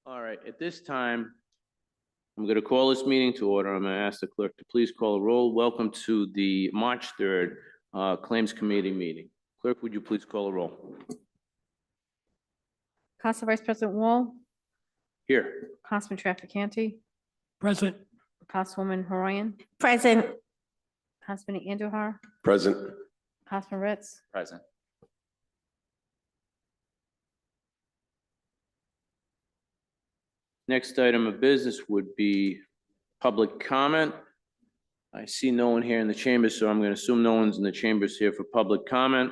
All right, at this time, I'm going to call this meeting to order. I'm going to ask the clerk to please call a roll. Welcome to the March 3rd Claims Committee meeting. Clerk, would you please call a roll? Council Vice President Wall, Here. Councilman Trafficante, Present. Councilwoman Horoyan, Present. Councilman Andujar, Present. Councilman Ritz. Present. Next item of business would be public comment. I see no one here in the chamber, so I'm going to assume no one's in the chambers here for public comment.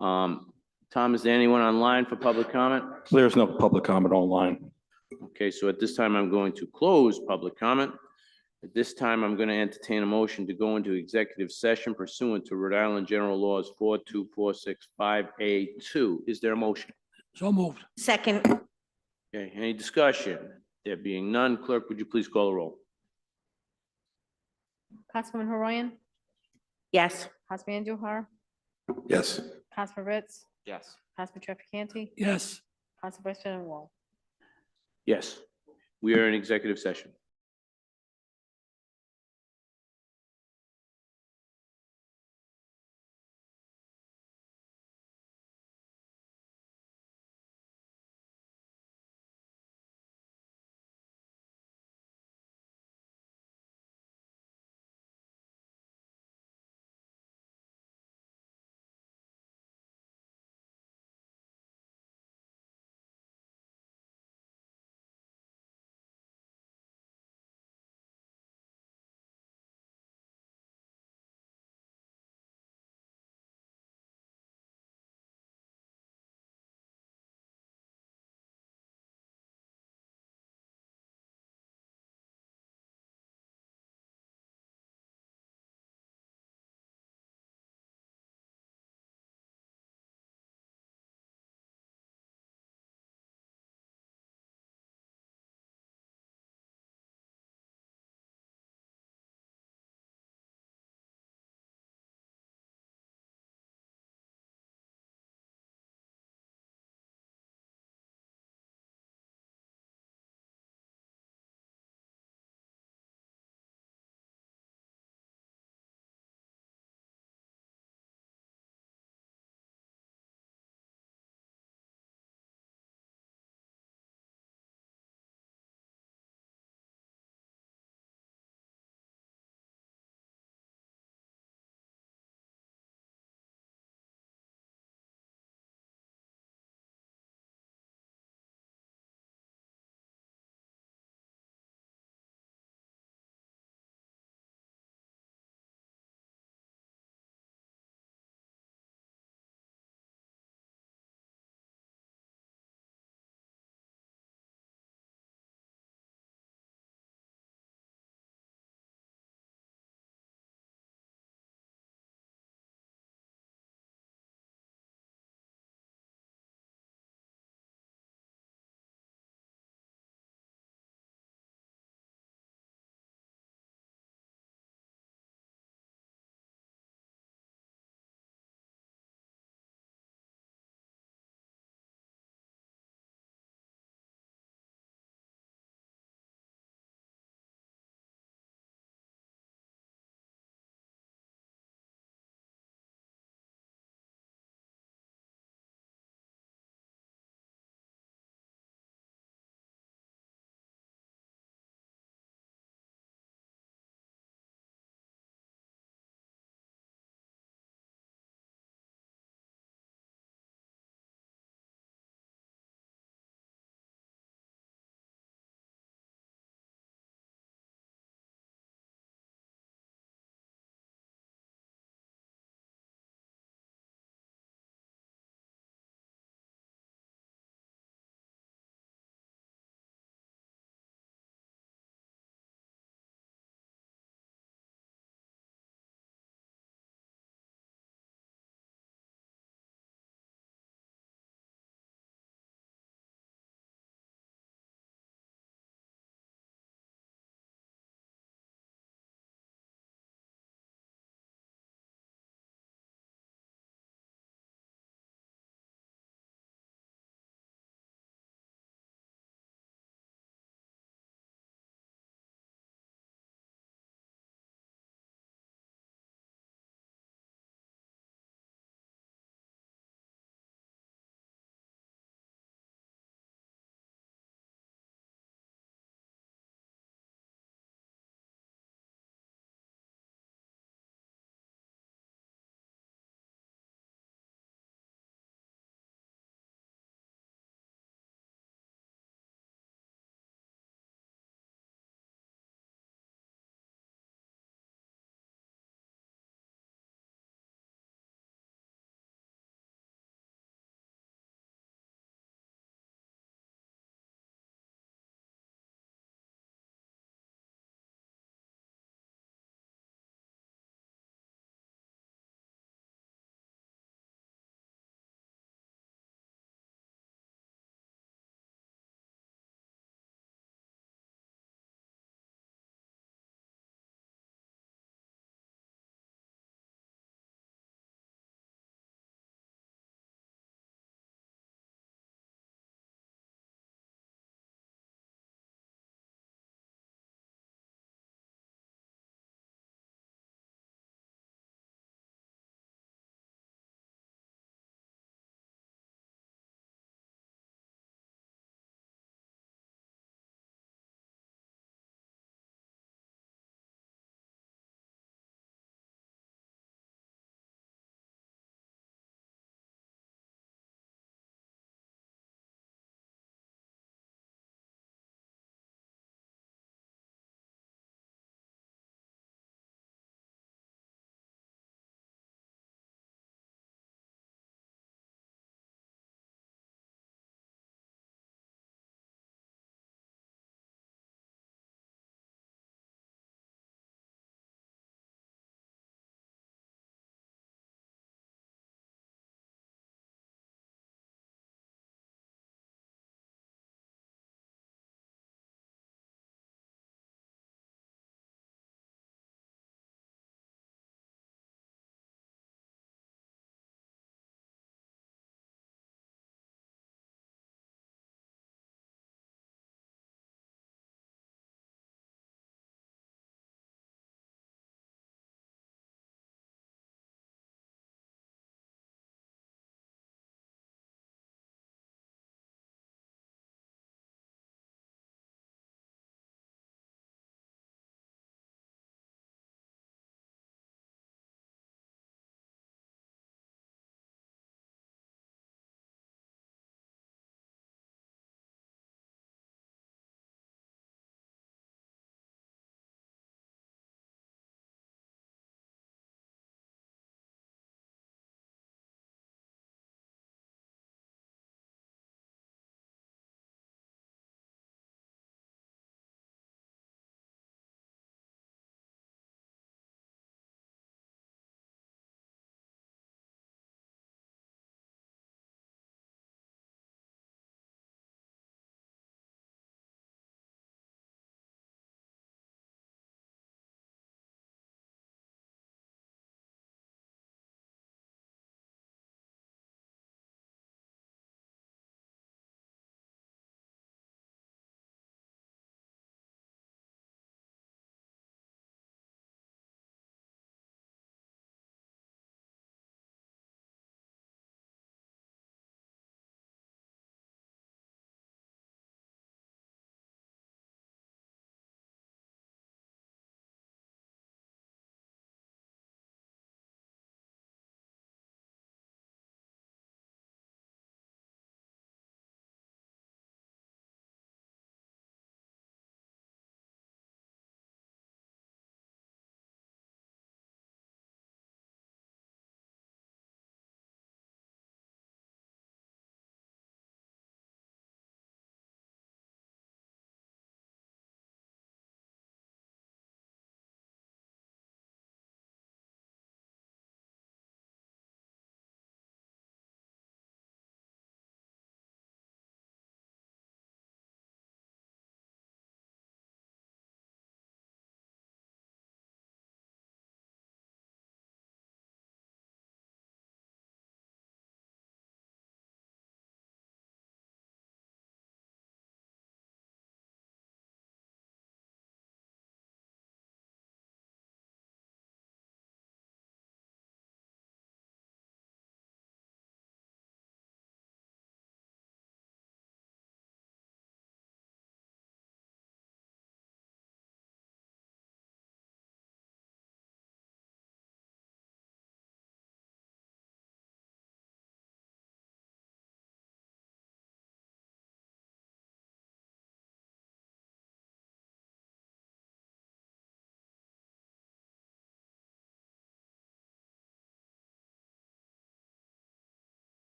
Tom, is there anyone online for public comment? There's no public comment online. Okay, so at this time, I'm going to close public comment. At this time, I'm going to entertain a motion to go into executive session pursuant to Rhode Island General Laws 42465A2. Is there a motion? So moved. Second. Okay, any discussion? There being none, clerk, would you please call a roll? Councilwoman Horoyan, Yes. Councilman Andujar, Yes. Councilman Ritz, Yes. Councilman Trafficante, Yes. Council Vice President Wall. Yes, we are in executive session.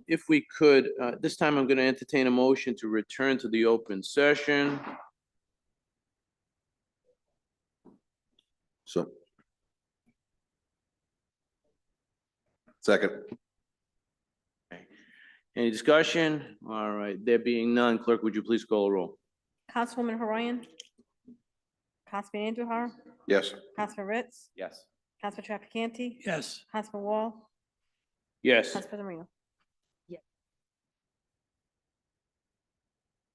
if we could, this time I'm going to entertain a motion to return to the open session. So. Second. Any discussion? All right, there being none, clerk, would you please call a roll? Councilwoman Horoyan, Councilman Andujar, Yes. Councilman Ritz, Yes. Councilman Trafficante, Yes. Councilman Wall, Yes. Council President Marino.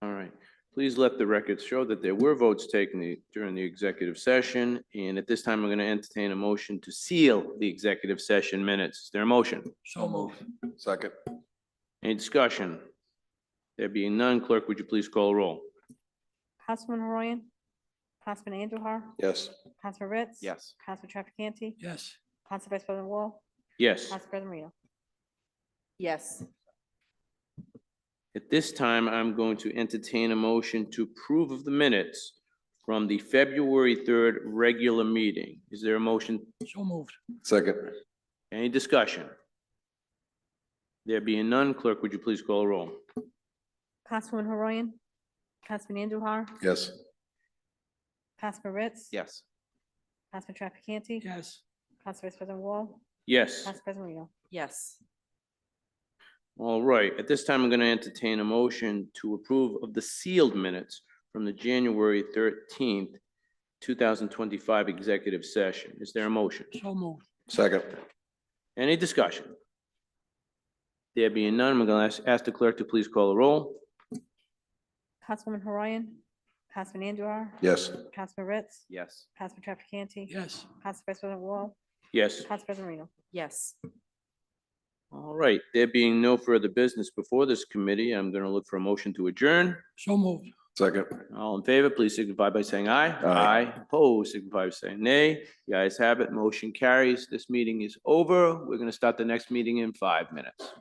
All right. Please let the records show that there were votes taken during the executive session. And at this time, I'm going to entertain a motion to seal the executive session minutes. Is there a motion? So moved. Second. Any discussion? There being none, clerk, would you please call a roll? Councilman Horoyan, Councilman Andujar, Yes. Councilman Ritz. Yes. Councilman Trafficante, Yes. Council Vice President Wall, Yes. Council President Marino. Yes. At this time, I'm going to entertain a motion to approve of the minutes from the February 3rd regular meeting. Is there a motion? So moved. Second. Any discussion? There being none, clerk, would you please call a roll? Councilwoman Horoyan, Councilman Andujar, Yes. Councilman Ritz. Yes. Councilman Trafficante, Yes. Council Vice President Wall, Yes. Council President Marino. Yes. All right, at this time, I'm going to entertain a motion to approve of the sealed minutes from the January 13th, 2025 executive session. Is there a motion? So moved. Second. Any discussion? There being none, I'm going to ask the clerk to please call a roll. Councilwoman Horoyan, Councilman Andujar, Yes. Councilman Ritz, Yes. Councilman Trafficante, Yes. Council Vice President Wall, Yes. Council President Marino. Yes. All right, there being no further business before this committee, I'm going to look for a motion to adjourn. So moved. Second. All in favor, please signify by saying aye. Aye. Opposed, signify by saying nay. The ayes have it, motion carries. This meeting is over. We're going to start the next meeting in 5 minutes.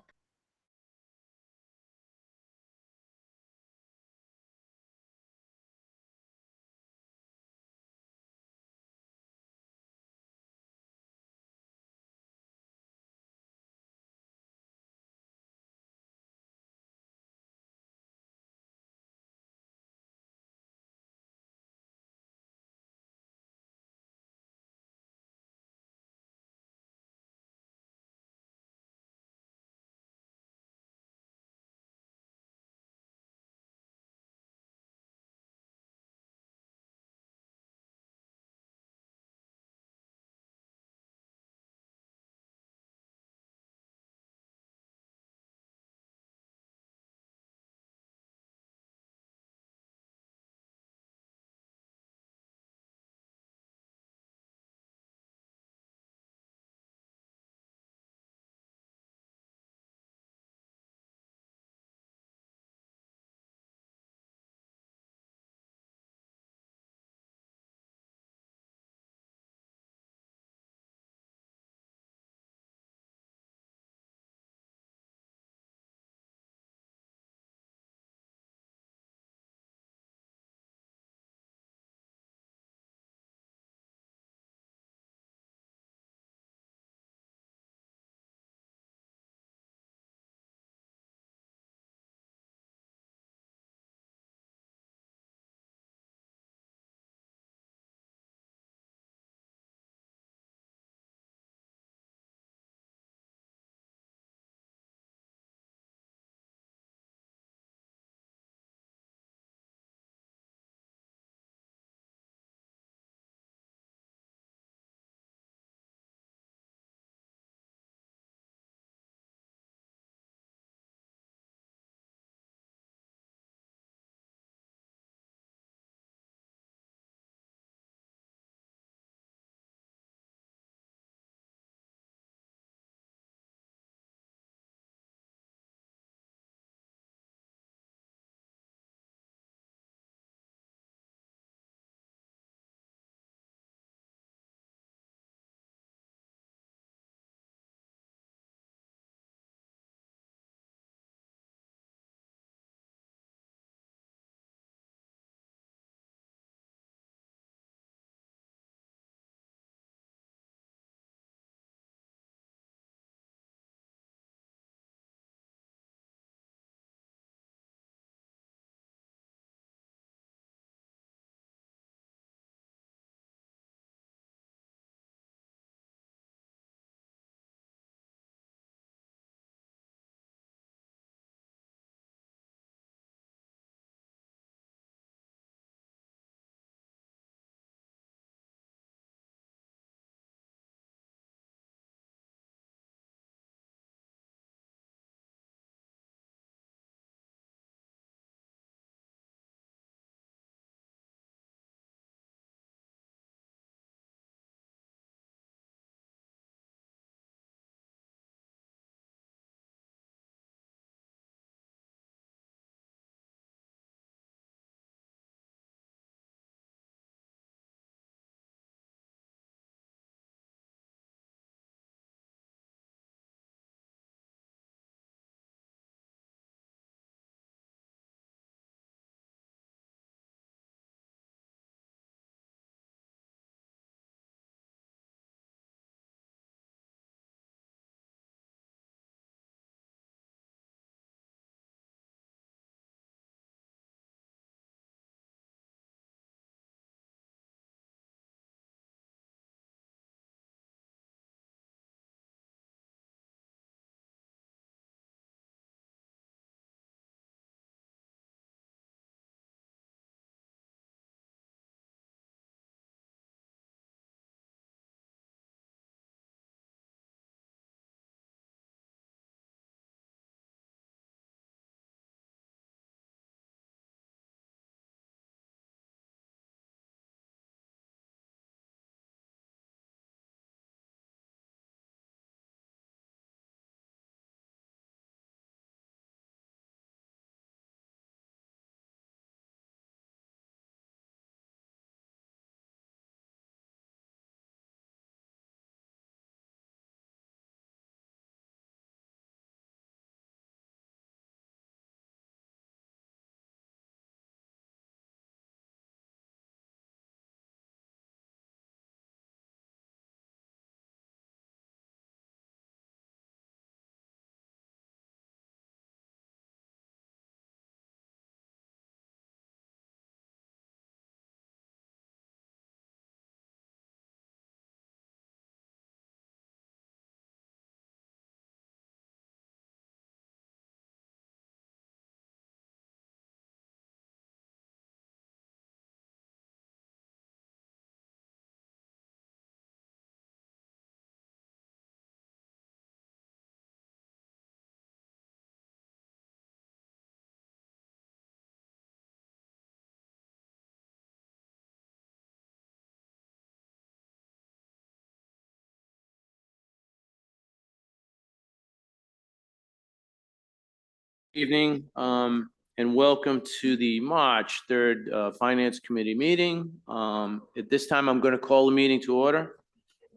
Evening, and welcome to the March 3rd Finance Committee meeting. At this time, I'm going to call the meeting to order,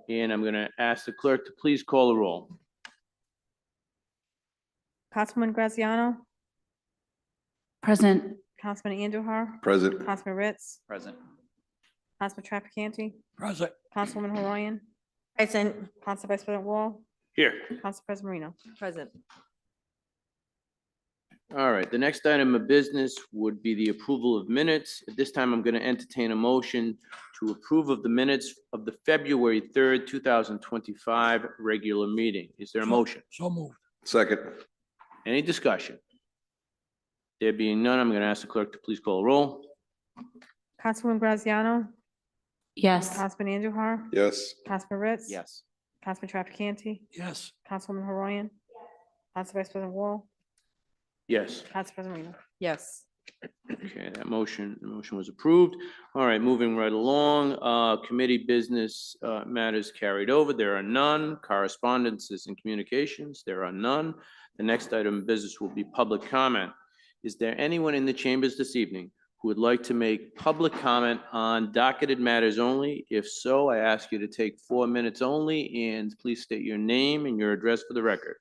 and I'm going to ask the clerk to please call the roll. Councilwoman Graziano, Present. Councilman Andujar, Present. Councilman Ritz, Present. Councilman Trafficante, Present. Councilwoman Horayan, Present. Council Vice President Wall, Here. Council President Marino. Present. All right, the next item of business would be the approval of minutes. At this time, I'm going to entertain a motion to approve of the minutes of the February 3rd, 2025 regular meeting. Is there a motion? So moved. Second. Any discussion? There being none, I'm going to ask the clerk to please call a roll. Councilwoman Graziano, Yes. Councilman Andujar, Yes. Councilman Ritz. Yes. Councilman Trafficante, Yes. Councilwoman Horayan, Council Vice President Wall, Yes. Council President Marino. Yes. Okay, the motion was approved. All right, moving right along, committee business matters carried over. There are none. Correspondences and communications, there are none. The next item of business will be public comment. Is there anyone in the chambers this evening who would like to make public comment on docketed matters only? If so, I ask you to take 4 minutes only, and please state your name and your address for the record.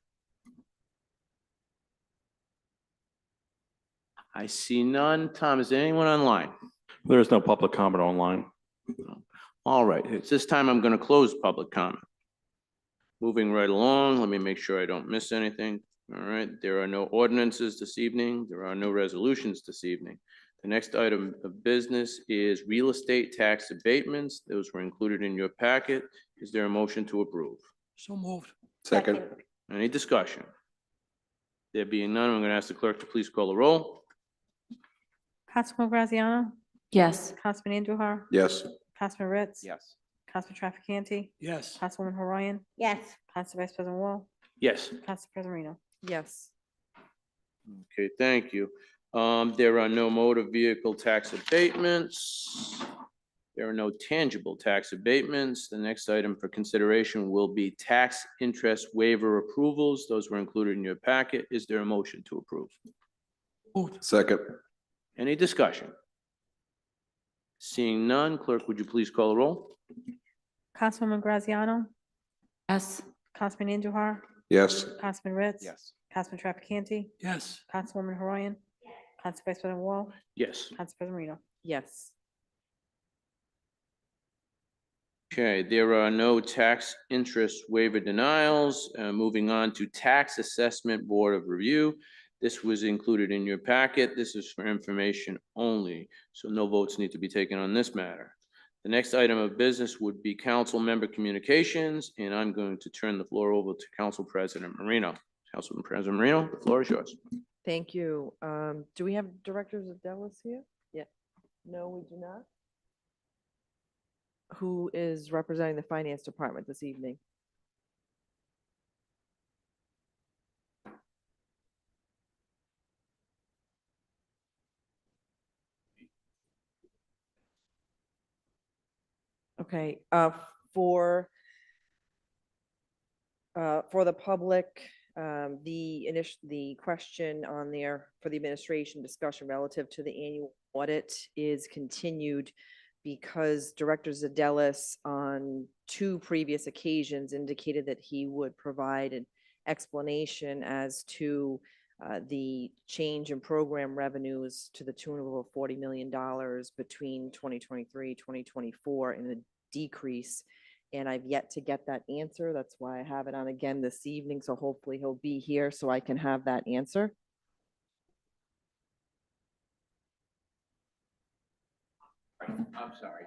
I see none. Tom, is there anyone online? There is no public comment online. All right, it's this time I'm going to close public comment. Moving right along, let me make sure I don't miss anything. All right, there are no ordinances this evening. There are no resolutions this evening. The next item of business is real estate tax abatements. Those were included in your packet. Is there a motion to approve? So moved. Second. Any discussion? There being none, I'm going to ask the clerk to please call the roll. Councilwoman Graziano, Yes. Councilman Andujar, Yes. Councilman Ritz. Yes. Councilman Trafficante, Yes. Councilwoman Horayan, Yes. Council Vice President Wall, Yes. Council President Marino. Yes. Okay, thank you. There are no motor vehicle tax abatements. There are no tangible tax abatements. The next item for consideration will be tax interest waiver approvals. Those were included in your packet. Is there a motion to approve? Moved. Second. Any discussion? Seeing none, clerk, would you please call the roll? Councilwoman Graziano, Yes. Councilman Andujar, Yes. Councilman Ritz. Councilman Trafficante, Yes. Councilwoman Horayan, Council Vice President Wall, Yes. Council President Marino. Yes. Okay, there are no tax interest waiver denials. Moving on to Tax Assessment Board of Review. This was included in your packet. This is for information only, so no votes need to be taken on this matter. The next item of business would be council member communications, and I'm going to turn the floor over to Council President Marino. Councilman President Marino, the floor is yours. Thank you. Do we have directors of Dallas here? Yeah. No, we do not. Who is representing the finance department this evening? Okay, for the public, the question on there for the administration discussion relative to the annual audit is continued because Director Zadelis on 2 previous occasions indicated that he would provide an explanation as to the change in program revenues to the tune of over $40 million between 2023, 2024, and a decrease. And I've yet to get that answer. That's why I have it on again this evening. So hopefully he'll be here so I can have that answer. I'm sorry.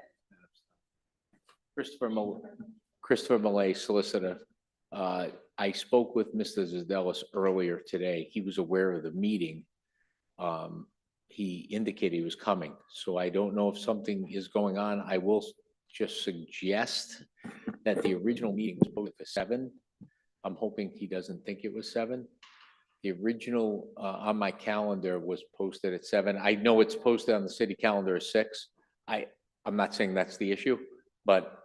Christopher Malay, solicitor. I spoke with Mr. Zadelis earlier today. He was aware of the meeting. He indicated he was coming, so I don't know if something is going on. I will just suggest that the original meeting was booked for 7. I'm hoping he doesn't think it was 7. The original on my calendar was posted at 7. I know it's posted on the city calendar at 6. I'm not saying that's the issue, but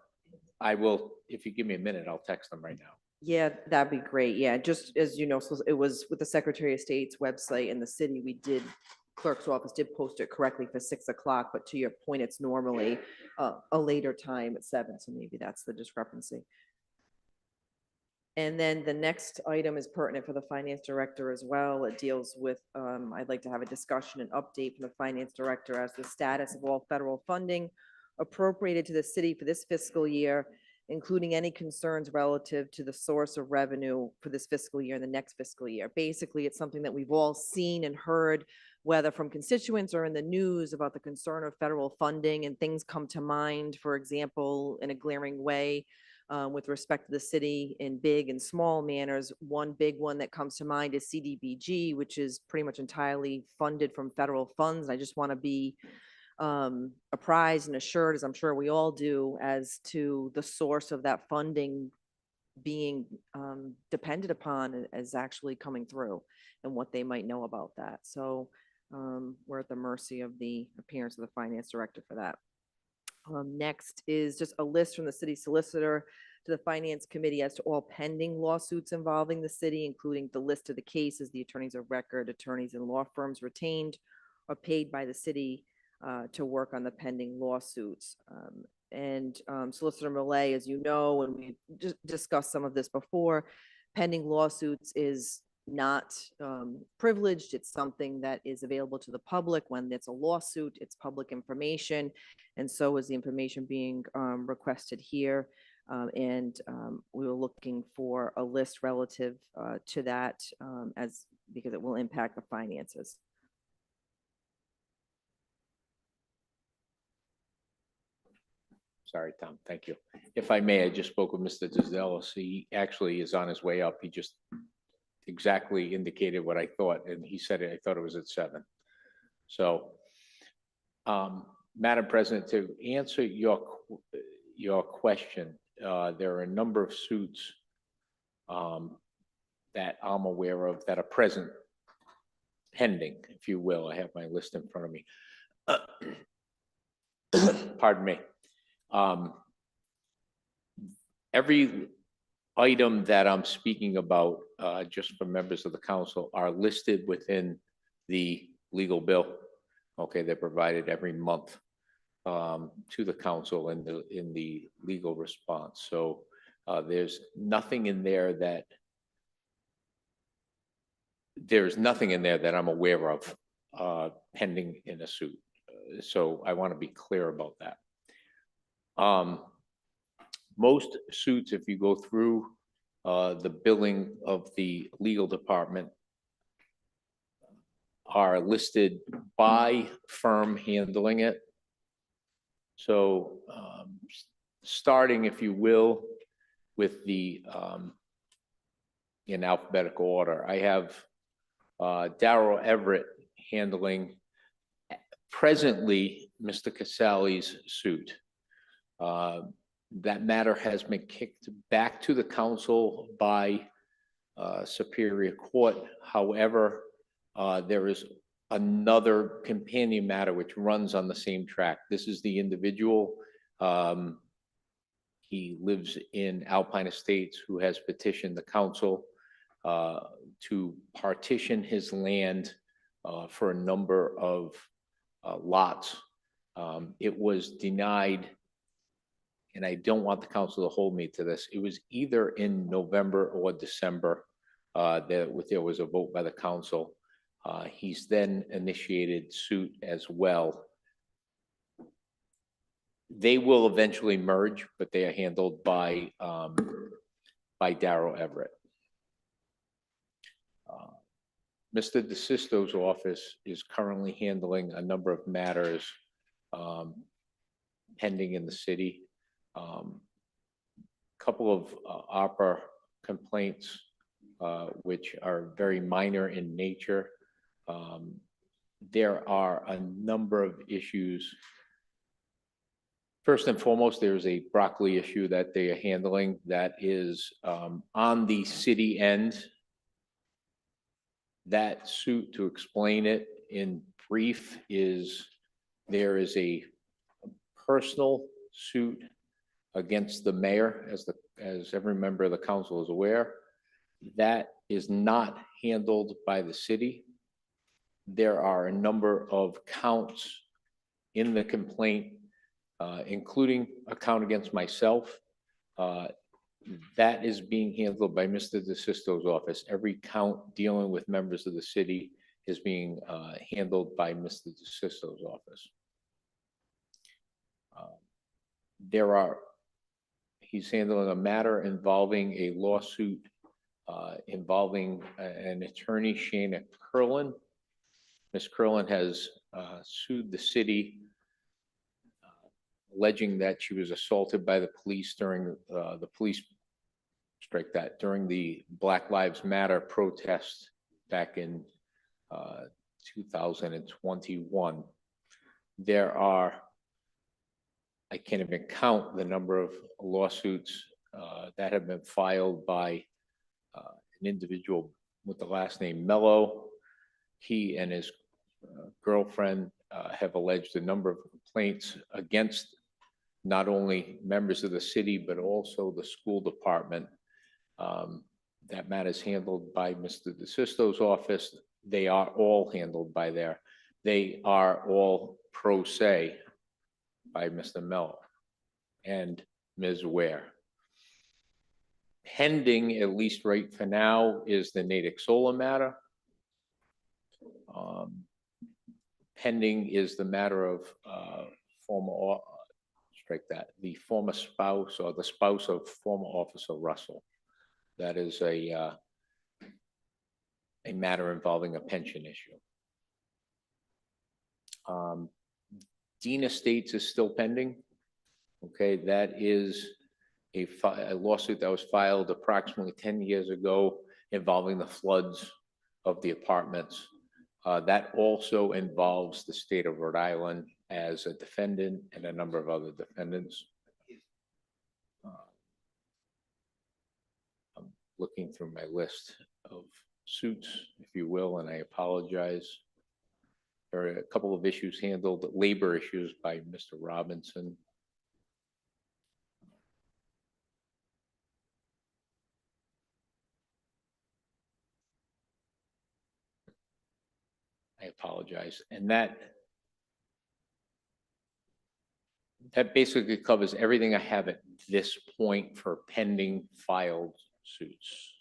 I will, if you give me a minute, I'll text them right now. Yeah, that'd be great. Yeah, just as you know, so it was with the Secretary of State's website in the city, clerk's office did post it correctly for 6 o'clock, but to your point, it's normally a later time at 7, so maybe that's the discrepancy. And then the next item is pertinent for the finance director as well. It deals with, I'd like to have a discussion and update from the finance director as the status of all federal funding appropriated to the city for this fiscal year, including any concerns relative to the source of revenue for this fiscal year and the next fiscal year. Basically, it's something that we've all seen and heard, whether from constituents or in the news, about the concern of federal funding, and things come to mind, for example, in a glaring way, with respect to the city in big and small manners. One big one that comes to mind is CDBG, which is pretty much entirely funded from federal funds. I just want to be apprised and assured, as I'm sure we all do, as to the source of that funding being depended upon as actually coming through, and what they might know about that. So we're at the mercy of the appearance of the finance director for that. Next is just a list from the city solicitor to the finance committee as to all pending lawsuits involving the city, including the list of the cases, the attorneys of record, attorneys and law firms retained or paid by the city to work on the pending lawsuits. Solicitor Millet, as you know, and we just discussed some of this before, pending lawsuits is not privileged. It's something that is available to the public. When it's a lawsuit, it's public information, and so is the information being requested here. We were looking for a list relative to that, because it will impact the finances. Sorry, Tom, thank you. If I may, I just spoke with Mr. Giselle. He actually is on his way up. He just exactly indicated what I thought, and he said I thought it was at 7. So, Madam President, to answer your question, there are a number of suits that I'm aware of that are present, pending, if you will. I have my list in front of me. Pardon me. Every item that I'm speaking about, just for members of the council, are listed within the legal bill. Okay, they're provided every month to the council in the legal response. So there's nothing in there that I'm aware of pending in a suit. So I want to be clear about that. Most suits, if you go through the billing of the legal department, are listed by firm handling it. So starting, if you will, with the in alphabetical order, I have Darrell Everett handling presently Mr. Casale's suit. That matter has been kicked back to the council by Superior Court. However, there is another companion matter which runs on the same track. This is the individual. He lives in Alpine Estates, who has petitioned the council to partition his land for a number of lots. It was denied, and I don't want the council to hold me to this. It was either in November or December that there was a vote by the council. He's then initiated suit as well. They will eventually merge, but they are handled by Darrell Everett. Mr. DeSisto's office is currently handling a number of matters pending in the city. Couple of ARPA complaints, which are very minor in nature. There are a number of issues. First and foremost, there's a broccoli issue that they are handling that is on the city end. That suit, to explain it in brief, is there is a personal suit against the mayor as the as every member of the council is aware, that is not handled by the city. There are a number of counts in the complaint, including a count against myself. That is being handled by Mr. DeSisto's office. Every count dealing with members of the city is being handled by Mr. DeSisto's office. He's handling a matter involving a lawsuit involving an attorney, Shana Curlin. Ms. Curlin has sued the city alleging that she was assaulted by the police during during the Black Lives Matter protest back in 2021. I can't even count the number of lawsuits that have been filed by an individual with the last name Mello. He and his girlfriend have alleged a number of complaints against not only members of the city, but also the school department. That matter is handled by Mr. DeSisto's office. They are all handled by they are all pro se by Mr. Mello and Ms. Ware. Pending, at least right for now, is the Natick Solar matter. Pending is the matter of the former spouse or the spouse of former Officer Russell. That is a matter involving a pension issue. Dean Estates is still pending. Okay, that is a lawsuit that was filed approximately 10 years ago involving the floods of the apartments. That also involves the state of Rhode Island as a defendant and a number of other defendants. I'm looking through my list of suits, if you will, and I apologize. There are a couple of issues handled, labor issues by Mr. Robinson. I apologize. And that basically covers everything I have at this point for pending filed suits.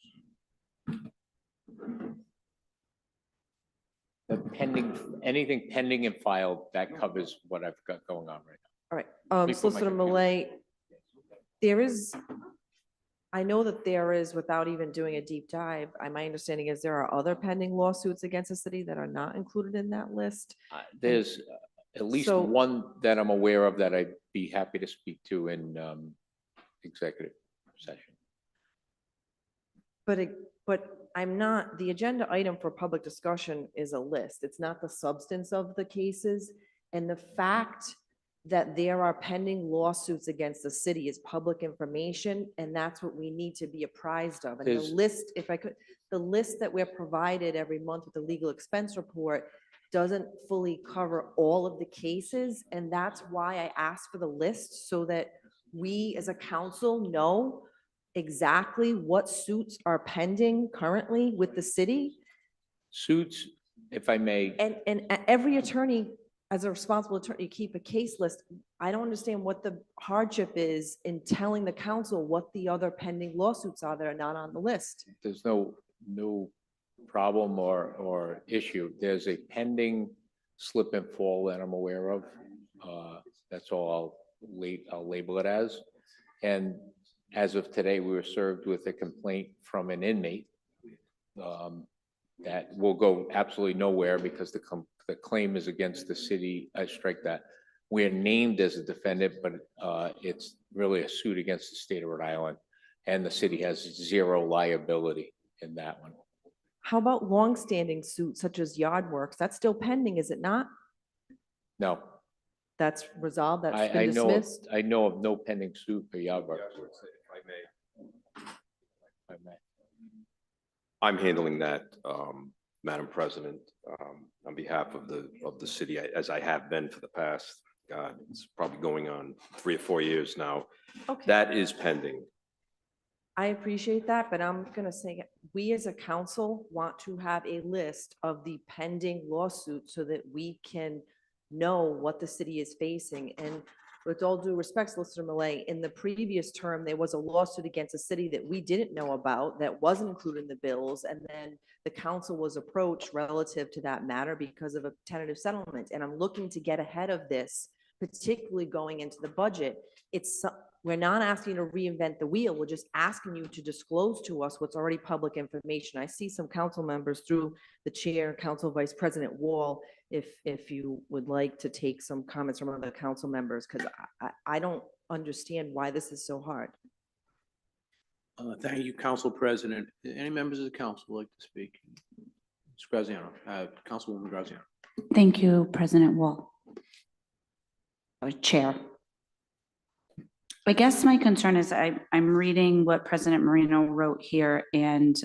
Anything pending and filed, that covers what I've got going on right now. All right, Before my Solicitor computer. Malay, I know that there is, without even doing a deep dive, my understanding is there are other pending lawsuits against the city that are not included in that list. There's at least So- one that I'm aware of that I'd be happy to speak to in executive session. But I'm not, the agenda item for public discussion is a list. It's not the substance of the cases. And the fact that there are pending lawsuits against the city is public information, and that's what we need to be apprised of. And the Is- list, if I could, the list that we're provided every month with the legal expense report doesn't fully cover all of the cases, and that's why I asked for the list, so that we as a council know exactly what suits are pending currently with the city. Suits, if I may, And every attorney, as a responsible attorney, keep a case list. I don't understand what the hardship is in telling the council what the other pending lawsuits are that are not on the list. there's no problem or issue. There's a pending slip and fall that I'm aware of. That's all I'll label it as. And as of today, we were served with a complaint from an inmate that will go absolutely nowhere because the claim is against the city. I strike that. We're named as a defendant, but it's really a suit against the state of Rhode Island, and the city has zero liability in that one. How about longstanding suits such as Yard Works? That's still pending, is it not? No, That's resolved, that's I been know, dismissed? I know of no pending suit for Yardworks. If I may. I'm handling that, Madam President, on behalf of the city, as I have been for the past, God, it's probably going on 3 or 4 years now. Okay, That is pending. I appreciate that, but I'm gonna say, we as a council want to have a list of the pending lawsuits so that we can know what the city is facing. And with all due respect, Solicitor Malay, in the previous term, there was a lawsuit against a city that we didn't know about, that wasn't included in the bills, and then the council was approached relative to that matter because of a tentative settlement. And I'm looking to get ahead of this, particularly going into the budget. We're not asking you to reinvent the wheel. We're just asking you to disclose to us what's already public information. I see some council members through the chair, Council Vice President Wall, if you would like to take some comments from other council members, because I don't understand why this is so hard. Thank you, Council President. Any members of the council would like to speak? Ms. Graziano, Councilwoman Graziano. Thank you, President Wall. Chair. I guess my concern is I'm reading what President Marino wrote here, and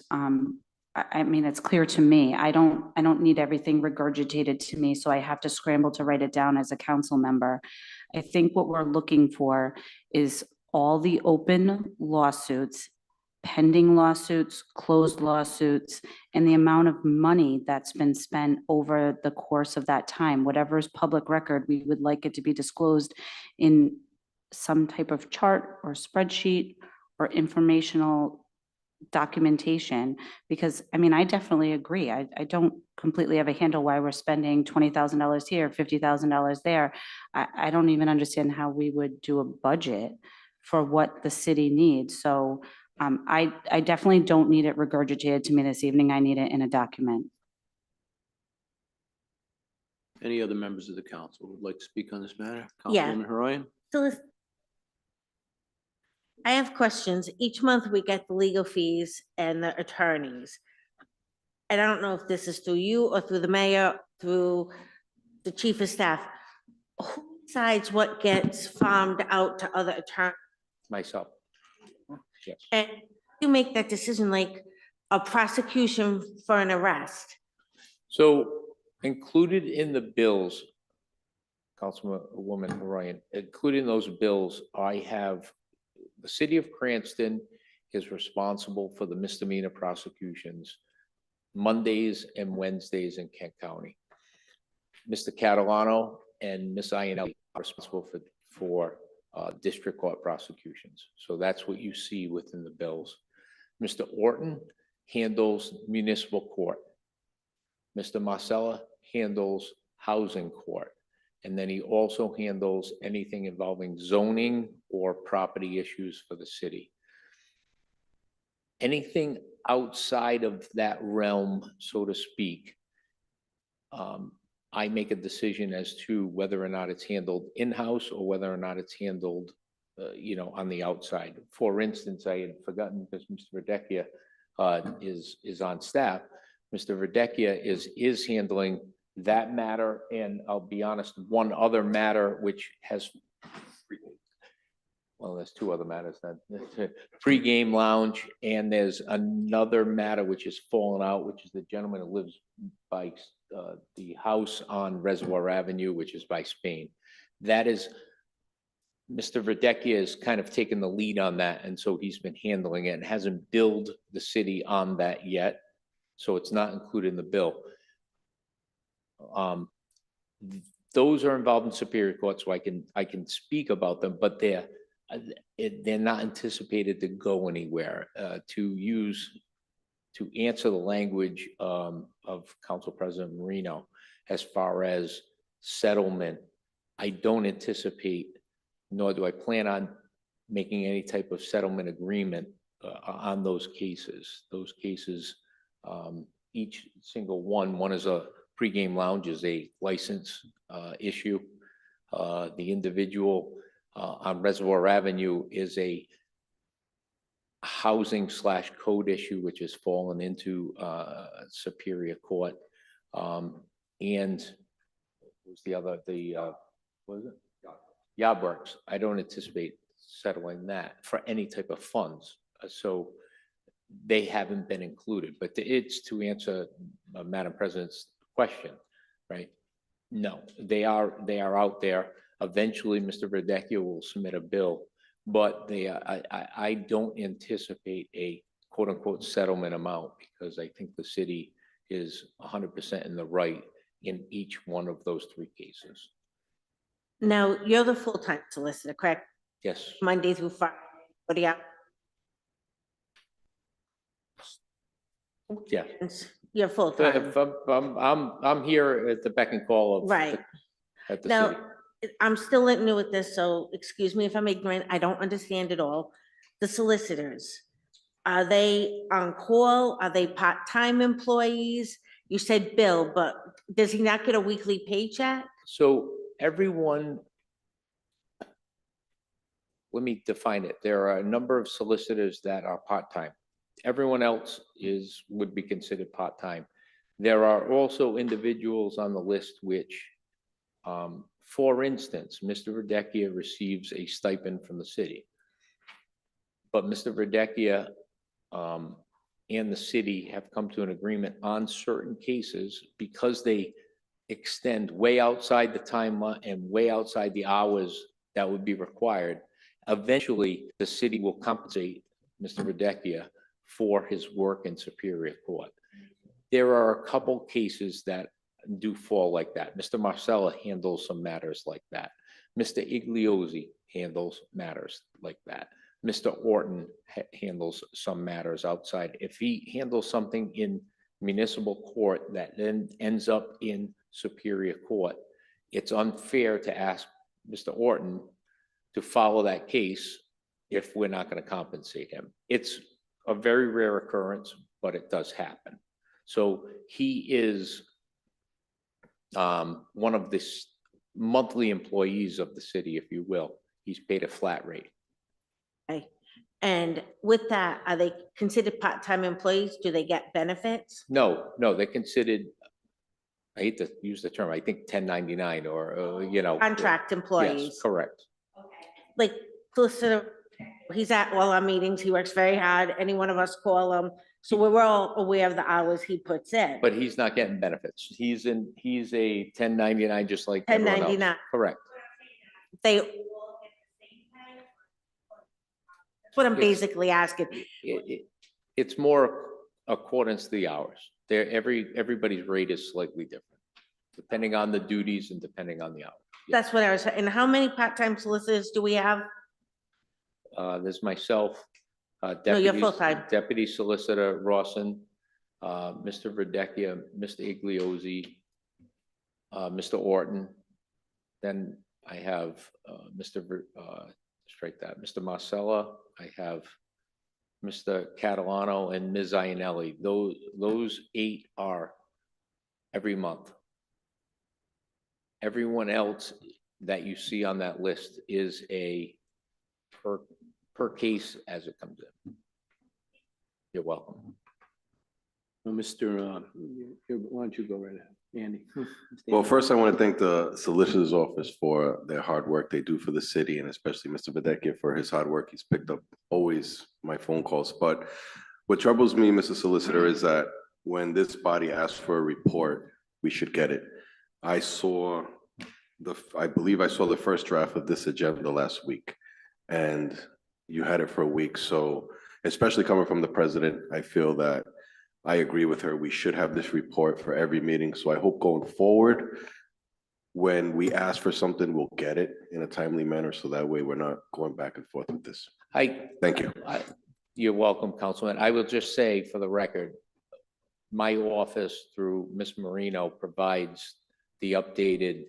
I mean, it's clear to me. I don't need everything regurgitated to me, so I have to scramble to write it down as a council member. I think what we're looking for is all the open lawsuits, pending lawsuits, closed lawsuits, and the amount of money that's been spent over the course of that time. Whatever is public record, we would like it to be disclosed in some type of chart or spreadsheet or informational documentation, because I mean, I definitely agree. I don't completely have a handle why we're spending $20,000 here, $50,000 there. I don't even understand how we would do a budget for what the city needs. So I definitely don't need it regurgitated to me this evening. I need it in a document. Any other members of the council would like to speak on this matter? Yeah. Councilwoman Horan? So I have questions. Each month we get the legal fees and the attorneys. And I don't know if this is through you or through the mayor, through the chief of staff. Who decides what gets farmed out to other attorneys? Myself. Yes. And you make that decision, like a prosecution for an arrest? So included in the bills, Councilwoman Ryan, including those bills, I have the city of Cranston is responsible for the misdemeanor prosecutions Mondays and Wednesdays in Kent County. Mr. Catalano and Ms. Iannelli are responsible for district court prosecutions. So that's what you see within the bills. Mr. Orton handles municipal court. Mr. Marcella handles housing court. And then he also handles anything involving zoning or property issues for the city. Anything outside of that realm, so to speak, I make a decision as to whether or not it's handled in-house or whether or not it's handled, on the outside. For instance, I had forgotten because Mr. Verdecchia is on staff. Mr. Verdecchia is handling that matter, and I'll be honest, one other matter which has, well, there's two other matters then. Pre-game lounge, and there's another matter which has fallen out, which is the gentleman who lives by the house on Reservoir Avenue, which is by Spain. That is, Mr. Verdecchia has kind of taken the lead on that, and so he's been handling it and hasn't billed the city on that yet. So it's not included in the bill. Those are involved in Superior Court, so I can speak about them, but they're not anticipated to go anywhere. To answer the language of Council President Marino, as far as settlement, I don't anticipate, nor do I plan on making any type of settlement agreement on those cases. Those cases, each single one is a pregame lounge, is a license issue. The individual on Reservoir Avenue is a housing / code issue, which has fallen into Superior Court. And what was the other, what was it? Yard Works. I don't anticipate settling that for any type of funds. So they haven't been included, but it's to answer Madam President's question, right? No, they are out there. Eventually, Mr. Verdecchio will submit a bill But I don't anticipate a quote unquote settlement amount because I think the city is 100% in the right in each one of those three cases. Now, you're the full-time solicitor, correct? Yes, Monday through Friday, 40 hours? yeah. You're full-time, If I'm here at the beck and call of. right? At the Now, city. I'm still new at this, so excuse me if I'm ignorant, I don't understand it all. The solicitors, are they on call? Are they part-time employees? You said Bill, but does he not get a weekly paycheck? So everyone, let me define it. There are a number of solicitors that are part-time. Everyone else would be considered part-time. There are also individuals on the list which, for instance, Mr. Verdecchia receives a stipend from the city. But Mr. Verdecchia and the city have come to an agreement on certain cases because they extend way outside the time and way outside the hours that would be required. Eventually, the city will compensate Mr. Verdecchia for his work in Superior Court. There are a couple cases that do fall like that. Mr. Marcella handles some matters like that. Mr. Igliozzi handles matters like that. Mr. Orton handles some matters outside. If he handles something in municipal court that then ends up in Superior Court, it's unfair to ask Mr. Orton to follow that case if we're not going to compensate him. It's a very rare occurrence, but it does happen. So he is one of the monthly employees of the city, if you will. He's paid a flat rate. Okay. And with that, are they considered part-time employees? Do they get benefits? No, they're considered, I hate to use the term, I think 1099 or, you know. Contract employees? Yes, correct. Like solicitor, he's at all our meetings, he works very hard, any one of us call him, so we're all aware of the hours he puts in. But he's not getting benefits. He's a 1099 just like everyone else. 1099. Correct. They. That's what I'm basically asking. It's more accordance to the hours. Everybody's rate is slightly different, depending on the duties and depending on the hours. That's what I was, and how many part-time solicitors do we have? There's myself, No, you're full-time. Deputy Solicitor Rawson, Mr. Verdecchia, Mr. Igliozzi, Mr. Orton. Then I have Mr. Marcella. I have Mr. Catalano and Ms. Iannelli. Those 8 are every month. Everyone else that you see on that list is a per case as it comes in. You're welcome. Well, why don't you go right ahead, Andy? Well, first, I want to thank the Solicitor's Office for their hard work they do for the city, and especially Mr. Verdecchia for his hard work. He's picked up always my phone calls. But what troubles me, Mr. Solicitor, is that when this body asks for a report, we should get it. I believe I saw the first draft of this agenda last week, and you had it for a week. So, especially coming from the president, I feel that I agree with her. We should have this report for every meeting. So I hope going forward, when we ask for something, we'll get it in a timely manner. So that way we're not going back and forth with this. Thank you. You're welcome, Councilman. I will just say for the record, my office through Ms. Marino provides the updated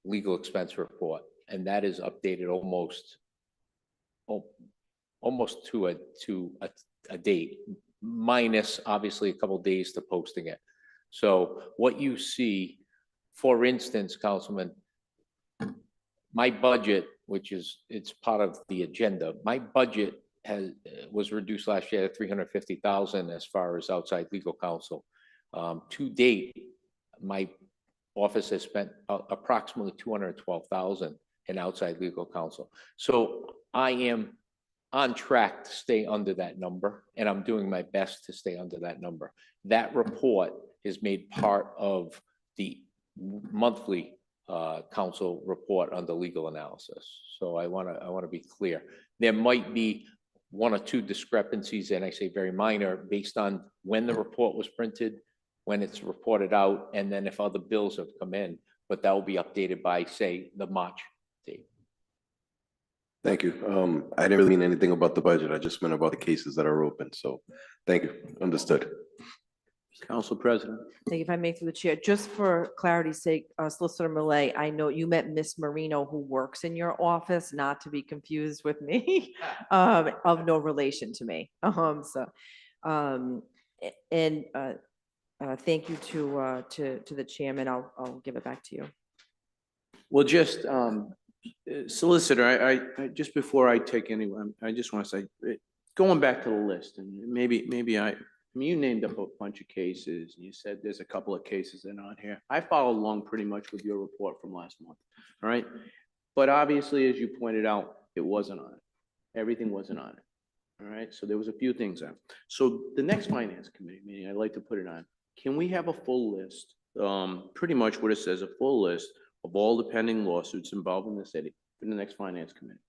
legal expense report, and that is updated almost to a date, minus obviously a couple days to posting it. So what you see, for instance, Councilman, my budget, which is, it's part of the agenda, my budget was reduced last year to 350,000 as far as outside legal counsel. To date, my office has spent approximately 212,000 in outside legal counsel. So I am on track to stay under that number, and I'm doing my best to stay under that number. That report is made part of the monthly council report under legal analysis. So I want to be clear. There might be one or two discrepancies, and I say very minor, based on when the report was printed, when it's reported out, and then if other bills have come in, but that will be updated by, say, the March date. Thank you. I didn't really mean anything about the budget. I just meant about the cases that are open. So thank you. Understood. Council President. Thank you. If I may, through the chair, just for clarity's sake, Solicitor Malay, I know you met Miss Marino, who works in your office, not to be confused with me, of no relation to me. Thank you to the chairman. I'll give it back to you. Well, just, Solicitor, I, just before I take anyone, I just want to say, going back to the list, and maybe I mean, you named up a bunch of cases, and you said there's a couple of cases that aren't here. I followed along pretty much with your report from last month, all right? But obviously, as you pointed out, it wasn't on it. Everything wasn't on it, all right? So there was a few things on. So the next finance committee meeting, I'd like to put it on. Can we have a full list, pretty much what it says, a full list of all the pending lawsuits involving the city for the next finance committee?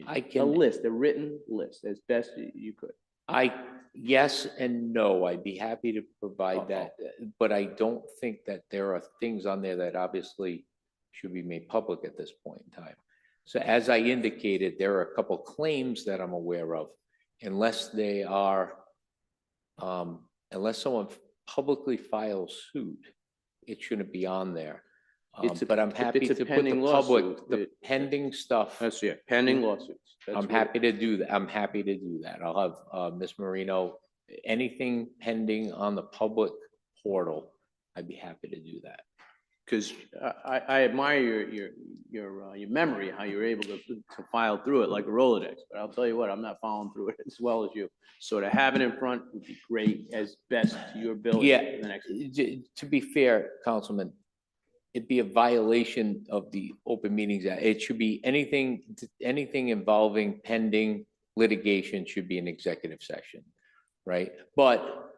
I A can, list, a written list, as best you could. yes and no, I'd be happy to provide that, but I don't think that there are things on there that obviously should be made public at this point in time. So as I indicated, there are a couple claims that I'm aware of, unless they are, unless someone publicly files suit, it shouldn't be on there. But I'm happy it's a to put the pending public, lawsuit. the pending stuff. That's it, pending lawsuits. That's I'm what- happy to do that. I'm happy to do that. I'll have Ms. Marino, anything pending on the public portal, I'd be happy to do that. Because I admire your memory, how you're able to file through it like a Rolodex. But I'll tell you what, I'm not following through it as well as you. So to have it in front would be great, as best to your ability. Yeah, for the next. to be fair, Councilman, it'd be a violation of the Open Meetings Act. It should be anything involving pending litigation should be an executive session, right? But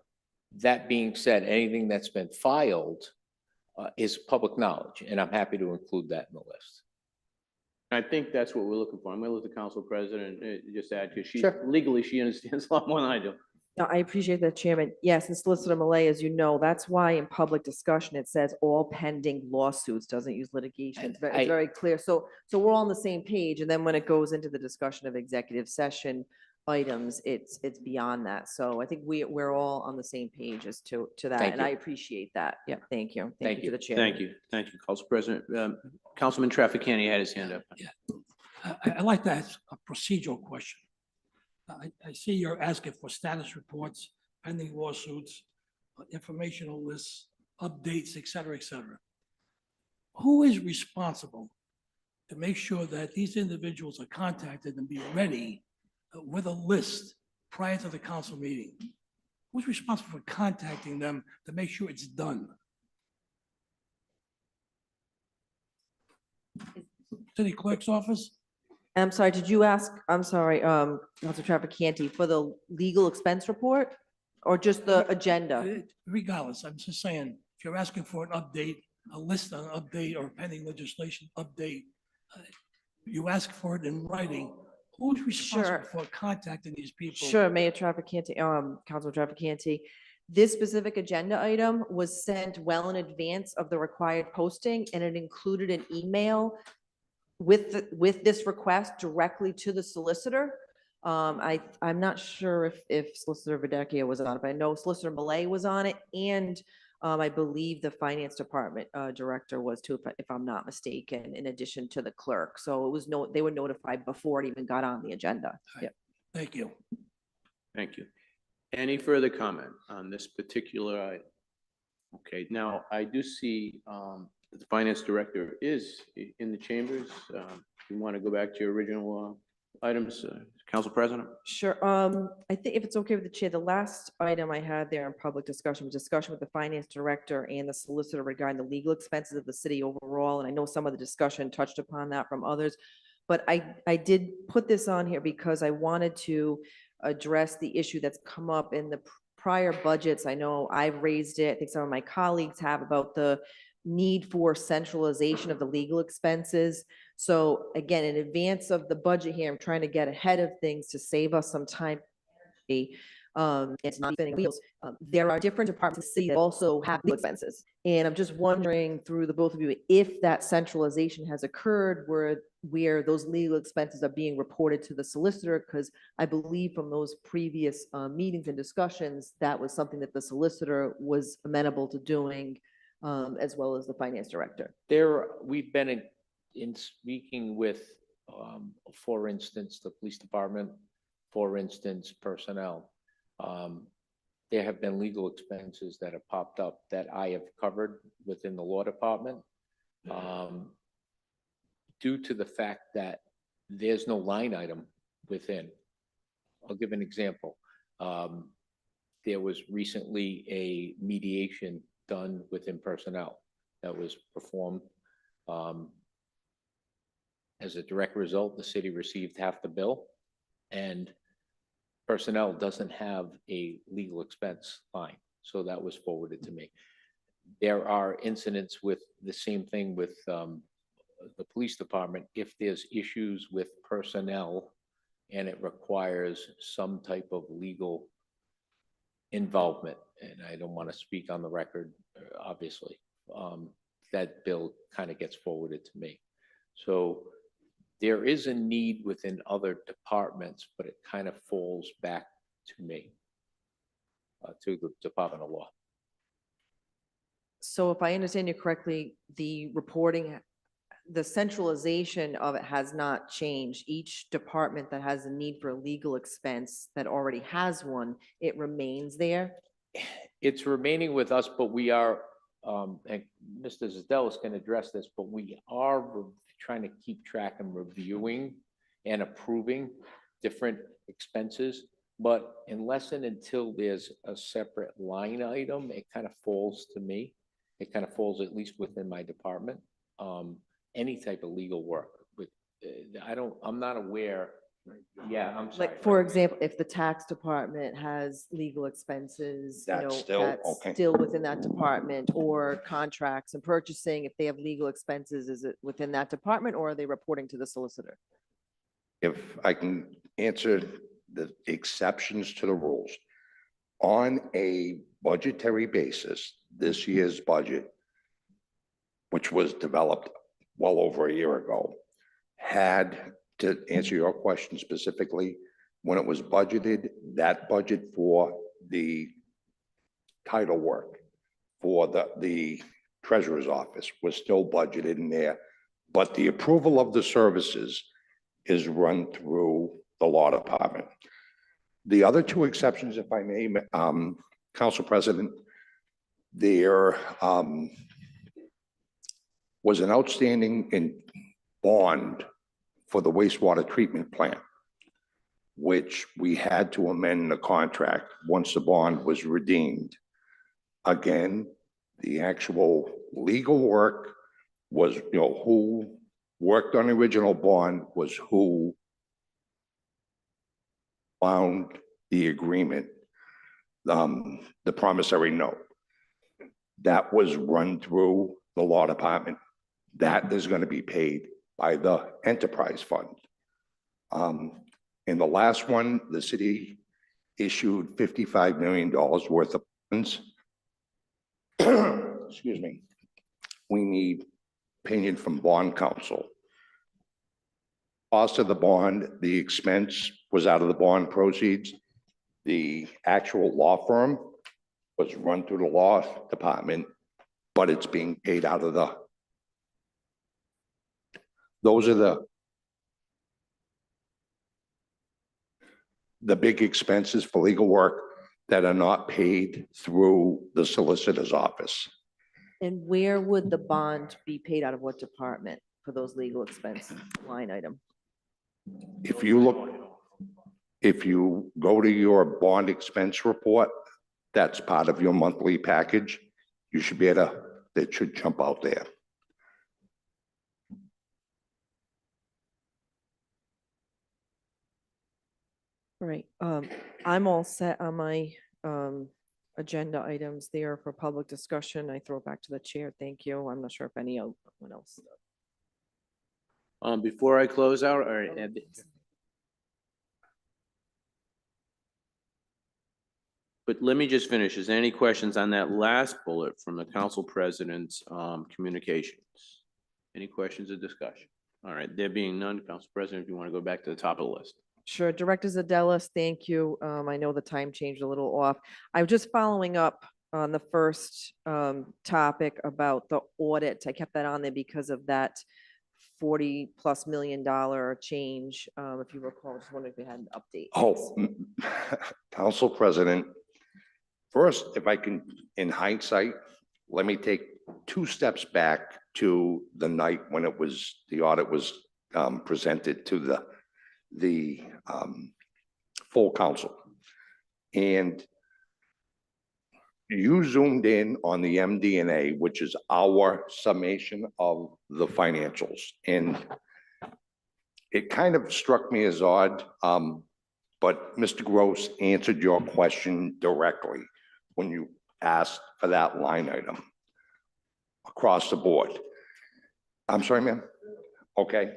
that being said, anything that's been filed is public knowledge, and I'm happy to include that in the list. I think that's what we're looking for. I'm going to let the council president just add, because she Sure. legally, she understands a lot more than I do. No, I appreciate that, Chairman. Yes, and Solicitor Malay, as you know, that's why in public discussion, it says all pending lawsuits, doesn't use litigation. And It's very, I- it's very clear. So we're all on the same page. And then when it goes into the discussion of executive session items, it's beyond that. So I think we're all on the same page as to that. Thank And you. I appreciate that. Yeah, thank you. Thank To you. the chairman. Thank you, Council President. Councilman Trafficani had his hand up. I'd like to ask a procedural question. I see you're asking for status reports, pending lawsuits, informational lists, updates, et cetera, et cetera. Who is responsible to make sure that these individuals are contacted and be ready with a list prior to the council meeting? Who's responsible for contacting them to make sure it's done? City Clerk's office? I'm sorry, did you ask, I'm sorry, Council Trafficante, for the legal expense report or just the agenda? Regardless, I'm just saying, if you're asking for an update, a list on update or pending legislation update, you ask for it in writing, who's responsible Sure. for contacting these people? Sure, Mayor Trafficante, Council Trafficante. This specific agenda item was sent well in advance of the required posting, and it included an email with this request directly to the solicitor. I'm not sure if Solicitor Videcchia was on it, but I know Solicitor Malay was on it, and I believe the Finance Department Director was too, if I'm not mistaken, in addition to the clerk. So it was they were notified before it even got on the agenda. Yep. Thank you. Thank you. Any further comment on this particular item? Okay, now I do see the Finance Director is in the chambers. You want to go back to your original items, Council President? Sure. I think if it's okay with the chair, the last item I had there in public discussion was discussion with the Finance Director and the solicitor regarding the legal expenses of the city overall. And I know some of the discussion touched upon that from others. But I did put this on here because I wanted to address the issue that's come up in the prior budgets. I know I've raised it. I think some of my colleagues have, about the need for centralization of the legal expenses. So again, in advance of the budget here, I'm trying to get ahead of things to save us some time. It's not spinning wheels. There are different departments in the city that also have legal expenses. And I'm just wondering through the both of you, if that centralization has occurred where those legal expenses are being reported to the solicitor, because I believe from those previous meetings and discussions, that was something that the solicitor was amenable to doing, as well as the finance director. We've been in speaking with, for instance, the police department, for instance, personnel. There have been legal expenses that have popped up that I have covered within the law department. Due to the fact that there's no line item within. I'll give an example. There was recently a mediation done within personnel that was performed. As a direct result, the city received half the bill, and personnel doesn't have a legal expense line, so that was forwarded to me. There are incidents with the same thing with the police department. If there's issues with personnel and it requires some type of legal involvement, and I don't want to speak on the record, obviously, that bill kind of gets forwarded to me. So there is a need within other departments, but it kind of falls back to me, to the Department of Law. So if I understand you correctly, the reporting, the centralization of it has not changed. Each department that has a need for a legal expense that already has one, it remains there. It's remaining with us, but we are, and Mr. Zazdelis can address this, but we are trying to keep track and reviewing and approving different expenses. But unless and until there's a separate line item, it kind of falls to me. It kind of falls at least within my department. Any type of legal work, with I'm not aware. Yeah, I'm sorry. Like, for example, if the tax department has legal expenses, you know, That's still okay. still within that department, or contracts and purchasing, if they have legal expenses, is it within that department, or are they reporting to the solicitor? If I can answer the exceptions to the rules. On a budgetary basis, this year's budget, which was developed well over a year ago, had, to answer your question specifically, when it was budgeted, that budget for the title work for the treasurer's office was still budgeted in there, but the approval of the services is run through the law department. The other two exceptions, if I may, Council President, there was an outstanding bond for the wastewater treatment plant, which we had to amend the contract once the bond was redeemed. Again, the actual legal work was, you know, who worked on the original bond was who found the agreement, the promissory note. That was run through the law department. That is going to be paid by the enterprise fund. In the last one, the city issued $55 million worth of funds. Excuse me. We need opinion from bond counsel. Cost of the bond, the expense was out of the bond proceeds. The actual law firm was run through the law department, but it's being paid out of those are the big expenses for legal work that are not paid through the solicitor's office. And where would the bond be paid out of, what department for those legal expense line item? If you go to your bond expense report, that's part of your monthly package. You should be able to, that should jump out there. Right. I'm all set on my agenda items there for public discussion. I throw it back to the chair. Thank you. I'm not sure if anyone else. Before I close out, or but let me just finish. Is there any questions on that last bullet from the council president's communications? Any questions or discussion? All right, there being none, Council President, if you want to go back to the top of the list. Sure. Director Zadelis, thank you. I know the time changed a little off. I'm just following up on the first topic about the audit. I kept that on there because of that $40+ million change. If you recall, just wondering if you had an update. Oh, Council President, first, if I can, in hindsight, let me take 2 steps back to the night when the audit was presented to the full council. And you zoomed in on the MD&A, which is our summation of the financials. And it kind of struck me as odd, but Mr. Gross answered your question directly when you asked for that line item across the board. I'm sorry, ma'am? Okay.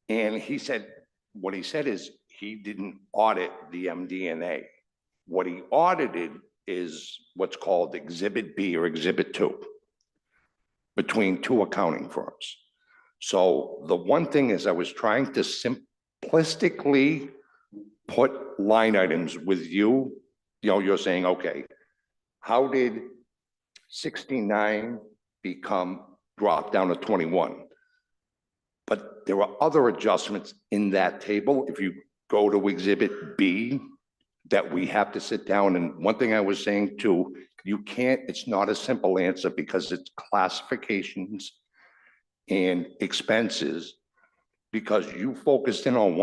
And he said, what he said is he didn't audit the MD&A. What he audited is what's called Exhibit B or Exhibit 2 between 2 accounting firms. So the one thing is I was trying to simplistically put line items with you. You know, you're saying, okay, how did 69 drop down to 21? But there are other adjustments in that table. If you go to Exhibit B, that we have to sit down. And one thing I was saying too, it's not a simple answer because it's classifications and expenses, because you focused in on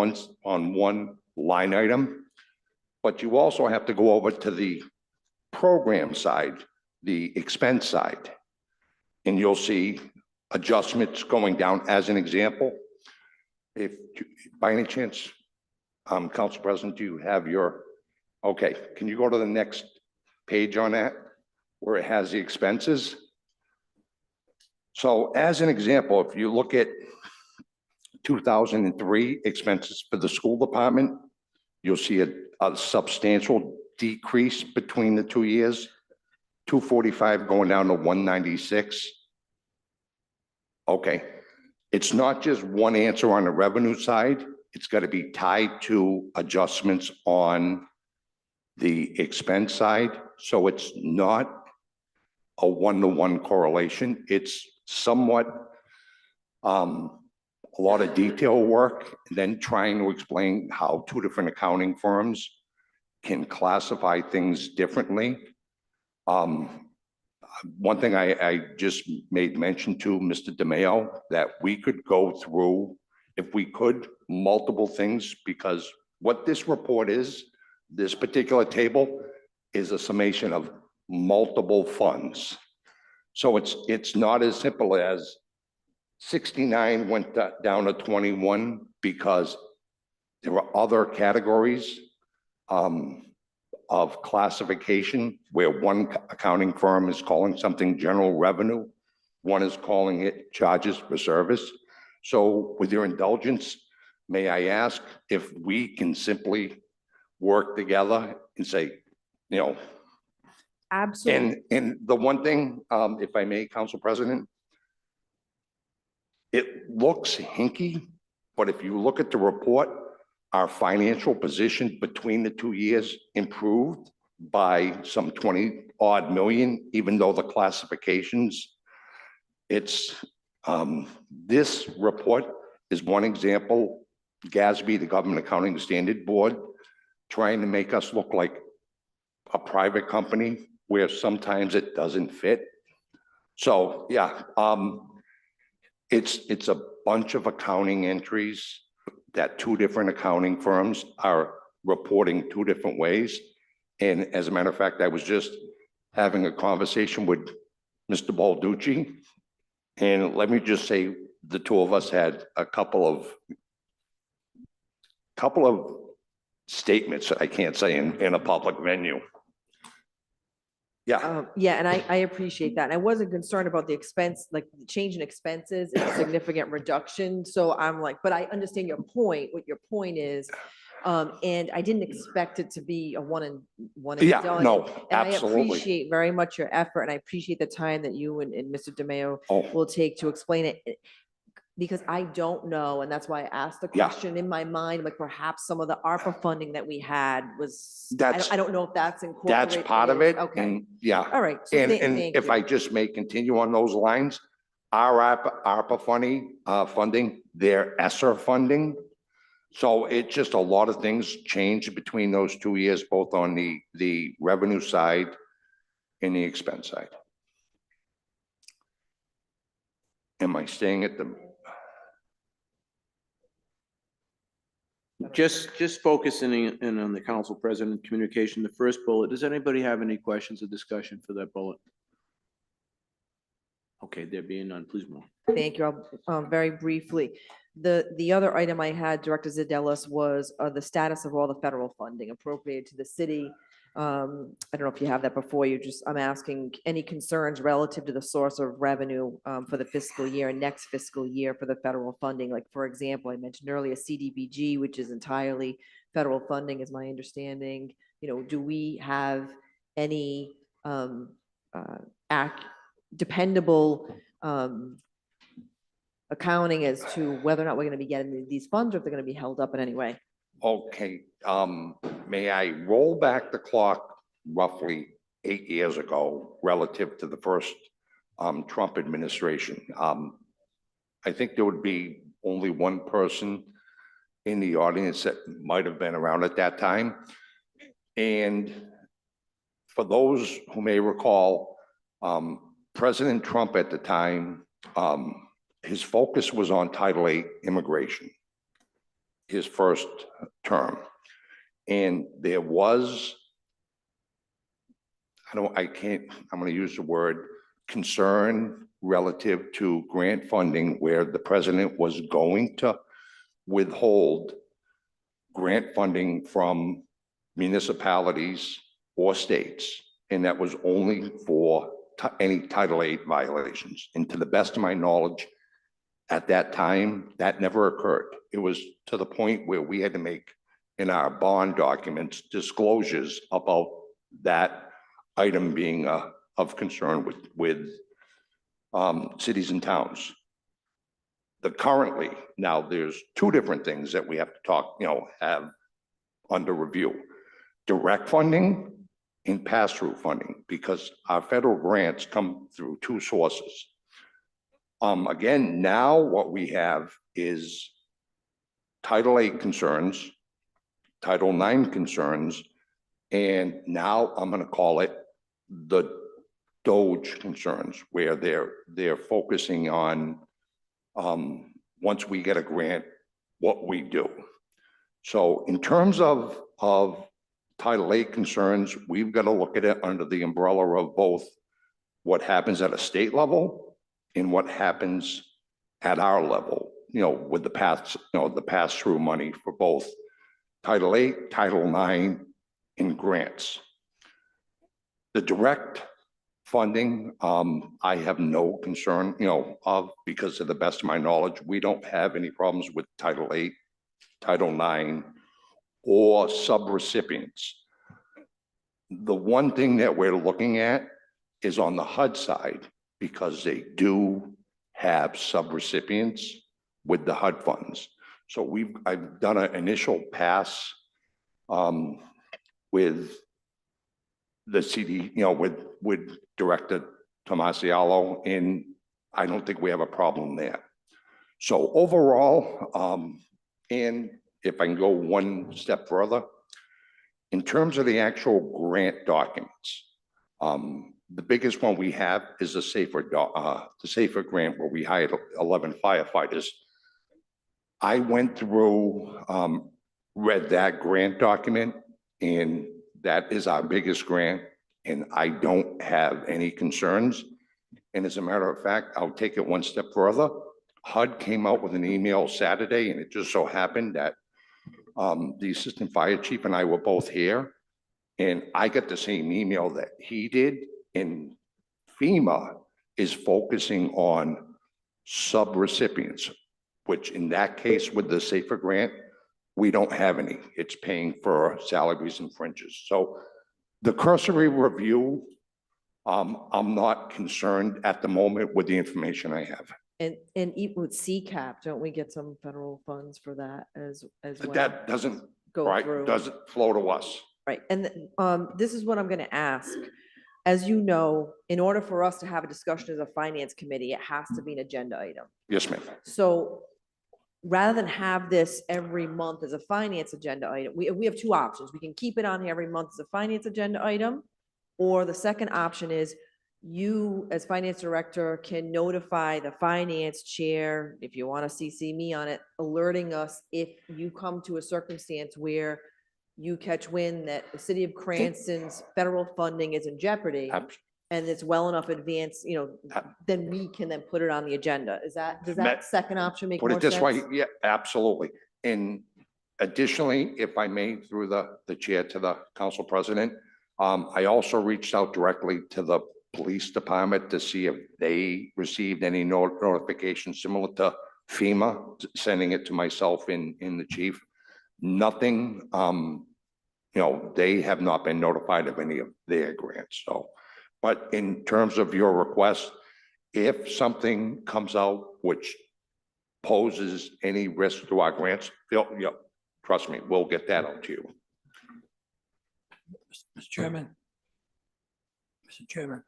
one line item, but you also have to go over to the program side, the expense side, and you'll see adjustments going down. As an example, if by any chance, Council President, do you have okay, can you go to the next page on that where it has the expenses? So as an example, if you look at 2003 expenses for the school department, you'll see a substantial decrease between the 2 years, 245 going down to 196. Okay, it's not just one answer on the revenue side. It's got to be tied to adjustments on the expense side. So it's not a one-to-one correlation. It's somewhat a lot of detail work, and then trying to explain how 2 different accounting firms can classify things differently. One thing I just made mention to Mr. DeMayo, that we could go through, if we could, multiple things, because what this report is, this particular table is a summation of multiple funds. So it's not as simple as 69 went down to 21 because there were other categories of classification where one accounting firm is calling something general revenue, one is calling it charges for service. So with your indulgence, may I ask if we can simply work together and say, you know, Absolutely. and the one thing, if I may, Council President, it looks hinky, but if you look at the report, our financial position between the 2 years improved by some 20-odd million, even though the classifications, this report is one example. GASB, the Government Accounting Standard Board, trying to make us look like a private company where sometimes it doesn't fit. So yeah, it's a bunch of accounting entries that 2 different accounting firms are reporting 2 different ways. And as a matter of fact, I was just having a conversation with Mr. Balducci, and let me just say, the 2 of us had a couple of statements that I can't say in a public venue. Yeah, Yeah, and I appreciate that. And I wasn't concerned about the expense, like the change in expenses and significant reduction. So I'm like, but I understand your point, what your point is. And I didn't expect it to be a one and yeah, done. no, And I absolutely. appreciate very much your effort and I appreciate the time that you and Mr. DeMayo Oh, will take to explain it. Because I don't know, and that's why I asked the Yeah. question in my mind, like perhaps some of the ARPA funding that we had was, That's- I don't know if that's incorporated. that's part of is. it. Okay, And yeah. all right. So And, thank and if I you. just may continue on those lines, our ARPA funding, their ESSER funding. So it's just a lot of things changed between those 2 years, both on the revenue side and the expense side. Am I staying at the? Just focusing in on the council president communication, the first bullet. Does anybody have any questions or discussion for that bullet? Okay, there being none, please move. Thank you. I'll, very briefly, the other item I had, Director Zadelis, was the status of all the federal funding appropriated to the city. I don't know if you have that before you, just, I'm asking any concerns relative to the source of revenue for the fiscal year and next fiscal year for the federal funding. Like, for example, I mentioned earlier CDBG, which is entirely federal funding, is my understanding. You know, do we have any dependable accounting as to whether or not we're going to be getting these funds, or if they're going to be held up in any way? Okay, may I roll back the clock roughly 8 years ago relative to the first Trump administration? I think there would be only one person in the audience that might have been around at that time. And for those who may recall, President Trump at the time, his focus was on Title VIII immigration, his first term. And there was, I'm going to use the word concern relative to grant funding, where the president was going to withhold grant funding from municipalities or states. And that was only for any Title VIII violations. And to the best of my knowledge, at that time, that never occurred. It was to the point where we had to make in our bond documents disclosures about that item being of concern with cities and towns. Currently, now there's two different things that we have to have under review: direct funding and pass-through funding, because our federal grants come through two sources. Again, now what we have is Title VIII concerns, Title IX concerns, and now I'm going to call it the DOGE concerns, where they're focusing on once we get a grant, what we do. So in terms of Title VIII concerns, we've got to look at it under the umbrella of both what happens at a state level and what happens at our level, with the pass-through money for both Title VIII, Title IX, and grants. The direct funding, I have no concern, of, because to the best of my knowledge, we don't have any problems with Title VIII, Title IX, or subrecipients. The one thing that we're looking at is on the HUD side, because they do have subrecipients with the HUD funds. So I've done an initial pass with the CD, with Director Tomasiello, and I don't think we have a problem there. So overall, and if I can go one step further, in terms of the actual grant documents, the biggest one we have is the SAFER grant, where we hired 11 firefighters. I went through, read that grant document, and that is our biggest grant, and I don't have any concerns. And as a matter of fact, I'll take it one step further. HUD came out with an email Saturday, and it just so happened that the assistant fire chief and I were both here, and I got the same email that he did, And FEMA is focusing on sub-recipients, which in that case with the SAFER grant, we don't have any. It's paying for salaries and fringes. So the cursory review, I'm not concerned at the moment with the information I have. And even with CCAP, don't we get some federal funds for that as well? That doesn't, Go right, through. doesn't flow to us. Right, and this is what I'm gonna ask. As you know, in order for us to have a discussion as a finance committee, it has to be an agenda item. Yes, ma'am. So rather than have this every month as a finance agenda item, we have two options. We can keep it on here every month as a finance agenda item. Or the second option is you, as finance director, can notify the finance chair, if you want to CC me on it, alerting us if you come to a circumstance where you catch wind that the city of Cranston's federal funding is in jeopardy and it's well enough advanced, then we can then put it on the agenda. Does that second option make more Put sense? it this way, yeah, absolutely. And additionally, if I may, through the chair to the council president, I also reached out directly to the police department to see if they received any notification similar to FEMA, sending it to myself and the chief. Nothing, they have not been notified of any of their grants, so. But in terms of your request, if something comes out which poses any risk to our grants, trust me, we'll get that out to you. Mr. Chairman. Mr. Chairman.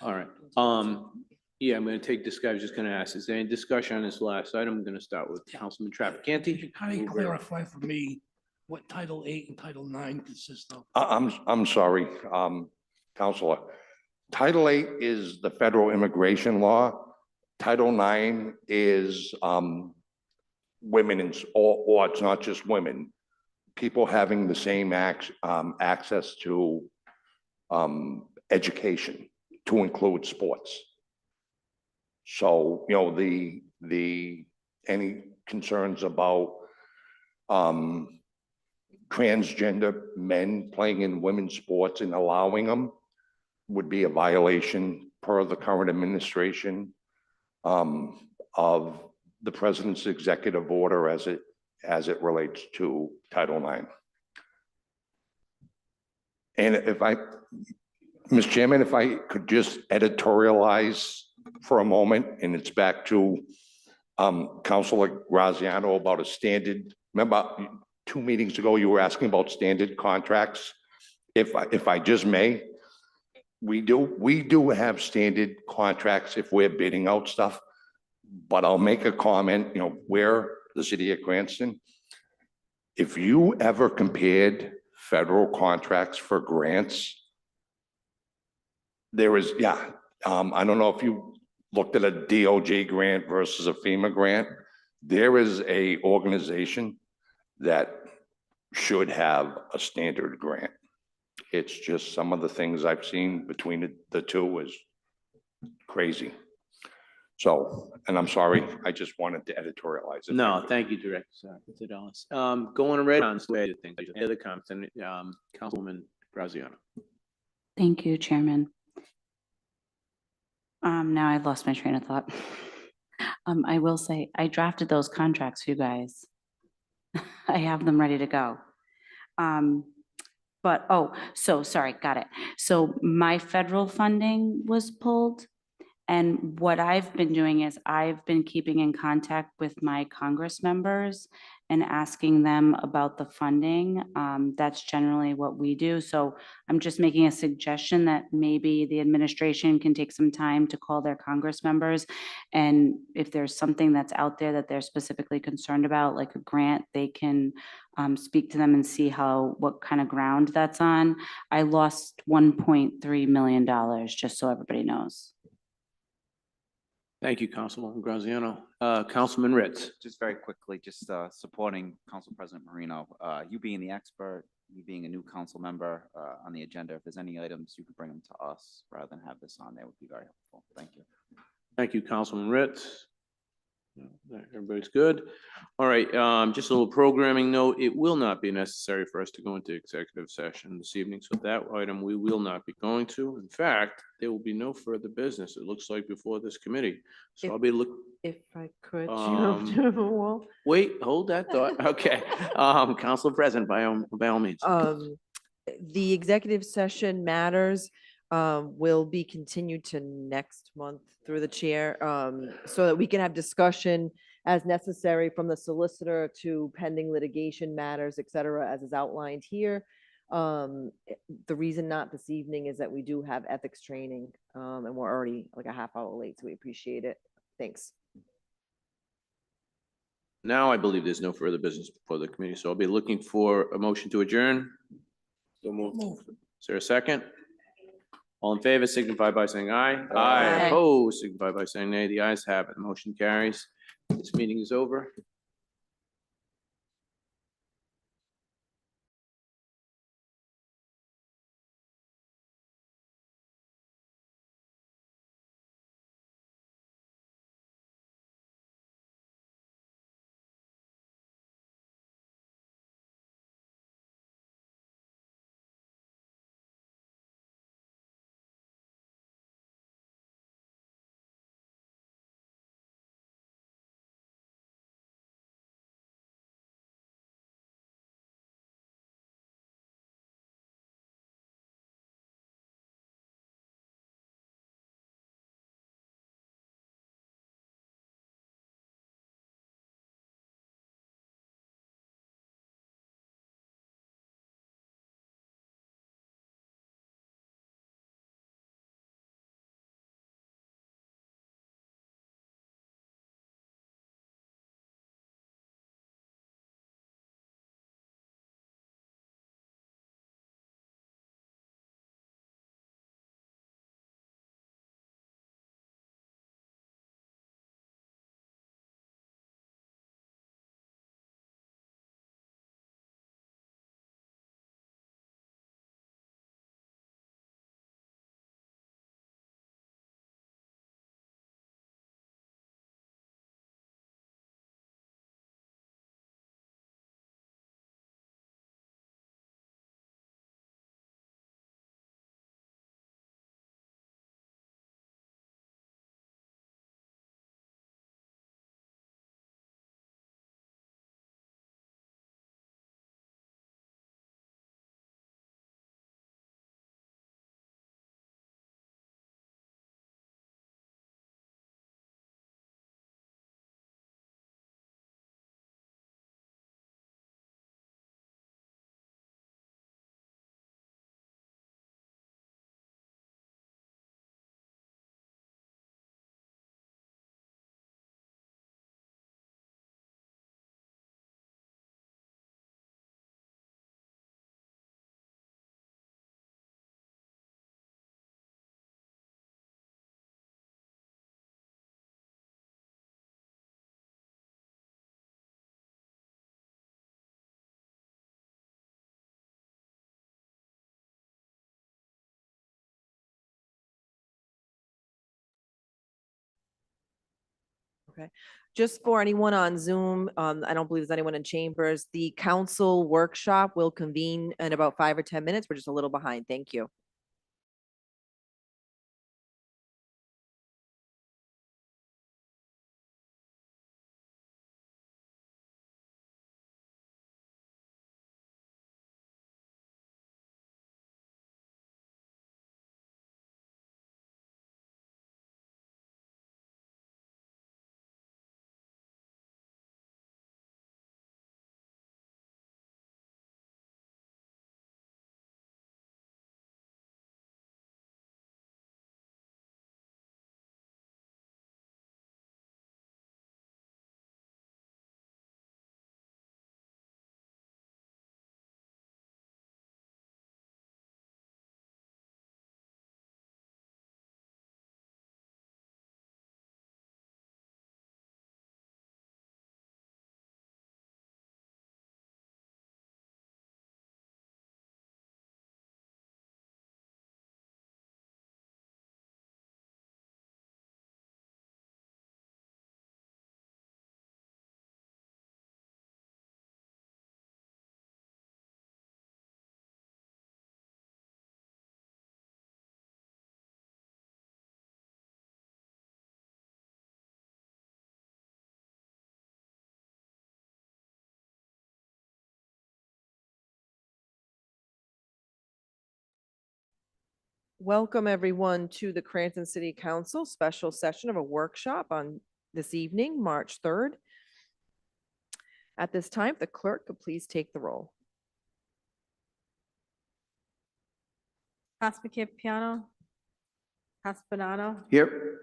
All right. Yeah, I'm gonna take this guy. I was just gonna ask, is there any discussion on this last item? I'm gonna start with Councilman Could Trafficante. you kindly clarify for me what Title 8 and Title 9 consist of? I'm sorry, Counselor. Title 8 is the federal immigration law. Title 9 is women or it's not just women, people having the same access to education, to include sports. So, any concerns about transgender men playing in women's sports and allowing them would be a violation per the current administration of the president's executive order as it relates to Title IX. And Mr. Chairman, if I could just editorialize for a moment, and it's back to Councilor Graziano about a standard. Remember 2 meetings ago, you were asking about standard contracts. If I just may, we do have standard contracts if we're bidding out stuff, but I'll make a comment, we're the city of Cranston. If you ever compared federal contracts for grants, there is, I don't know if you looked at a DOJ grant versus a FEMA grant. There is a organization that should have a standard grant. It's just some of the things I've seen between the two is crazy. So, and I'm sorry, I just wanted to editorialize it. No, thank you, Director Fidelis. Going right on to the thing. Any other comments? And Councilwoman Graziano. Thank you, Chairman. Now I've lost my train of thought. I will say, I drafted those contracts for you guys. I have them ready to go. Sorry, got it. So my federal funding was pulled. And what I've been doing is I've been keeping in contact with my Congress members and asking them about the funding. That's generally what we do. So I'm just making a suggestion that maybe the administration can take some time to call their Congress members. And if there's something that's out there that they're specifically concerned about, like a grant, they can speak to them and see what kind of ground that's on. I lost $1.3 million, just so everybody knows. Thank you, Councilwoman Graziano. Councilman Ritz. Just very quickly, just supporting Council President Marino. You being the expert, you being a new council member on the agenda, if there's any items, you could bring them to us rather than have this on there would be very helpful. Thank you. Thank you, Councilman Ritz. Everybody's good. All right, just a little programming note. It will not be necessary for us to go into executive session this evening, so that item we will not be going to. In fact, there will be no further business, it looks like, before this committee. So If- I'll be If I could, Um, Chairman Wall. wait, hold that thought. Okay, Council President, by all means. The executive session matters will be continued to next month through the chair, so that we can have discussion as necessary from the solicitor to pending litigation matters, et cetera, as is outlined here. The reason not this evening is that we do have ethics training, and we're already like a half hour late, so we appreciate it. Thanks. Now I believe there's no further business before the committee, so I'll be looking for a motion to adjourn. Move. Is there a second? All in favor signify by saying aye. Aye. Opposed signify by saying nay. The ayes have it. The motion carries. This meeting is over. Okay, just for anyone on Zoom, I don't believe there's anyone in chambers. The council workshop will convene in about 5 or 10 minutes. We're just a little behind. Thank you. Welcome everyone to the Cranston City Council special session of a workshop on this evening, March 3rd. At this time, the clerk could please take the roll. Councilman Campiano, Councilman Banano, Here.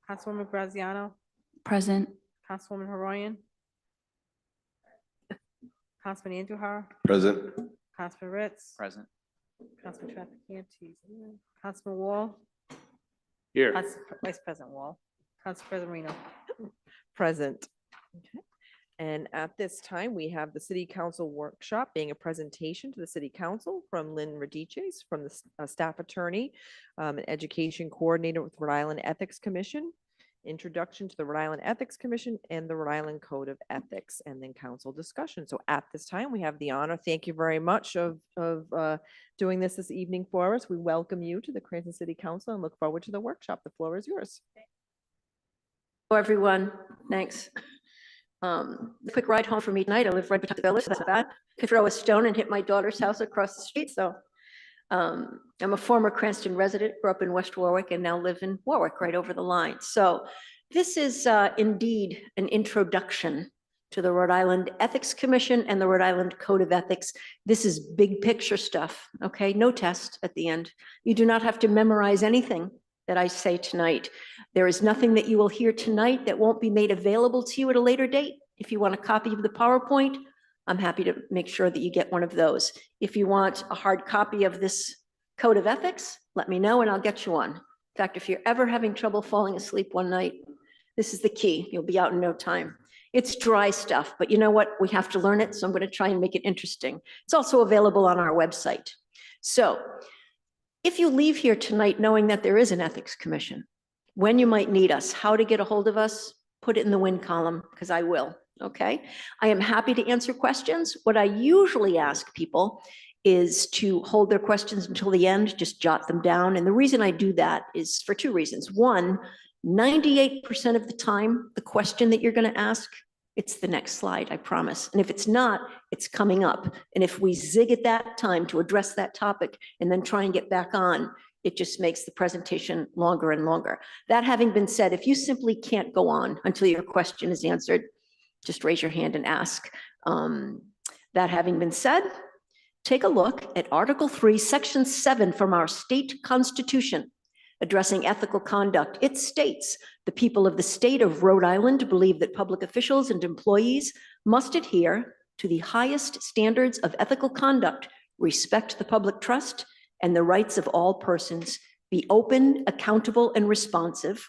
Councilwoman Graziano, Present. Councilwoman Haroyan, Councilman Andujar, Present. Councilman Ritz, Present. Councilman Trafficante, Councilman Wall, Here. Vice President Wall, Council President Marino. Present. Okay. And at this time, we have the City Council workshop being a presentation to the City Council from Lynn Radices, from the staff attorney, an education coordinator with Rhode Island Ethics Commission, introduction to the Rhode Island Ethics Commission and the Rhode Island Code of Ethics, and then council discussion. So at this time, we have the honor, thank you very much, of doing this evening for us. We welcome you to the Cranston City Council and look forward to the workshop. The floor is yours. Hello, everyone. Thanks. Quick ride home for me tonight. I live right beside the village, so that's bad. Could throw a stone and hit my daughter's house across the street. So I'm a former Cranston resident, grew up in West Warwick and now live in Warwick, right over the line. So this is indeed an introduction to the Rhode Island Ethics Commission and the Rhode Island Code of Ethics. This is big picture stuff, okay? No test at the end. You do not have to memorize anything that I say tonight. There is nothing that you will hear tonight that won't be made available to you at a later date. If you want a copy of the PowerPoint, I'm happy to make sure that you get one of those. If you want a hard copy of this Code of Ethics, let me know and I'll get you one. In fact, if you're ever having trouble falling asleep one night, this is the key. You'll be out in no time. It's dry stuff, but you know what? We have to learn it, so I'm going to try and make it interesting. It's also available on our website. So if you leave here tonight knowing that there is an Ethics Commission, when you might need us, how to get a hold of us, put it in the win column, because I will, okay? I am happy to answer questions. What I usually ask people is to hold their questions until the end, just jot them down. And the reason I do that is for two reasons. One, 98% of the time, the question that you're going to ask, it's the next slide, I promise. And if it's not, it's coming up. And if we zig at that time to address that topic and then try and get back on, it just makes the presentation longer and longer. That having been said, if you simply can't go on until your question is answered, just raise your hand and ask. That having been said, take a look at Article 3, Section 7 from our state constitution addressing ethical conduct. It states, the people of the state of Rhode Island believe that public officials and employees must adhere to the highest standards of ethical conduct, respect the public trust and the rights of all persons, be open, accountable, and responsive,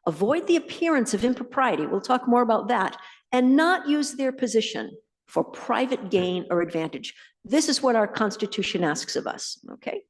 avoid the appearance of impropriety, we'll talk more about that, and not use their position for private gain or advantage. This is what our Constitution asks of us, okay?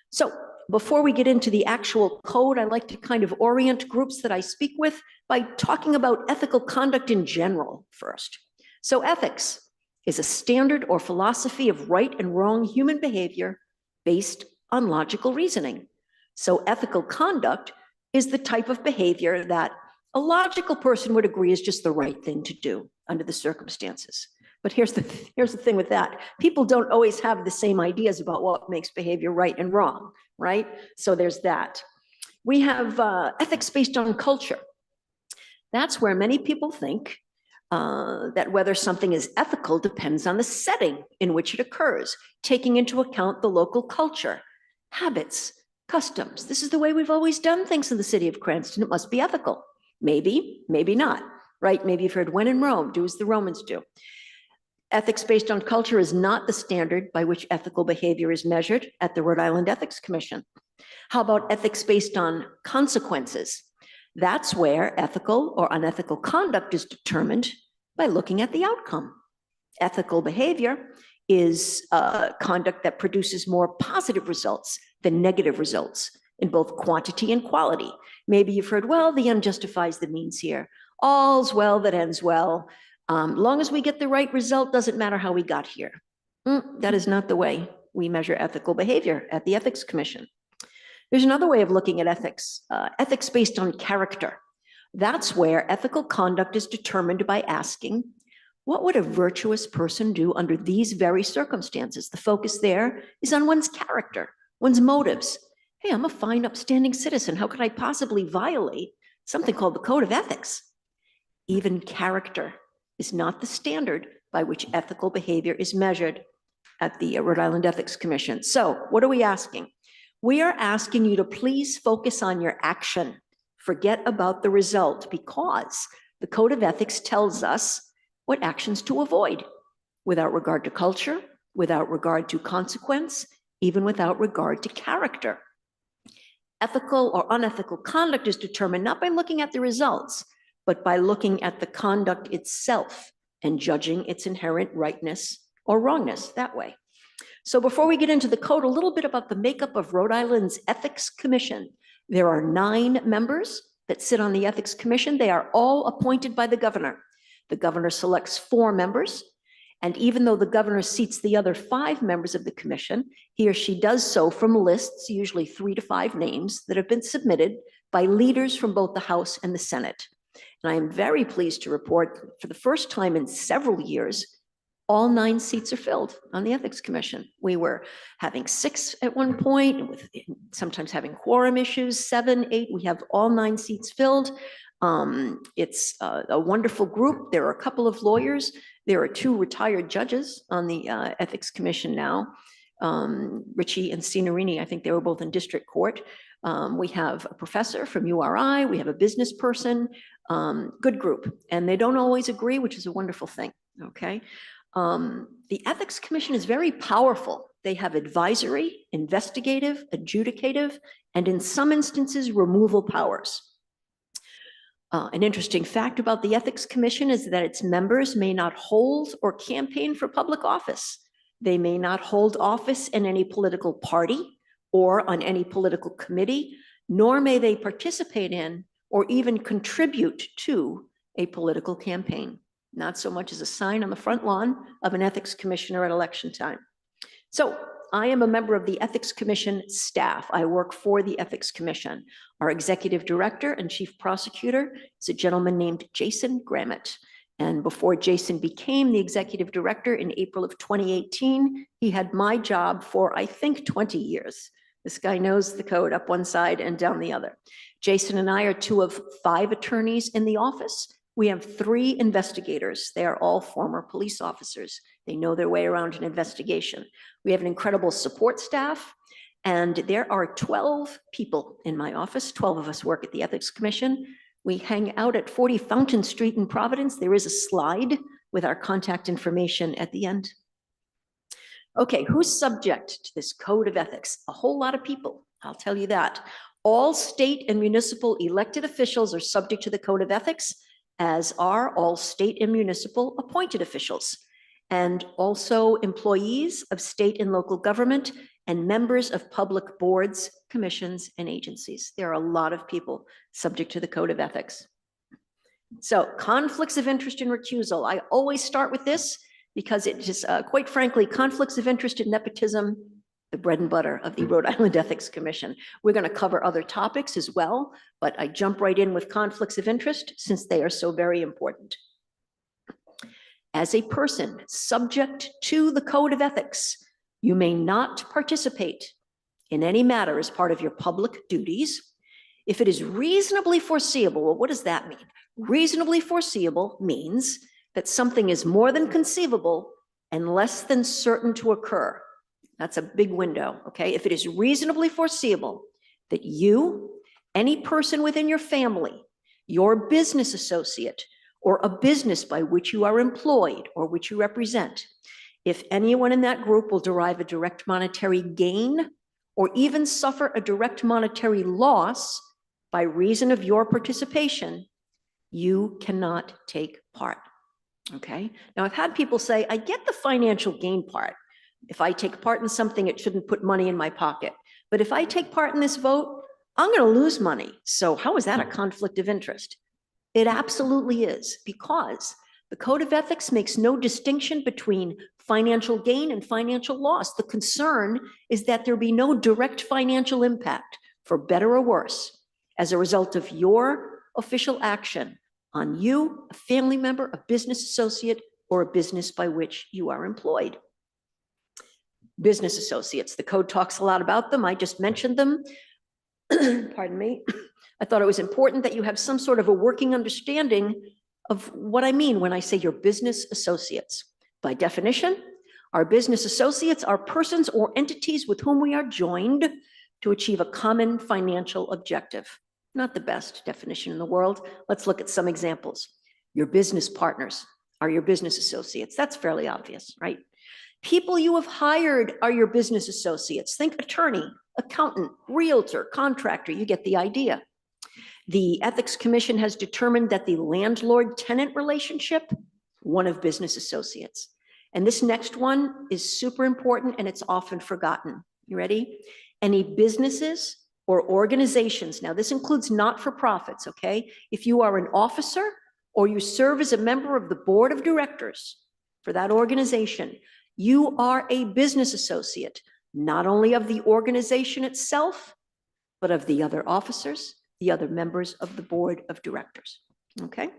So before we get into the actual code, I like to kind of orient groups that I speak with by talking about ethical conduct in general first. So ethics is a standard or philosophy of right and wrong human behavior based on logical reasoning. So ethical conduct is the type of behavior that a logical person would agree is just the right thing to do under the circumstances. But here's the thing with that. People don't always have the same ideas about what makes behavior right and wrong, right? So there's that. We have ethics based on culture. That's where many people think that whether something is ethical depends on the setting in which it occurs, taking into account the local culture, habits, customs. This is the way we've always done things in the city of Cranston. It must be ethical. Maybe, maybe not, right? Maybe you've heard when in Rome, do as the Romans do. Ethics based on culture is not the standard by which ethical behavior is measured at the Rhode Island Ethics Commission. How about ethics based on consequences? That's where ethical or unethical conduct is determined by looking at the outcome. Ethical behavior is conduct that produces more positive results than negative results in both quantity and quality. Maybe you've heard, well, the end justifies the means here. All's well that ends well. Long as we get the right result, doesn't matter how we got here. That is not the way we measure ethical behavior at the Ethics Commission. There's another way of looking at ethics, ethics based on character. That's where ethical conduct is determined by asking, what would a virtuous person do under these very circumstances? The focus there is on one's character, one's motives, hey, I'm a fine, upstanding citizen. How could I possibly violate something called the Code of Ethics? Even character is not the standard by which ethical behavior is measured at the Rhode Island Ethics Commission. So what are we asking? We are asking you to please focus on your action. Forget about the result, because the Code of Ethics tells us what actions to avoid without regard to culture, without regard to consequence, even without regard to character. Ethical or unethical conduct is determined not by looking at the results, but by looking at the conduct itself and judging its inherent rightness or wrongness that way. So before we get into the code, a little bit about the makeup of Rhode Island's Ethics Commission. There are 9 members that sit on the Ethics Commission. They are all appointed by the governor. The governor selects 4 members. And even though the governor seats the other 5 members of the commission, he or she does so from lists, usually 3 to 5 names that have been submitted by leaders from both the House and the Senate. And I am very pleased to report, for the first time in several years, all 9 seats are filled on the Ethics Commission. We were having 6 at one point, with sometimes having quorum issues, 7, 8. We have all 9 seats filled. It's a wonderful group. There are a couple of lawyers. There are 2 retired judges on the Ethics Commission now, Richie and Signorini. I think they were both in district court. We have a professor from URI. We have a business person. Good group. And they don't always agree, which is a wonderful thing. Okay. The Ethics Commission is very powerful. They have advisory, investigative, adjudicative, and in some instances, removal powers. An interesting fact about the Ethics Commission is that its members may not hold or campaign for public office. They may not hold office in any political party or on any political committee, nor may they participate in or even contribute to a political campaign. Not so much as a sign on the front lawn of an ethics commissioner at election time. So I am a member of the Ethics Commission staff. I work for the Ethics Commission. Our executive director and chief prosecutor is a gentleman named Jason Grammett. And before Jason became the executive director in April of 2018, he had my job for, I think, 20 years. This guy knows the code up one side and down the other. Jason and I are 2 of 5 attorneys in the office. We have 3 investigators. They are all former police officers. They know their way around an investigation. We have an incredible support staff, and there are 12 people in my office. 12 of us work at the Ethics Commission. We hang out at 40 Fountain Street in Providence. There is a slide with our contact information at the end. Okay, who's subject to this code of ethics? A whole lot of people, I'll tell you that. All state and municipal elected officials are subject to the code of ethics, as are all state and municipal appointed officials, and also employees of state and local government and members of public boards, commissions, and agencies. There are a lot of people subject to the code of ethics. So conflicts of interest and recusal. I always start with this because it is, quite frankly, conflicts of interest and nepotism, the bread and butter of the Rhode Island Ethics Commission. We're going to cover other topics as well, but I jump right in with conflicts of interest since they are so very important. As a person subject to the code of ethics, you may not participate in any matter as part of your public duties if it is reasonably foreseeable. Well, what does that mean? Reasonably foreseeable means that something is more than conceivable and less than certain to occur. That's a big window, okay? If it is reasonably foreseeable that you, any person within your family, your business associate, or a business by which you are employed or which you represent, if anyone in that group will derive a direct monetary gain or even suffer a direct monetary loss by reason of your participation, you cannot take part, okay? Now, I've had people say, I get the financial gain part. If I take part in something, it shouldn't put money in my pocket. But if I take part in this vote, I'm going to lose money. So how is that a conflict of interest? It absolutely is, because the Code of Ethics makes no distinction between financial gain and financial loss. The concern is that there be no direct financial impact, for better or worse, as a result of your official action on you, a family member, a business associate, or a business by which you are employed. Business associates, the code talks a lot about them. I just mentioned them. pardon me, I thought it was important that you have some sort of a working understanding of what I mean when I say your business associates. By definition, our business associates are persons or entities with whom we are joined to achieve a common financial objective. Not the best definition in the world. Let's look at some examples. Your business partners are your business associates. That's fairly obvious, right? People you have hired are your business associates. Think attorney, accountant, realtor, contractor, you get the idea. The Ethics Commission has determined that the landlord-tenant relationship, one of business associates. And this next one is super important and it's often forgotten. You ready? Any businesses or organizations, now this includes not-for-profits, okay? If you are an officer or you serve as a member of the board of directors for that organization, you are a business associate, not only of the organization itself, but of the other officers, the other members of the board of directors, okay?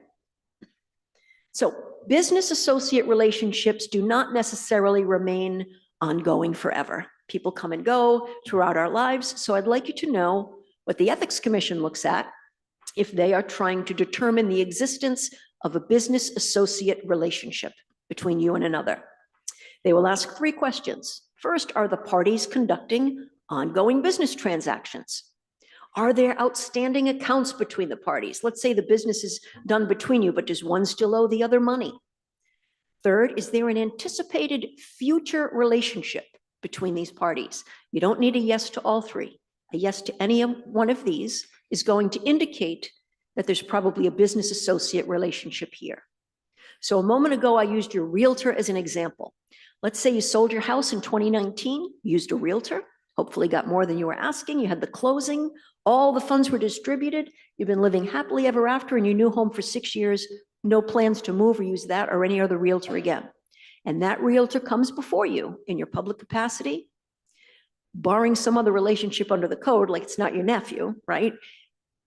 So business associate relationships do not necessarily remain ongoing forever. People come and go throughout our lives. So I'd like you to know what the Ethics Commission looks at if they are trying to determine the existence of a business associate relationship between you and another. They will ask 3 questions. First, are the parties conducting ongoing business transactions? Are there outstanding accounts between the parties? Let's say the business is done between you, but does one still owe the other money? Third, is there an anticipated future relationship between these parties? You don't need a yes to all 3. A yes to any one of these is going to indicate that there's probably a business associate relationship here. So a moment ago, I used your realtor as an example. Let's say you sold your house in 2019, used a realtor, hopefully got more than you were asking. You had the closing, all the funds were distributed. You've been living happily ever after in your new home for 6 years, no plans to move or use that or any other realtor again. And that realtor comes before you in your public capacity, barring some other relationship under the code, like it's not your nephew, right?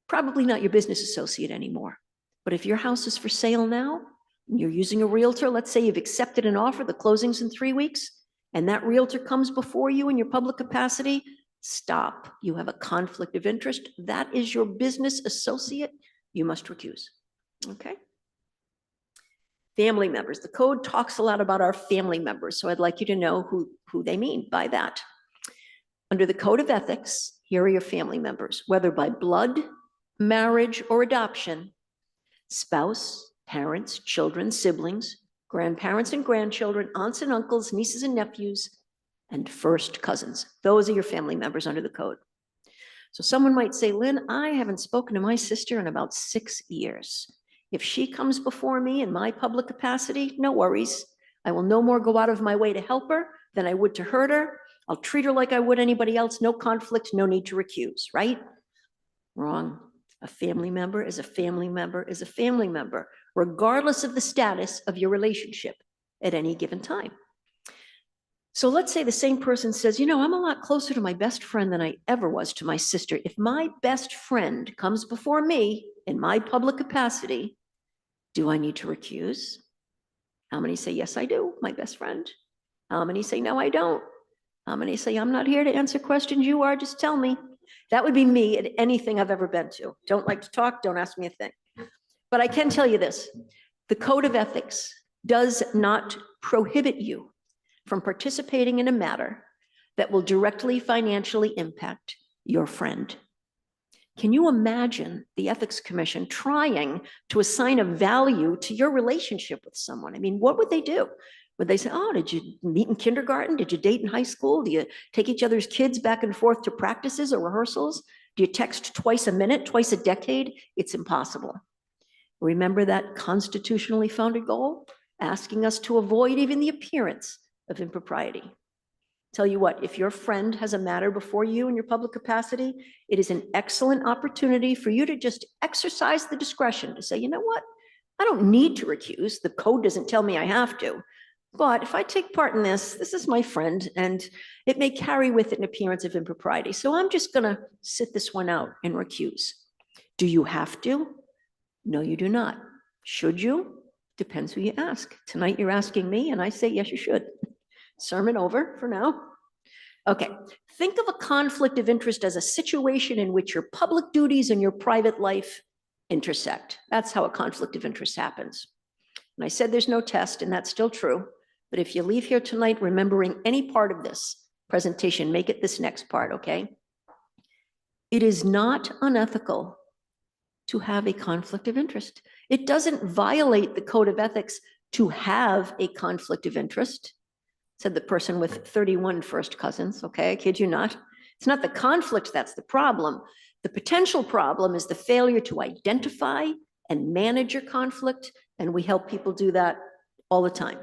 Probably not your business associate anymore. But if your house is for sale now, and you're using a realtor, let's say you've accepted an offer, the closing's in 3 weeks, and that realtor comes before you in your public capacity, stop. You have a conflict of interest. That is your business associate. You must recuse, okay? Family members. The code talks a lot about our family members, so I'd like you to know who they mean by that. Under the Code of Ethics, here are your family members, whether by blood, marriage, or adoption: spouse, parents, children, siblings, grandparents and grandchildren, aunts and uncles, nieces and nephews, and first cousins. Those are your family members under the code. So someone might say, Lynn, I haven't spoken to my sister in about 6 years. If she comes before me in my public capacity, no worries. I will no more go out of my way to help her than I would to hurt her. I'll treat her like I would anybody else. No conflict, no need to recuse, right? Wrong. A family member is a family member is a family member, regardless of the status of your relationship at any given time. So let's say the same person says, you know, I'm a lot closer to my best friend than I ever was to my sister. If my best friend comes before me in my public capacity, do I need to recuse? How many say, yes, I do, my best friend? How many say, no, I don't? How many say, I'm not here to answer questions, you are, just tell me? That would be me at anything I've ever been to. Don't like to talk, don't ask me a thing. But I can tell you this, the Code of Ethics does not prohibit you from participating in a matter that will directly financially impact your friend. Can you imagine the Ethics Commission trying to assign a value to your relationship with someone? I mean, what would they do? Would they say, oh, did you meet in kindergarten? Did you date in high school? Do you take each other's kids back and forth to practices or rehearsals? Do you text twice a minute, twice a decade? It's impossible. Remember that constitutionally founded goal, asking us to avoid even the appearance of impropriety. Tell you what, if your friend has a matter before you in your public capacity, it is an excellent opportunity for you to just exercise the discretion to say, you know what? I don't need to recuse. The code doesn't tell me I have to. But if I take part in this, this is my friend, and it may carry with it an appearance of impropriety. So I'm just going to sit this one out and recuse. Do you have to? No, you do not. Should you? Depends who you ask. Tonight you're asking me, and I say, yes, you should. Sermon over for now. Okay, think of a conflict of interest as a situation in which your public duties and your private life intersect. That's how a conflict of interest happens. And I said there's no test, and that's still true. But if you leave here tonight remembering any part of this presentation, make it this next part, okay? It is not unethical to have a conflict of interest. It doesn't violate the code of ethics to have a conflict of interest, said the person with 31 first cousins, okay, I kid you not. It's not the conflict that's the problem. The potential problem is the failure to identify and manage your conflict, and we help people do that all the time.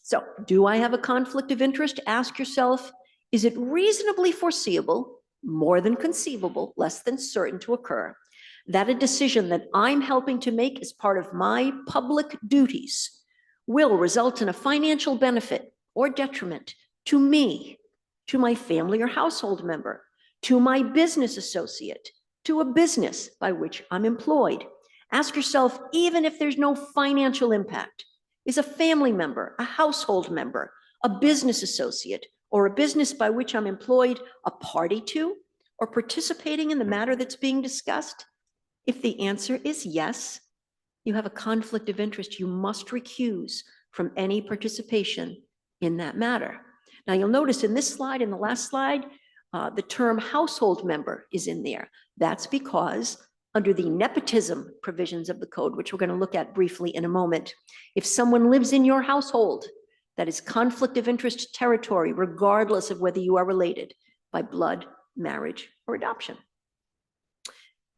So, do I have a conflict of interest? Ask yourself, is it reasonably foreseeable, more than conceivable, less than certain to occur, that a decision that I'm helping to make as part of my public duties will result in a financial benefit or detriment to me, to my family or household member, to my business associate, to a business by which I'm employed? Ask yourself, even if there's no financial impact, is a family member, a household member, a business associate, or a business by which I'm employed a party to or participating in the matter that's being discussed? If the answer is yes, you have a conflict of interest. You must recuse from any participation in that matter. Now, you'll notice in this slide, in the last slide, the term household member is in there. That's because under the nepotism provisions of the code, which we're going to look at briefly in a moment, if someone lives in your household, that is conflict of interest territory, regardless of whether you are related by blood, marriage, or adoption.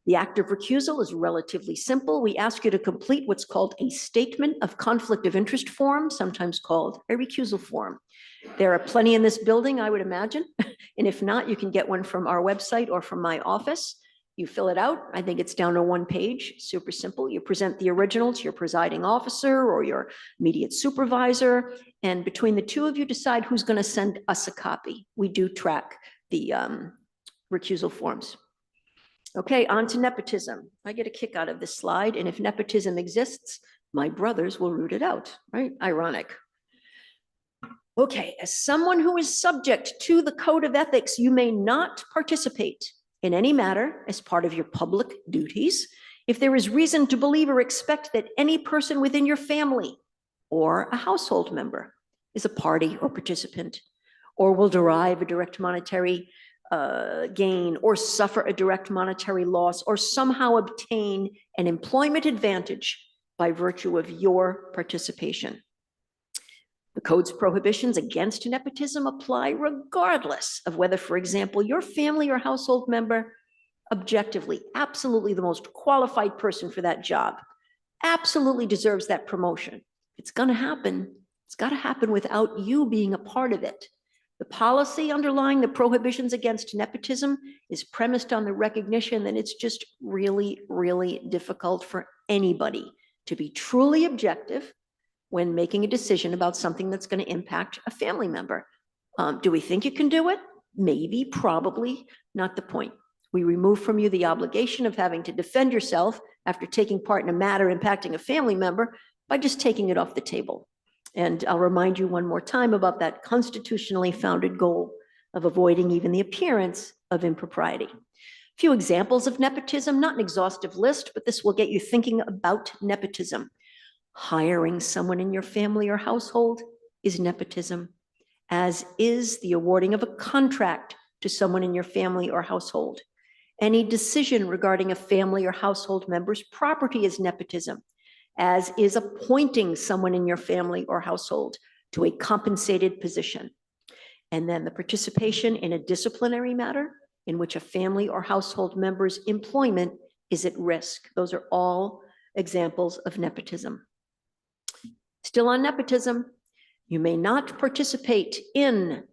The act of recusal is relatively simple. We ask you to complete what's called a statement of conflict of interest form, sometimes called a recusal form. There are plenty in this building, I would imagine. And if not, you can get one from our website or from my office. You fill it out. I think it's down to one page, super simple. You present the original to your presiding officer or your immediate supervisor. And between the two of you, decide who's going to send us a copy. We do track the recusal forms. Okay, on to nepotism. I get a kick out of this slide, and if nepotism exists, my brothers will root it out, right? Ironic. Okay, as someone who is subject to the code of ethics, you may not participate in any matter as part of your public duties if there is reason to believe or expect that any person within your family or a household member is a party or participant, or will derive a direct monetary gain, or suffer a direct monetary loss, or somehow obtain an employment advantage by virtue of your participation. The code's prohibitions against nepotism apply regardless of whether, for example, your family or household member, objectively, absolutely the most qualified person for that job, absolutely deserves that promotion. It's going to happen. It's got to happen without you being a part of it. The policy underlying the prohibitions against nepotism is premised on the recognition that it's just really, really difficult for anybody to be truly objective when making a decision about something that's going to impact a family member. Do we think you can do it? Maybe, probably, not the point. We remove from you the obligation of having to defend yourself after taking part in a matter impacting a family member by just taking it off the table. And I'll remind you one more time about that constitutionally founded goal of avoiding even the appearance of impropriety. A few examples of nepotism, not an exhaustive list, but this will get you thinking about nepotism. Hiring someone in your family or household is nepotism, as is the awarding of a contract to someone in your family or household. Any decision regarding a family or household member's property is nepotism, as is appointing someone in your family or household to a compensated position. And then the participation in a disciplinary matter in which a family or household member's employment is at risk. Those are all examples of nepotism. Still on nepotism, you may not participate in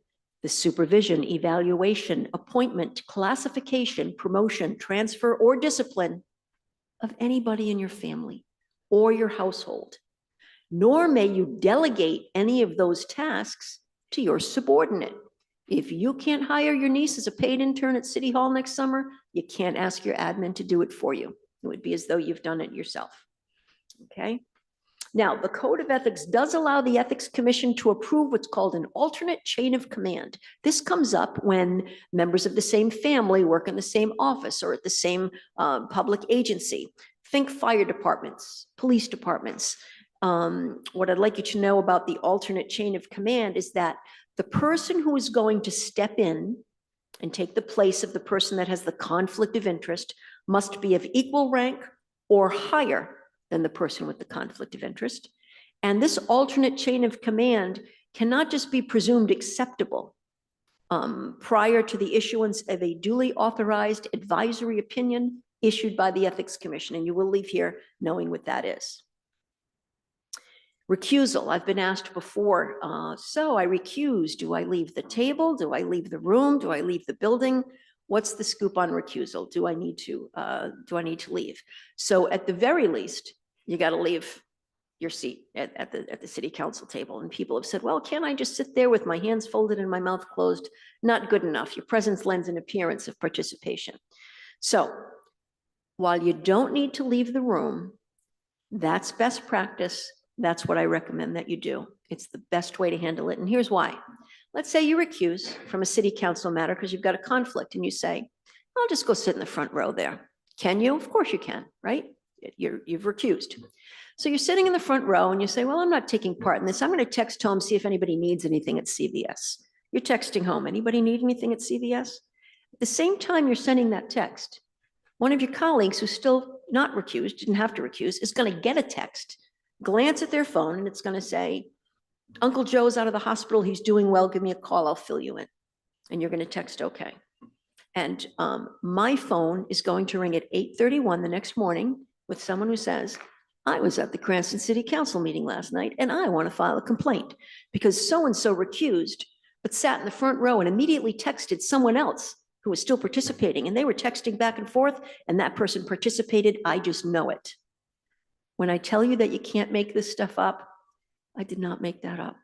the supervision, evaluation, appointment, classification, promotion, transfer, or discipline of anybody in your family or your household, nor may you delegate any of those tasks to your subordinate. If you can't hire your niece as a paid intern at City Hall next summer, you can't ask your admin to do it for you. It would be as though you've done it yourself. Okay. Now, the Code of Ethics does allow the Ethics Commission to approve what's called an alternate chain of command. This comes up when members of the same family work in the same office or at the same public agency. Think fire departments, police departments. What I'd like you to know about the alternate chain of command is that the person who is going to step in and take the place of the person that has the conflict of interest must be of equal rank or higher than the person with the conflict of interest. And this alternate chain of command cannot just be presumed acceptable prior to the issuance of a duly authorized advisory opinion issued by the Ethics Commission. And you will leave here knowing what that is. Recusal, I've been asked before, so I recuse. Do I leave the table? Do I leave the room? Do I leave the building? What's the scoop on recusal? Do I need to leave? So at the very least, you got to leave your seat at the city council table. And people have said, well, can't I just sit there with my hands folded and my mouth closed? Not good enough. Your presence lends an appearance of participation. So while you don't need to leave the room, that's best practice. That's what I recommend that you do. It's the best way to handle it. And here's why. Let's say you recuse from a city council matter because you've got a conflict and you say, I'll just go sit in the front row there. Can you? Of course you can, right? You've recused. So you're sitting in the front row and you say, well, I'm not taking part in this. I'm going to text home, see if anybody needs anything at CVS. You're texting home. Anybody need anything at CVS? At the same time you're sending that text, one of your colleagues who's still not recused, didn't have to recuse, is going to get a text, glance at their phone, and it's going to say, Uncle Joe's out of the hospital. He's doing well. Give me a call. I'll fill you in. And you're going to text, okay. And my phone is going to ring at 8:31 the next morning with someone who says, I was at the Cranston City Council meeting last night and I want to file a complaint because so-and-so recused, but sat in the front row and immediately texted someone else who was still participating. And they were texting back and forth and that person participated. I just know it. When I tell you that you can't make this stuff up, I did not make that up.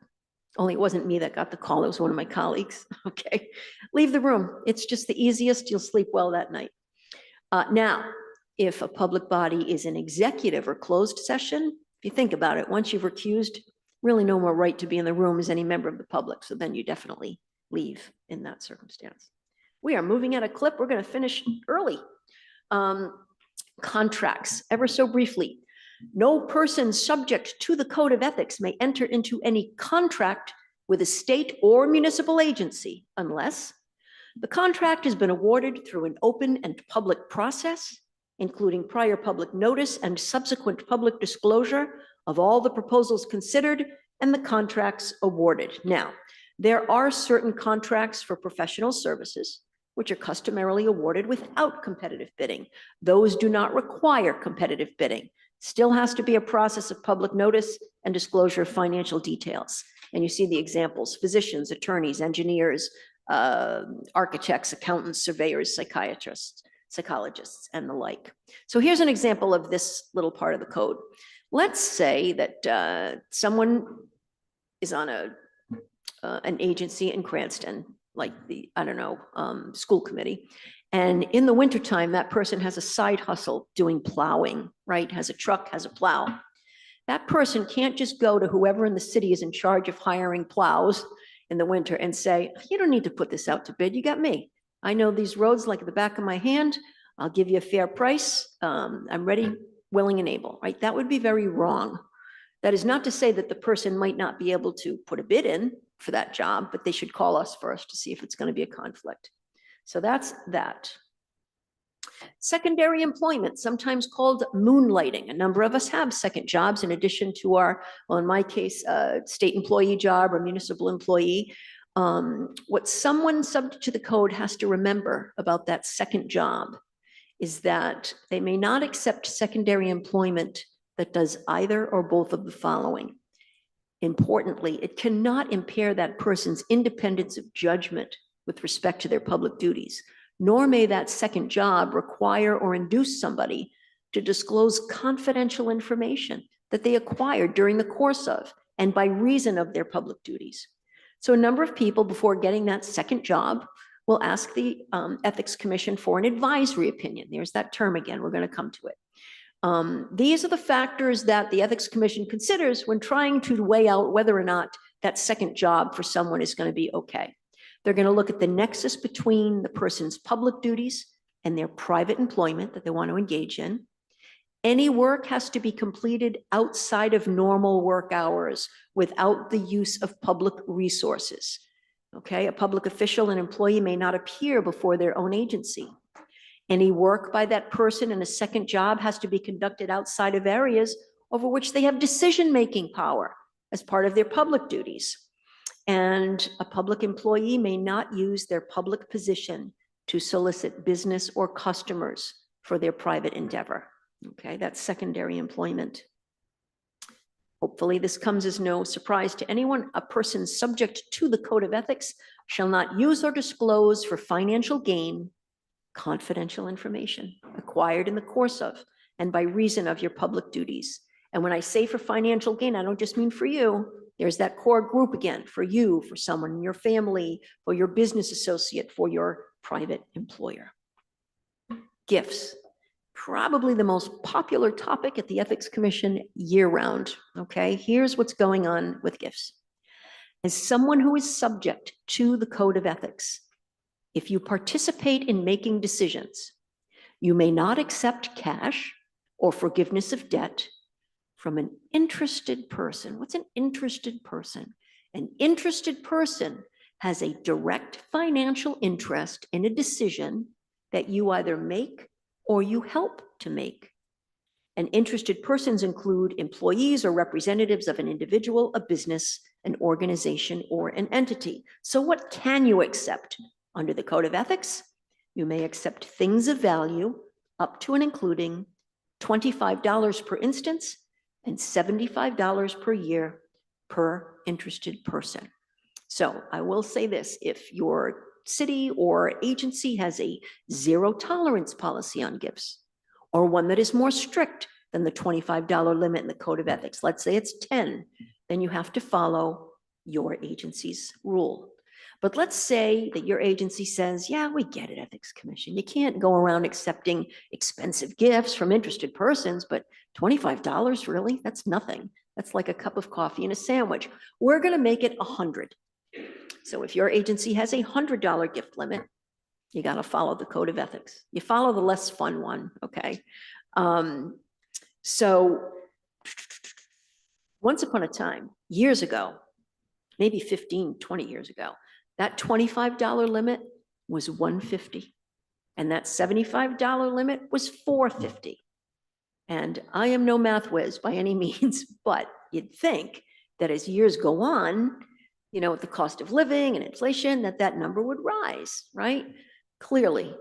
Only it wasn't me that got the call. It was one of my colleagues. Okay. Leave the room. It's just the easiest. You'll sleep well that night. Now, if a public body is an executive or closed session, if you think about it, once you've recused, really no more right to be in the room as any member of the public. So then you definitely leave in that circumstance. We are moving at a clip. We're going to finish early. Contracts, ever so briefly. No person subject to the Code of Ethics may enter into any contract with a state or municipal agency unless the contract has been awarded through an open and public process, including prior public notice and subsequent public disclosure of all the proposals considered and the contracts awarded. Now, there are certain contracts for professional services which are customarily awarded without competitive bidding. Those do not require competitive bidding. Still has to be a process of public notice and disclosure of financial details. And you see the examples: physicians, attorneys, engineers, architects, accountants, surveyors, psychiatrists, psychologists, and the like. So here's an example of this little part of the code. Let's say that someone is on an agency in Cranston, like the, I don't know, school committee. And in the wintertime, that person has a side hustle doing plowing, right? Has a truck, has a plow. That person can't just go to whoever in the city is in charge of hiring plows in the winter and say, you don't need to put this out to bid. You got me. I know these roads like the back of my hand. I'll give you a fair price. I'm ready, willing, and able, right? That would be very wrong. That is not to say that the person might not be able to put a bid in for that job, but they should call us first to see if it's going to be a conflict. So that's that. Secondary employment, sometimes called moonlighting. A number of us have second jobs in addition to our, well, in my case, state employee job or municipal employee. What someone subject to the code has to remember about that second job is that they may not accept secondary employment that does either or both of the following. Importantly, it cannot impair that person's independence of judgment with respect to their public duties, nor may that second job require or induce somebody to disclose confidential information that they acquired during the course of and by reason of their public duties. So a number of people, before getting that second job, will ask the Ethics Commission for an advisory opinion. There's that term again, we're going to come to it. These are the factors that the Ethics Commission considers when trying to weigh out whether or not that second job for someone is going to be okay. They're going to look at the nexus between the person's public duties and their private employment that they want to engage in. Any work has to be completed outside of normal work hours without the use of public resources. Okay, a public official and employee may not appear before their own agency. Any work by that person in a second job has to be conducted outside of areas over which they have decision-making power as part of their public duties. And a public employee may not use their public position to solicit business or customers for their private endeavor. Okay, that's secondary employment. Hopefully this comes as no surprise to anyone. A person subject to the Code of Ethics shall not use or disclose for financial gain confidential information acquired in the course of and by reason of your public duties. And when I say for financial gain, I don't just mean for you. There's that core group again, for you, for someone in your family, for your business associate, for your private employer. Gifts, probably the most popular topic at the Ethics Commission year-round, okay? Here's what's going on with gifts. As someone who is subject to the Code of Ethics, if you participate in making decisions, you may not accept cash or forgiveness of debt from an interested person. What's an interested person? An interested person has a direct financial interest in a decision that you either make or you help to make. And interested persons include employees or representatives of an individual, a business, an organization, or an entity. So what can you accept? Under the Code of Ethics, you may accept things of value up to and including $25 per instance and $75 per year per interested person. So I will say this, if your city or agency has a zero tolerance policy on gifts, or one that is more strict than the $25 limit in the Code of Ethics, let's say it's 10, then you have to follow your agency's rule. But let's say that your agency says, yeah, we get it, Ethics Commission. You can't go around accepting expensive gifts from interested persons, but $25, really? That's nothing. That's like a cup of coffee and a sandwich. We're going to make it 100. So if your agency has a $100 gift limit, you got to follow the Code of Ethics. You follow the less fun one, okay? So once upon a time, years ago, maybe 15, 20 years ago, that $25 limit was $150. And that $75 limit was $450. And I am no math whiz by any means, but you'd think that as years go on, you know, with the cost of living and inflation, that number would rise, right? Clearly,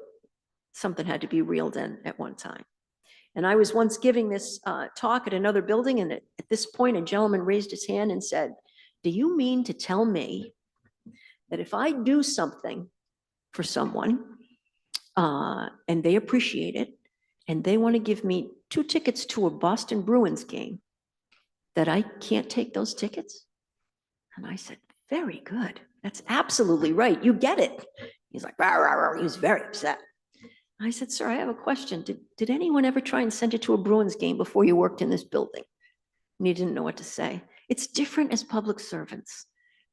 something had to be reeled in at one time. And I was once giving this talk at another building, and at this point, a gentleman raised his hand and said, do you mean to tell me that if I do something for someone and they appreciate it, and they want to give me 2 tickets to a Boston Bruins game, that I can't take those tickets? And I said, very good. That's absolutely right. You get it. He's like, rah, rah, rah. He was very upset. I said, sir, I have a question. Did anyone ever try and send you to a Bruins game before you worked in this building? And he didn't know what to say. It's different as public servants,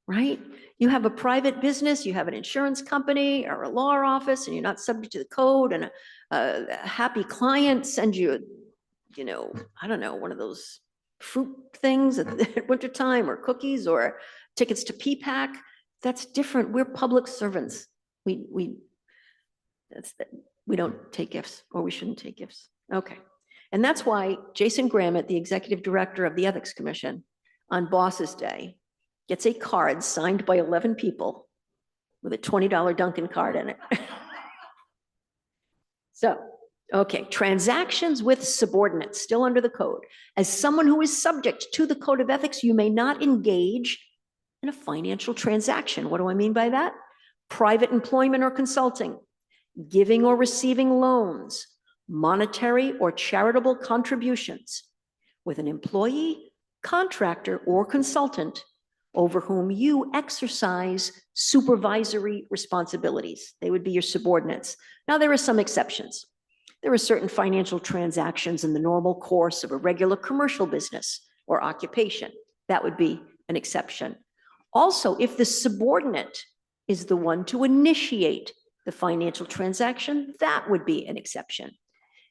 right? You have a private business, you have an insurance company or a law office, and you're not subject to the code, and a happy client sends you, you know, I don't know, one of those fruit things at wintertime, or cookies, or tickets to PPAC. That's different. We're public servants. We don't take gifts, or we shouldn't take gifts. Okay. And that's why Jason Grammett, the executive director of the Ethics Commission, on Boss's Day, gets a card signed by 11 people with a $20 Dunkin' card in it. So, okay, transactions with subordinates, still under the code. As someone who is subject to the Code of Ethics, you may not engage in a financial transaction. What do I mean by that? Private employment or consulting, giving or receiving loans, monetary or charitable contributions with an employee, contractor, or consultant over whom you exercise supervisory responsibilities. They would be your subordinates. Now, there are some exceptions. There are certain financial transactions in the normal course of a regular commercial business or occupation. That would be an exception. Also, if the subordinate is the one to initiate the financial transaction, that would be an exception.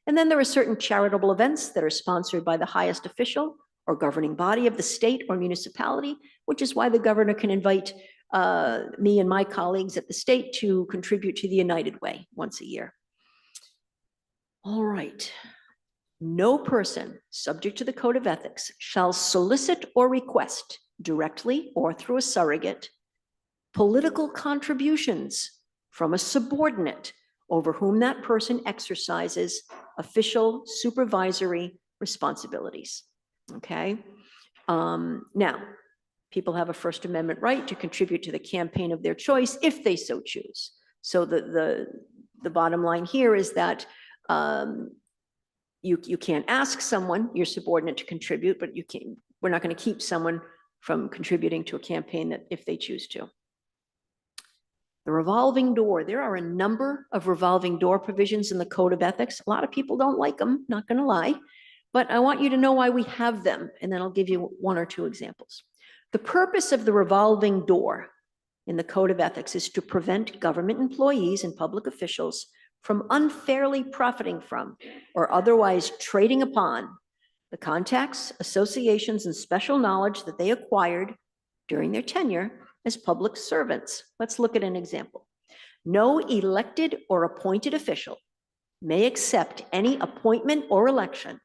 And then there are certain charitable events that are sponsored by the highest official or governing body of the state or municipality, which is why the governor can invite me and my colleagues at the state to contribute to the United Way once a year. All right. No person subject to the Code of Ethics shall solicit or request directly or through a surrogate political contributions from a subordinate over whom that person exercises official supervisory responsibilities. Okay. Now, people have a First Amendment right to contribute to the campaign of their choice if they so choose. So the bottom line here is that you can't ask someone, your subordinate, to contribute, but we're not going to keep someone from contributing to a campaign that if they choose to. The revolving door, there are a number of revolving door provisions in the Code of Ethics. A lot of people don't like them, not going to lie, but I want you to know why we have them, and then I'll give you one or two examples. The purpose of the revolving door in the Code of Ethics is to prevent government employees and public officials from unfairly profiting from or otherwise trading upon the contacts, associations, and special knowledge that they acquired during their tenure as public servants. Let's look at an example. No elected or appointed official may accept any appointment or election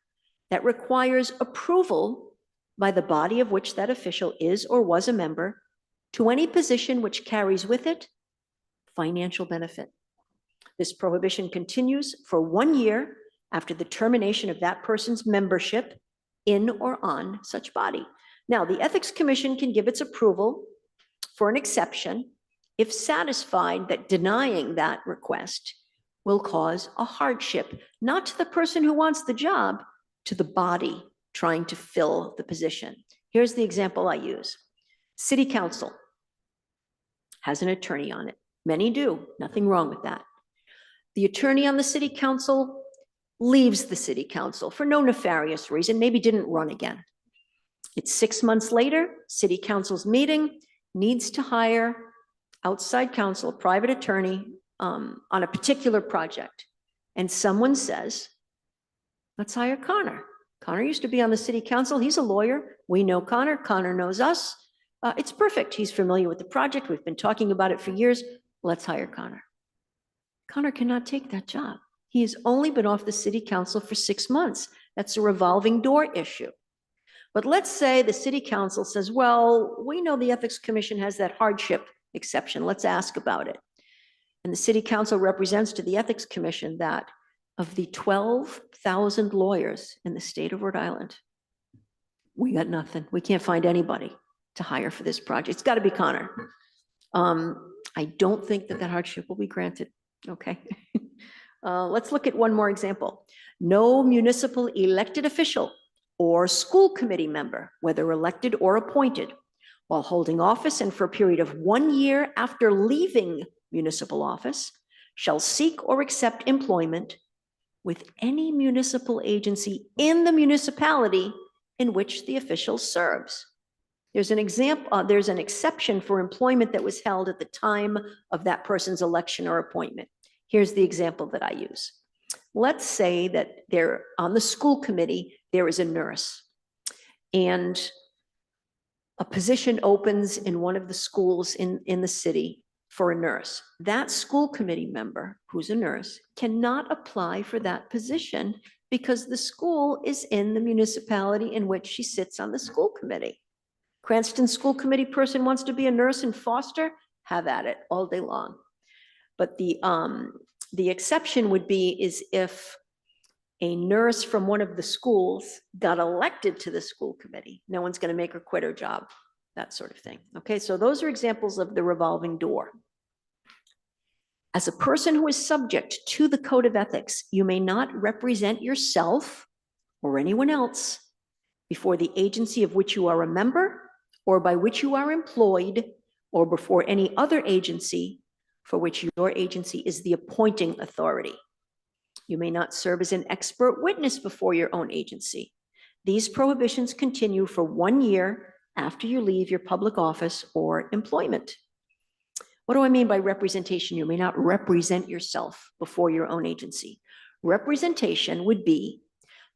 that requires approval by the body of which that official is or was a member to any position which carries with it financial benefit. This prohibition continues for 1 year after the termination of that person's membership in or on such body. Now, the Ethics Commission can give its approval for an exception if satisfied that denying that request will cause a hardship, not to the person who wants the job, to the body trying to fill the position. Here's the example I use. City Council has an attorney on it. Many do, nothing wrong with that. The attorney on the City Council leaves the City Council for no nefarious reason, maybe didn't run again. It's 6 months later, City Council's meeting, needs to hire outside counsel, private attorney on a particular project. And someone says, let's hire Connor. Connor used to be on the City Council. He's a lawyer. We know Connor. Connor knows us. It's perfect. He's familiar with the project. We've been talking about it for years. Let's hire Connor. Connor cannot take that job. He has only been off the City Council for 6 months. That's a revolving door issue. But let's say the City Council says, well, we know the Ethics Commission has that hardship exception. Let's ask about it. And the City Council represents to the Ethics Commission that of the 12,000 lawyers in the state of Rhode Island, we got nothing. We can't find anybody to hire for this project. It's got to be Connor. I don't think that hardship will be granted. Okay. Let's look at one more example. No municipal elected official or school committee member, whether elected or appointed, while holding office and for a period of 1 year after leaving municipal office, shall seek or accept employment with any municipal agency in the municipality in which the official serves. There's an example, there's an exception for employment that was held at the time of that person's election or appointment. Here's the example that I use. Let's say that they're on the school committee, there is a nurse, and a position opens in one of the schools in the city for a nurse. That school committee member, who's a nurse, cannot apply for that position because the school is in the municipality in which she sits on the school committee. Cranston School Committee person wants to be a nurse in Foster, have at it all day long. But the exception would be is if a nurse from one of the schools got elected to the school committee. No one's going to make her quit her job, that sort of thing. Okay, so those are examples of the revolving door. As a person who is subject to the Code of Ethics, you may not represent yourself or anyone else before the agency of which you are a member or by which you are employed or before any other agency for which your agency is the appointing authority. You may not serve as an expert witness before your own agency. These prohibitions continue for 1 year after you leave your public office or employment. What do I mean by representation? You may not represent yourself before your own agency. Representation would be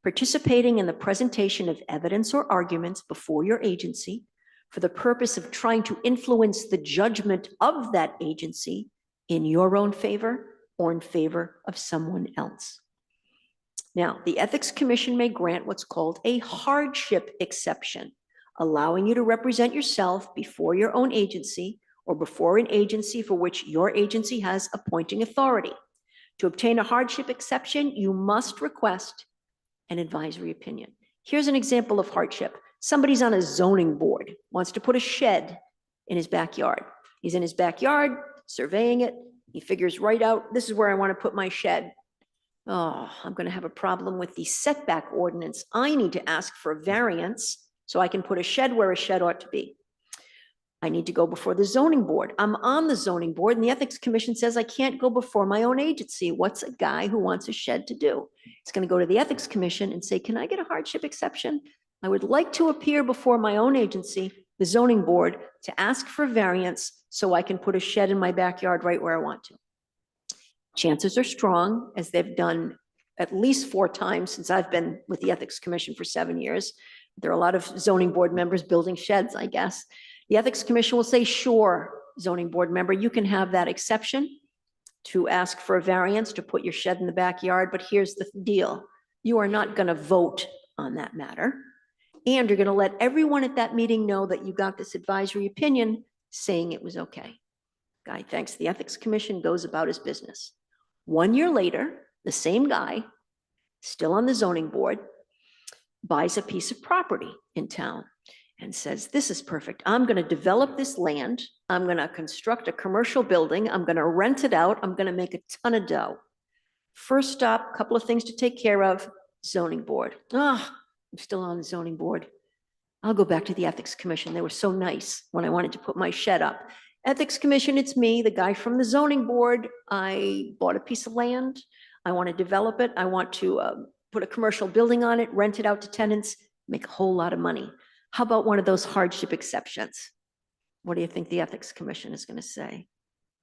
participating in the presentation of evidence or arguments before your agency for the purpose of trying to influence the judgment of that agency in your own favor or in favor of someone else. Now, the Ethics Commission may grant what's called a hardship exception, allowing you to represent yourself before your own agency or before an agency for which your agency has appointing authority. To obtain a hardship exception, you must request an advisory opinion. Here's an example of hardship. Somebody's on a zoning board, wants to put a shed in his backyard. He's in his backyard, surveying it. He figures right out, this is where I want to put my shed. Oh, I'm going to have a problem with the setback ordinance. I need to ask for a variance so I can put a shed where a shed ought to be. I need to go before the zoning board. I'm on the zoning board and the Ethics Commission says I can't go before my own agency. What's a guy who wants a shed to do? It's going to go to the Ethics Commission and say, can I get a hardship exception? I would like to appear before my own agency, the zoning board, to ask for variance so I can put a shed in my backyard right where I want to. Chances are strong, as they've done at least 4 times since I've been with the Ethics Commission for 7 years. There are a lot of zoning board members building sheds, I guess. The Ethics Commission will say, sure, zoning board member, you can have that exception to ask for a variance to put your shed in the backyard, but here's the deal. You are not going to vote on that matter. And you're going to let everyone at that meeting know that you got this advisory opinion saying it was okay. Guy thanks the Ethics Commission, goes about his business. 1 year later, the same guy, still on the zoning board, buys a piece of property in town and says, this is perfect. I'm going to develop this land. I'm going to construct a commercial building. I'm going to rent it out. I'm going to make a ton of dough. First stop, couple of things to take care of, zoning board. I'm still on the zoning board. I'll go back to the Ethics Commission. They were so nice when I wanted to put my shed up. Ethics Commission, it's me, the guy from the zoning board. I bought a piece of land. I want to develop it. I want to put a commercial building on it, rent it out to tenants, make a whole lot of money. How about one of those hardship exceptions? What do you think the Ethics Commission is going to say?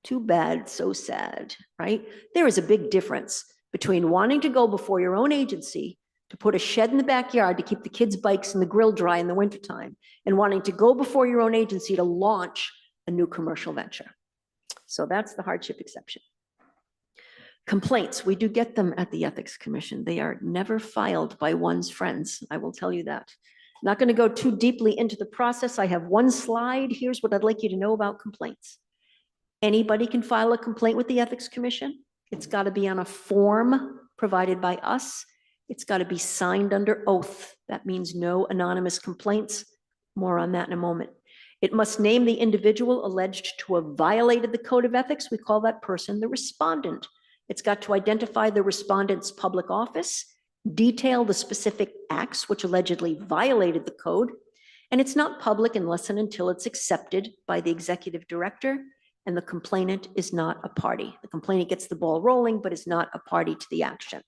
Too bad, so sad, right? There is a big difference between wanting to go before your own agency to put a shed in the backyard to keep the kids' bikes and the grill dry in the wintertime, and wanting to go before your own agency to launch a new commercial venture. So that's the hardship exception. Complaints, we do get them at the Ethics Commission. They are never filed by one's friends, I will tell you that. Not going to go too deeply into the process. I have one slide. Here's what I'd like you to know about complaints. Anybody can file a complaint with the Ethics Commission. It's got to be on a form provided by us. It's got to be signed under oath. That means no anonymous complaints. More on that in a moment. It must name the individual alleged to have violated the code of ethics. We call that person the respondent. It's got to identify the respondent's public office, detail the specific acts which allegedly violated the code, and it's not public unless and until it's accepted by the executive director and the complainant is not a party. The complainant gets the ball rolling, but is not a party to the action.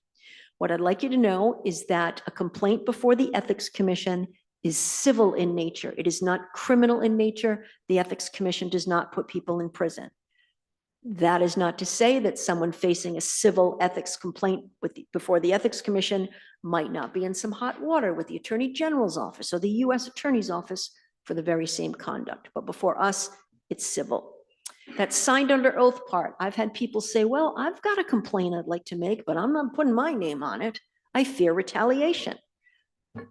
What I'd like you to know is that a complaint before the Ethics Commission is civil in nature. It is not criminal in nature. The Ethics Commission does not put people in prison. That is not to say that someone facing a civil ethics complaint before the Ethics Commission might not be in some hot water with the Attorney General's office or the U.S. Attorney's office for the very same conduct. But before us, it's civil. That signed under oath part, I've had people say, well, I've got a complaint I'd like to make, but I'm not putting my name on it. I fear retaliation.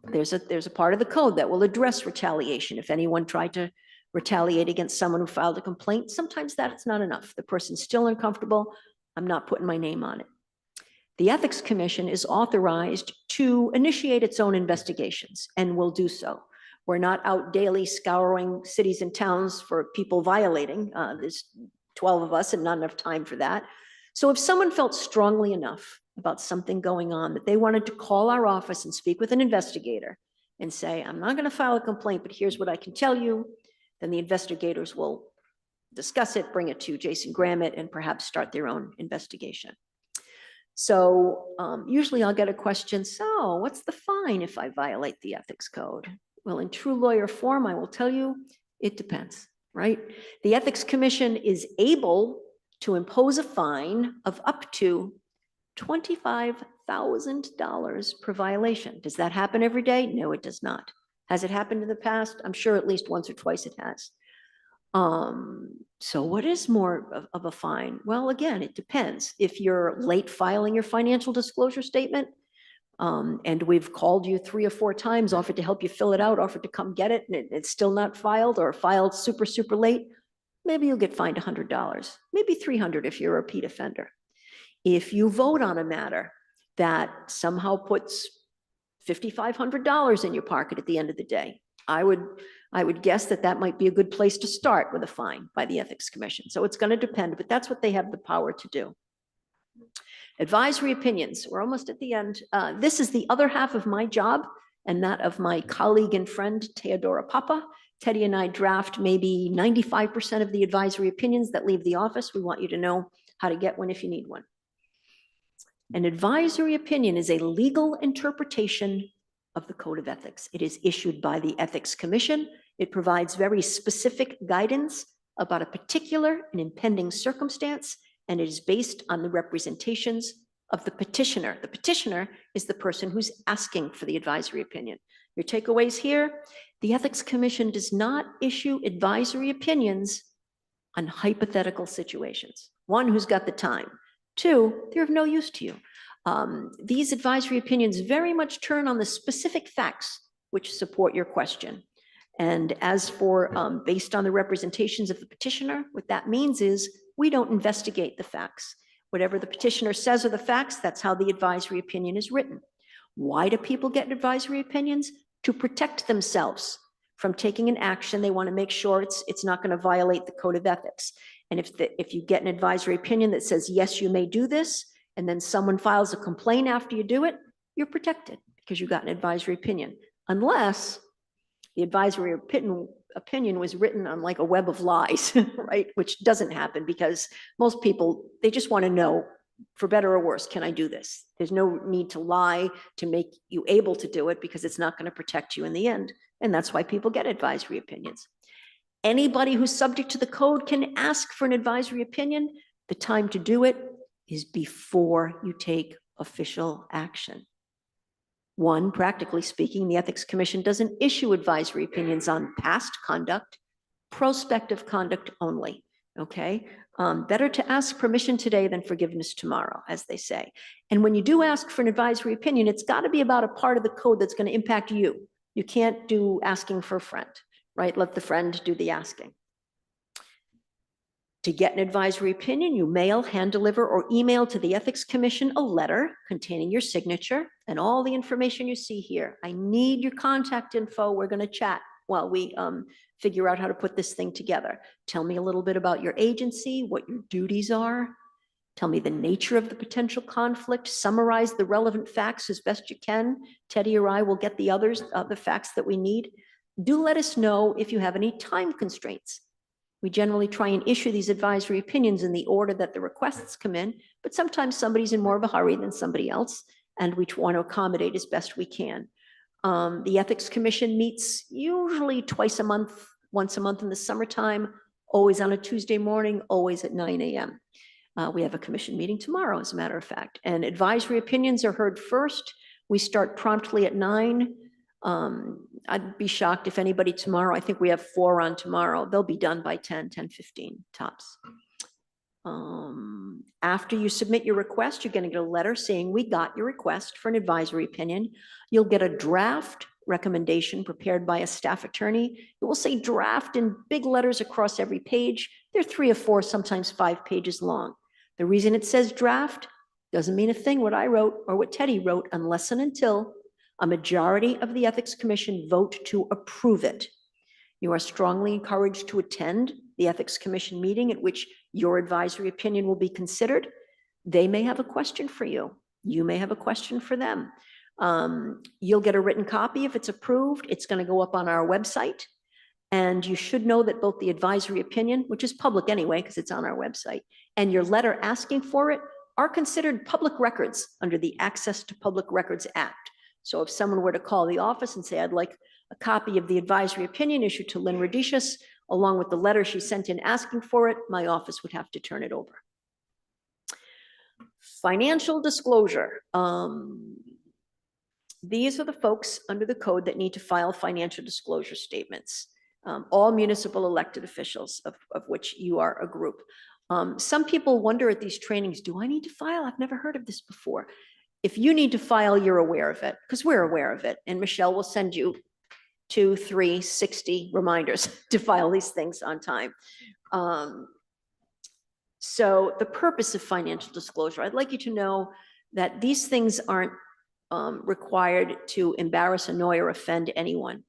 There's a part of the code that will address retaliation. If anyone tried to retaliate against someone who filed a complaint, sometimes that's not enough. The person's still uncomfortable. I'm not putting my name on it. The Ethics Commission is authorized to initiate its own investigations and will do so. We're not out daily scouring cities and towns for people violating. There's 12 of us and not enough time for that. So if someone felt strongly enough about something going on that they wanted to call our office and speak with an investigator and say, I'm not going to file a complaint, but here's what I can tell you, then the investigators will discuss it, bring it to Jason Grammett, and perhaps start their own investigation. So usually I'll get a question, so what's the fine if I violate the ethics code? Well, in true lawyer form, I will tell you, it depends, right? The Ethics Commission is able to impose a fine of up to $25,000 per violation. Does that happen every day? No, it does not. Has it happened in the past? I'm sure at least once or twice it has. So what is more of a fine? Well, again, it depends. If you're late filing your financial disclosure statement, and we've called you 3 or 4 times, offered to help you fill it out, offered to come get it, and it's still not filed or filed super, super late, maybe you'll get fined $100, maybe $300 if you're a repeat offender. If you vote on a matter that somehow puts $5,500 in your pocket at the end of the day, I would guess that that might be a good place to start with a fine by the Ethics Commission. So it's going to depend, but that's what they have the power to do. Advisory opinions, we're almost at the end. This is the other half of my job and that of my colleague and friend, Teodora Papa. Teddy and I draft maybe 95% of the advisory opinions that leave the office. We want you to know how to get one if you need one. An advisory opinion is a legal interpretation of the Code of Ethics. It is issued by the Ethics Commission. It provides very specific guidance about a particular and impending circumstance, and it is based on the representations of the petitioner. The petitioner is the person who's asking for the advisory opinion. Your takeaways here: the Ethics Commission does not issue advisory opinions on hypothetical situations. One, who's got the time? Two, they're of no use to you. These advisory opinions very much turn on the specific facts which support your question. And as for based on the representations of the petitioner, what that means is we don't investigate the facts. Whatever the petitioner says are the facts, that's how the advisory opinion is written. Why do people get advisory opinions? To protect themselves from taking an action. They want to make sure it's not going to violate the Code of Ethics. And if you get an advisory opinion that says, yes, you may do this, and then someone files a complaint after you do it, you're protected because you got an advisory opinion. Unless the advisory opinion was written on like a web of lies, right? Which doesn't happen because most people, they just want to know, for better or worse, can I do this? There's no need to lie to make you able to do it because it's not going to protect you in the end. And that's why people get advisory opinions. Anybody who's subject to the code can ask for an advisory opinion. The time to do it is before you take official action. One, practically speaking, the Ethics Commission doesn't issue advisory opinions on past conduct, prospective conduct only, okay? Better to ask permission today than forgiveness tomorrow, as they say. And when you do ask for an advisory opinion, it's got to be about a part of the code that's going to impact you. You can't do asking for a friend, right? Let the friend do the asking. To get an advisory opinion, you mail, hand deliver, or email to the Ethics Commission a letter containing your signature and all the information you see here. I need your contact info. We're going to chat while we figure out how to put this thing together. Tell me a little bit about your agency, what your duties are. Tell me the nature of the potential conflict. Summarize the relevant facts as best you can. Teddy or I will get the others, the facts that we need. Do let us know if you have any time constraints. We generally try and issue these advisory opinions in the order that the requests come in, but sometimes somebody's in more of a hurry than somebody else, and we want to accommodate as best we can. The Ethics Commission meets usually twice a month, once a month in the summertime, always on a Tuesday morning, always at 9 a.m. We have a commission meeting tomorrow, as a matter of fact, and advisory opinions are heard first. We start promptly at 9. I'd be shocked if anybody tomorrow, I think we have 4 on tomorrow. They'll be done by 10:15 tops. After you submit your request, you're going to get a letter saying we got your request for an advisory opinion. You'll get a draft recommendation prepared by a staff attorney. It will say draft in big letters across every page. They're 3 or 4, sometimes 5 pages long. The reason it says draft doesn't mean a thing what I wrote or what Teddy wrote unless and until a majority of the Ethics Commission vote to approve it. You are strongly encouraged to attend the Ethics Commission meeting at which your advisory opinion will be considered. They may have a question for you. You may have a question for them. You'll get a written copy if it's approved. It's going to go up on our website. And you should know that both the advisory opinion, which is public anyway, because it's on our website, and your letter asking for it are considered public records under the Access to Public Records Act. So if someone were to call the office and say, I'd like a copy of the advisory opinion issued to Lynn Radicius, along with the letter she sent in asking for it, my office would have to turn it over. Financial disclosure. These are the folks under the code that need to file financial disclosure statements. All municipal elected officials, of which you are a group. Some people wonder at these trainings, do I need to file? I've never heard of this before. If you need to file, you're aware of it, because we're aware of it. And Michelle will send you 2, 3, 60 reminders to file these things on time. So the purpose of financial disclosure, I'd like you to know that these things aren't required to embarrass, annoy, or offend anyone.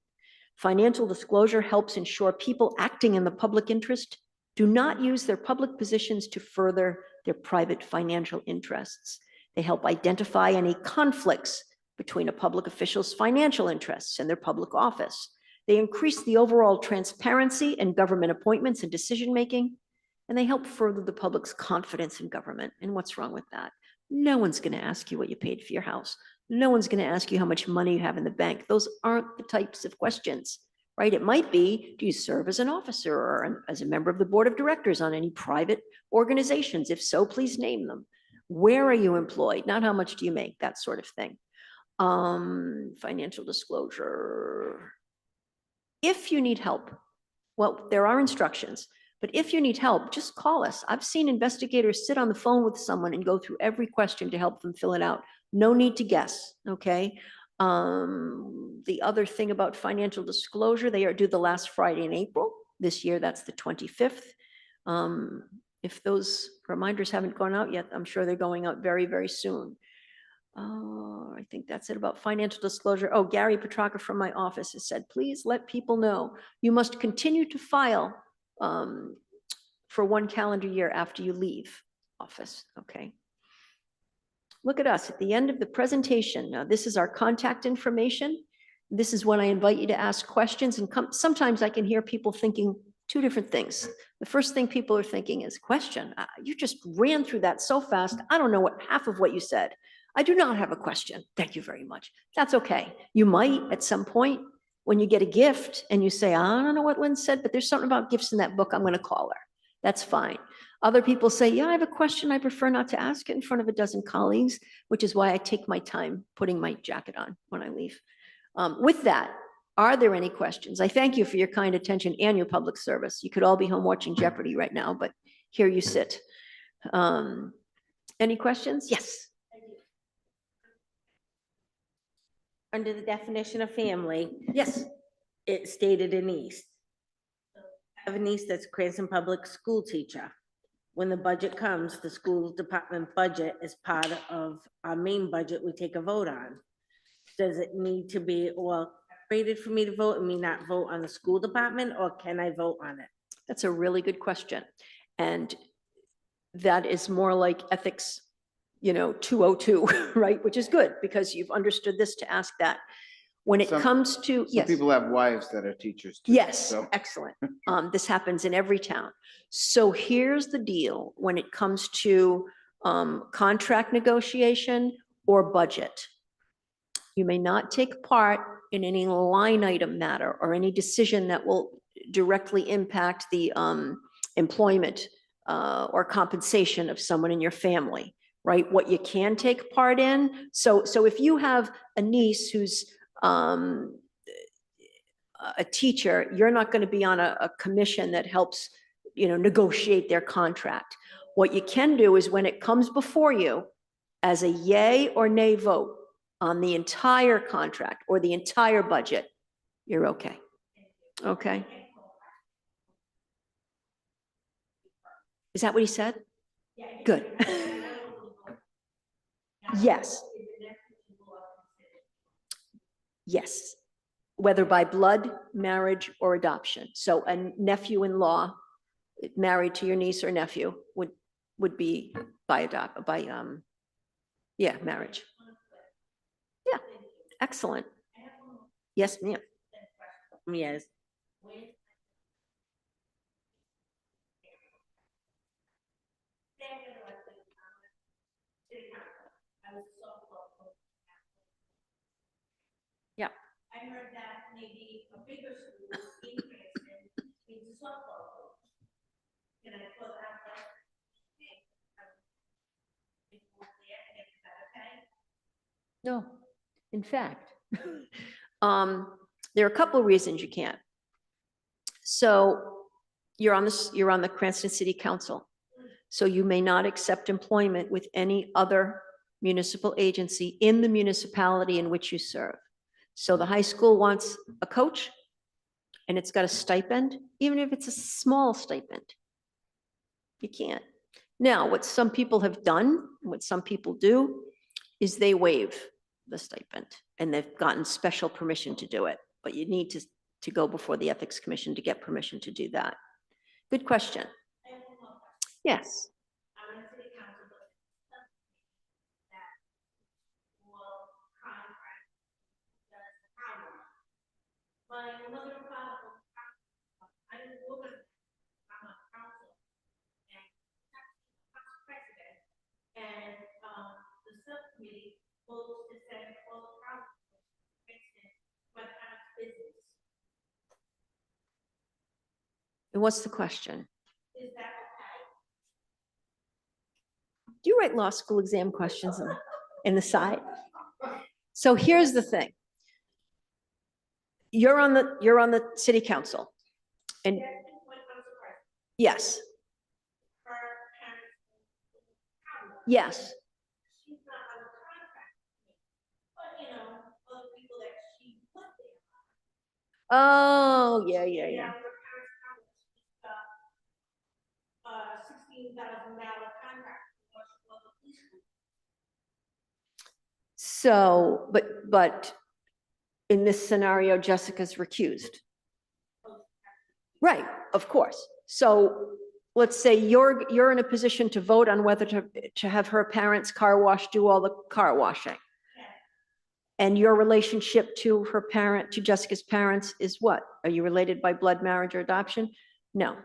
Financial disclosure helps ensure people acting in the public interest do not use their public positions to further their private financial interests. They help identify any conflicts between a public official's financial interests and their public office. They increase the overall transparency in government appointments and decision-making, and they help further the public's confidence in government. And what's wrong with that? No one's going to ask you what you paid for your house. No one's going to ask you how much money you have in the bank. Those aren't the types of questions, right? It might be, do you serve as an officer or as a member of the board of directors on any private organizations? If so, please name them. Where are you employed? Not how much do you make, that sort of thing. Financial disclosure. If you need help, well, there are instructions, but if you need help, just call us. I've seen investigators sit on the phone with someone and go through every question to help them fill it out. No need to guess, okay? The other thing about financial disclosure, they are due the last Friday in April. This year, that's the 25th. If those reminders haven't gone out yet, I'm sure they're going out very, very soon. I think that's it about financial disclosure. Oh, Gary Petraka from my office has said, please let people know you must continue to file for 1 calendar year after you leave office, okay? Look at us at the end of the presentation. Now, this is our contact information. This is when I invite you to ask questions, and sometimes I can hear people thinking 2 different things. The first thing people are thinking is, question, you just ran through that so fast. I don't know what half of what you said. I do not have a question. Thank you very much. That's okay. You might at some point when you get a gift and you say, I don't know what Lynn said, but there's something about gifts in that book. I'm going to call her. That's fine. Other people say, yeah, I have a question. I prefer not to ask it in front of a dozen colleagues, which is why I take my time putting my jacket on when I leave. With that, are there any questions? I thank you for your kind attention and your public service. You could all be home watching Jeopardy right now, but here you sit. Any questions? Yes. Under the definition of family, Yes. it stated a niece. I have a niece that's Cranston Public School teacher. When the budget comes, the school department budget is part of our main budget we take a vote on. Does it need to be all rated for me to vote and me not vote on the school department, or can I vote on it? That's a really good question. And that is more like ethics, 202, right? Which is good because you've understood this to ask that. When it comes to, Some yes. people have wives that are teachers too. Yes, so. excellent. This happens in every town. So here's the deal when it comes to contract negotiation or budget. You may not take part in any line item matter or any decision that will directly impact the employment or compensation of someone in your family, right? What you can take part in. So if you have a niece who's a teacher, you're not going to be on a commission that helps, negotiate their contract. What you can do is when it comes before you as a yay or nay vote on the entire contract or the entire budget, you're okay. Okay. Is that what he said? Good. Yes. Yes, whether by blood, marriage, or adoption. So a nephew-in-law married to your niece or nephew would be by marriage. Yeah, excellent. Yes, ma'am. Yes. Yeah. I heard that maybe a bigger school in Cranston needs a softball coach. Can I put out that? No, in fact, there are a couple of reasons you can't. So you're on the Cranston City Council. So you may not accept employment with any other municipal agency in the municipality in which you serve. So the high school wants a coach and it's got a stipend, even if it's a small stipend. You can't. Now, what some people have done, what some people do, is they waive the stipend and they've gotten special permission to do it. But you need to go before the Ethics Commission to get permission to do that. Good question. Yes. My mother and father, I didn't work with, I'm a council and president. And, the subcommittee votes to send all the council, but I'm business. And what's the question? Is that okay? Do you write law school exam questions in the side? So here's the thing. You're on the city council and yes. Yes. She's not on the contract, but you know, other people that she put there. Oh, yeah. $16,000 contract. for the police group. So, but in this scenario, Jessica's recused. Right, of course. So let's say you're in a position to vote on whether to have her parents' car wash do all the car washing. And your relationship to to Jessica's parents is what? Are you related by blood, marriage, or adoption? No.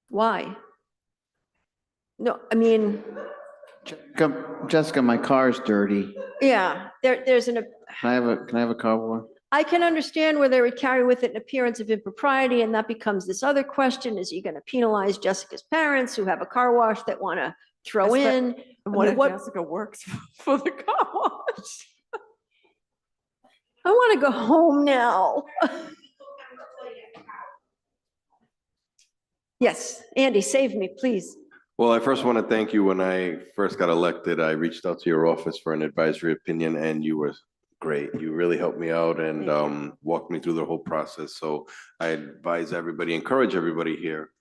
Why? No, I mean, Jessica, my car is dirty. yeah, there's Can I have a car wash? I can understand where they would carry with it an appearance of impropriety, and that becomes this other question, is you gonna penalize Jessica's parents who have a car wash that wanna throw in? And what if What- Jessica works for the car wash? I wanna go home now. Yes, Andy, save me, please. Well, I first want to thank you. When I first got elected, I reached out to your office for an advisory opinion and you were great. You really helped me out and walked me through the whole process. So I advise everybody, encourage everybody here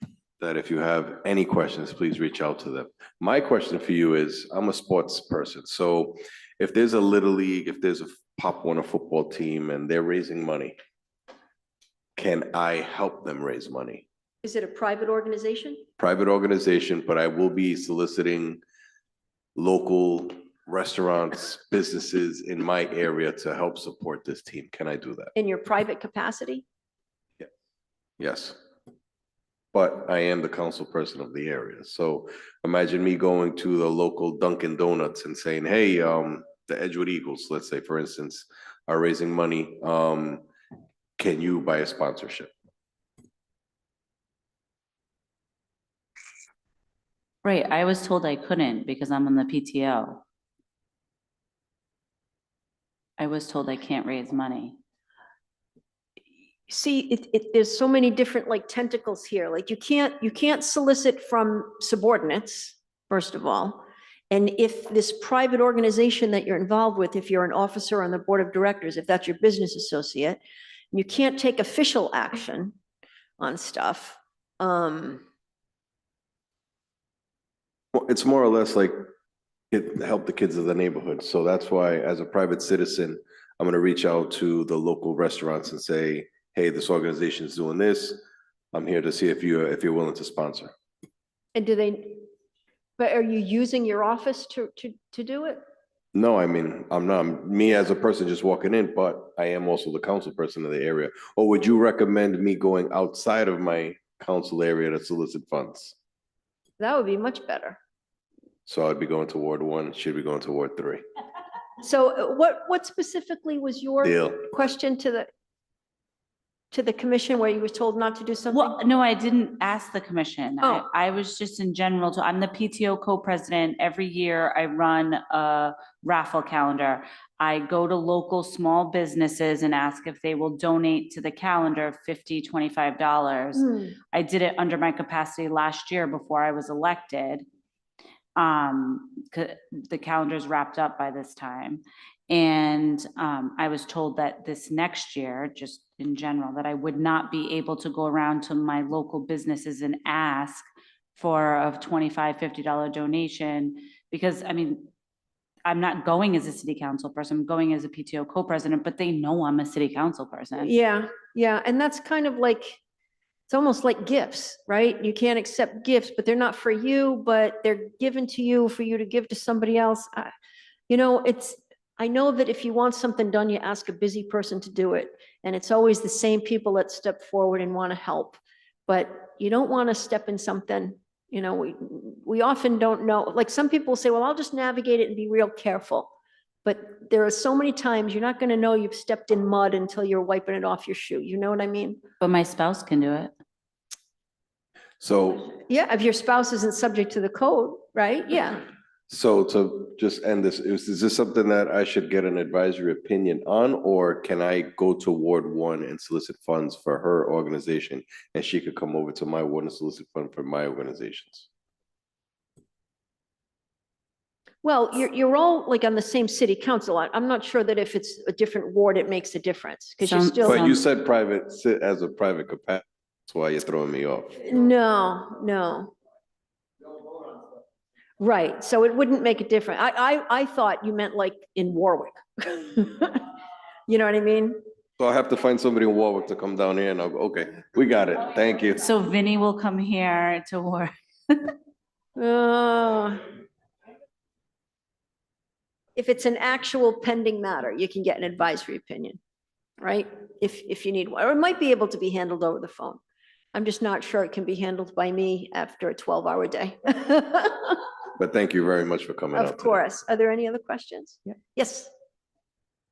that if you have any questions, please reach out to them. My question for you is, I'm a sports person. So if there's a little league, if there's a Pop Warner football team and they're raising money, can I help them raise money? Is it a private organization? Private organization, but I will be soliciting local restaurants, businesses in my area to help support this team. Can I do that? In your private capacity? Yes. But I am the council person of the area. So imagine me going to the local Dunkin' Donuts and saying, hey, the Edgewood Eagles, let's say, for instance, are raising money. Can you buy a sponsorship? Right, I was told I couldn't because I'm on the PTO. I was told I can't raise money. See, there's so many different like tentacles here. Like you can't solicit from subordinates, first of all. And if this private organization that you're involved with, if you're an officer on the board of directors, if that's your business associate, you can't take official action on stuff. Well, it's more or less like help the kids of the neighborhood. So that's why, as a private citizen, I'm going to reach out to the local restaurants and say, hey, this organization is doing this. I'm here to see if you're willing to sponsor. And but are you using your office to do it? No, I mean, I'm not, me as a person just walking in, but I am also the council person of the area. Or would you recommend me going outside of my council area to solicit funds. That would be much better. So I'd be going to Ward 1, she'd be going to Ward 3. So what specifically was your Deal. question to the commission where you were told not to do something? Well, no, I didn't ask the commission. Oh. I was just in general, I'm the PTO co-president. Every year I run a raffle calendar. I go to local small businesses and ask if they will donate to the calendar $50, $25. Hmm. I did it under my capacity last year before I was elected. The calendar's wrapped up by this time. And I was told that this next year, just in general, that I would not be able to go around to my local businesses and ask for a $25, $50 donation, because I mean, I'm not going as a city council person, I'm going as a PTO co-president, but they know I'm a city council person. Yeah, yeah, and that's kind of like, it's almost like gifts, right? You can't accept gifts, but they're not for you, but they're given to you for you to give to somebody else. You know, I know that if you want something done, you ask a busy person to do it. And it's always the same people that step forward and want to help. But you don't want to step in something, you know, we often don't know. Like some people say, well, I'll just navigate it and be real careful. But there are so many times you're not going to know you've stepped in mud until you're wiping it off your shoe. You know what I mean? But my spouse can do it. So, Yeah, if your spouse isn't subject to the code, right? Yeah. so to just end this, is this something that I should get an advisory opinion on, or can I go to Ward 1 and solicit funds for her organization, and she could come over to my ward and solicit fund for my organizations? Well, you're all like on the same city council. I'm not sure that if it's a different ward, it makes a difference because you're Some- still. But you said private, as a private capacity, that's why you're throwing me off. No. Right, so it wouldn't make a difference. I thought you meant like in Warwick. You know what I mean? So I have to find somebody in Warwick to come down here and I'll go, okay, we got it, thank you. So Vinny will come here to work. If it's an actual pending matter, you can get an advisory opinion, right? If you need one, or it might be able to be handled over the phone. I'm just not sure it can be handled by me after a 12-hour day. But thank you very much for coming out Of today. course. Are there any other questions? Yes.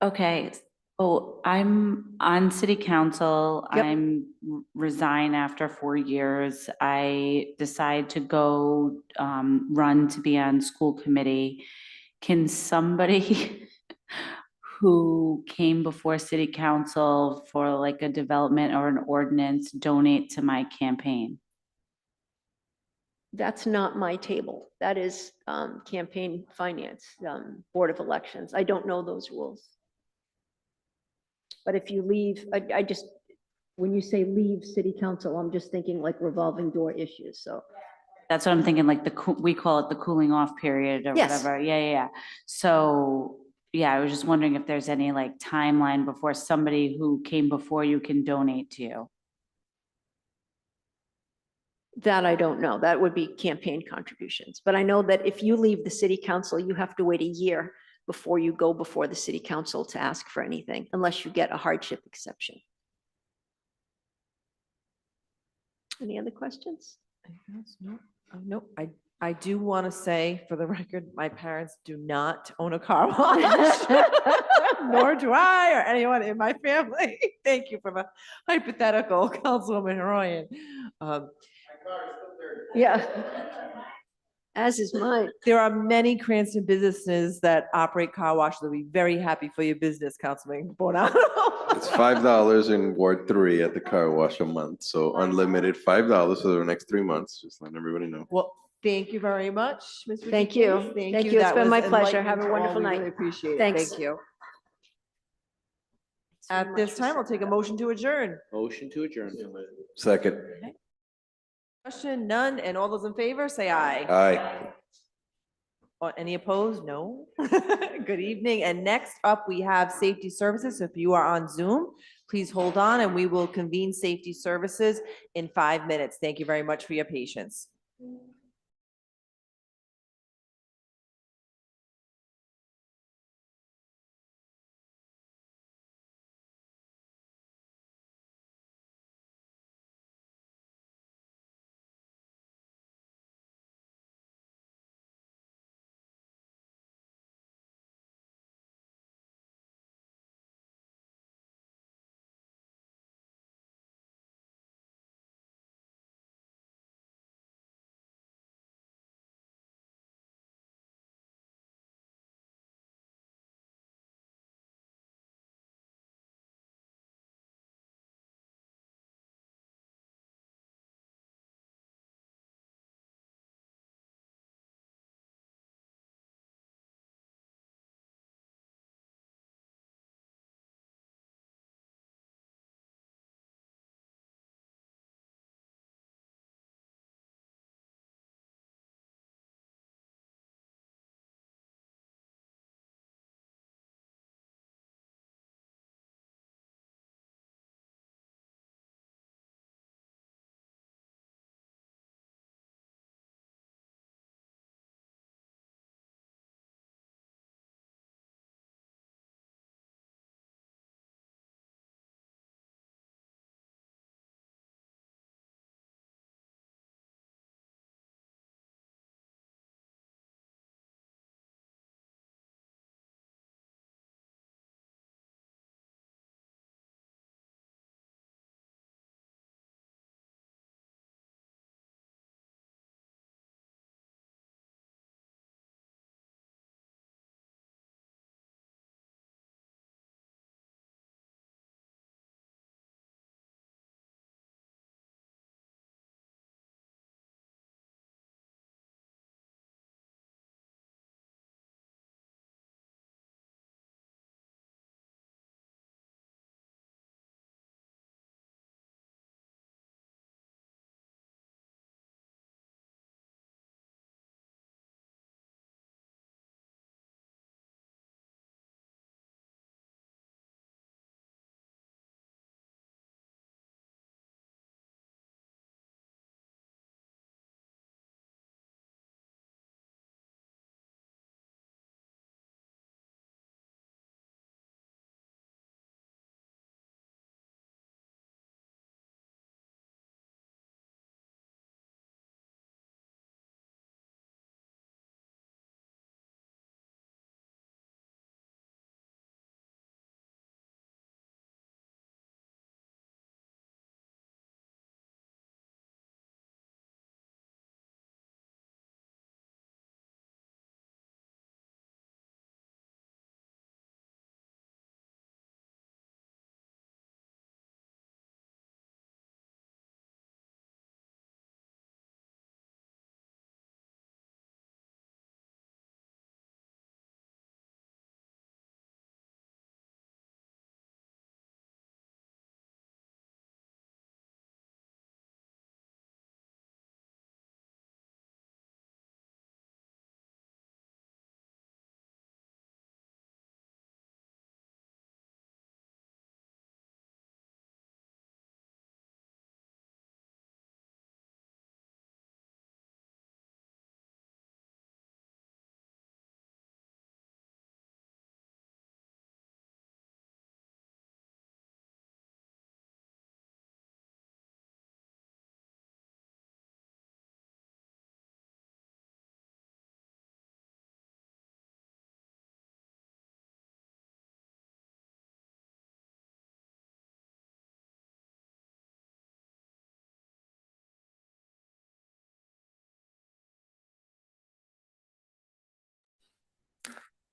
Okay, oh, I'm on city council. Yep. I'm resign after 4 years. I decide to go run to be on school committee. Can somebody who came before city council for like a development or an ordinance donate to my campaign? That's not my table. That is campaign finance, Board of Elections. I don't know those rules. But if you leave, I just, when you say leave city council, I'm just thinking like revolving door issues, so. That's what I'm thinking, like we call it the cooling off period or Yes. whatever. Yeah. So, yeah, I was just wondering if there's any like timeline before somebody who came before you can donate to you. That I don't know. That would be campaign contributions. But I know that if you leave the city council, you have to wait a year before you go before the city council to ask for anything, unless you get a hardship exception. Any other questions? Nope. I do want to say for the record, my parents do not own a car wash. Nor do I or anyone in my family. Thank you for the hypothetical, Councilwoman Heroyan. Yeah. As is mine. There are many Cranston businesses that operate car washes. They'll be very happy for your business, Councilman Bonanno. It's $5 in Ward 3 at the car wash a month, so unlimited $5 for the next 3 months, just letting everybody know. Well, thank you very much, Ms. Thank you. Ritchie-Case. Thank you. It's That been was my pleasure. Have enlightening a to all. wonderful We night. really appreciate it. Thanks. Thank you. At this time, I'll take a motion to adjourn. Motion to adjourn. Second. Question, none, and all those in favor, say aye. Aye. Any opposed? No. Good evening. And next up, we have Safety Services. So if you are on Zoom, please hold on and we will convene Safety Services in 5 minutes. Thank you very much for your patience.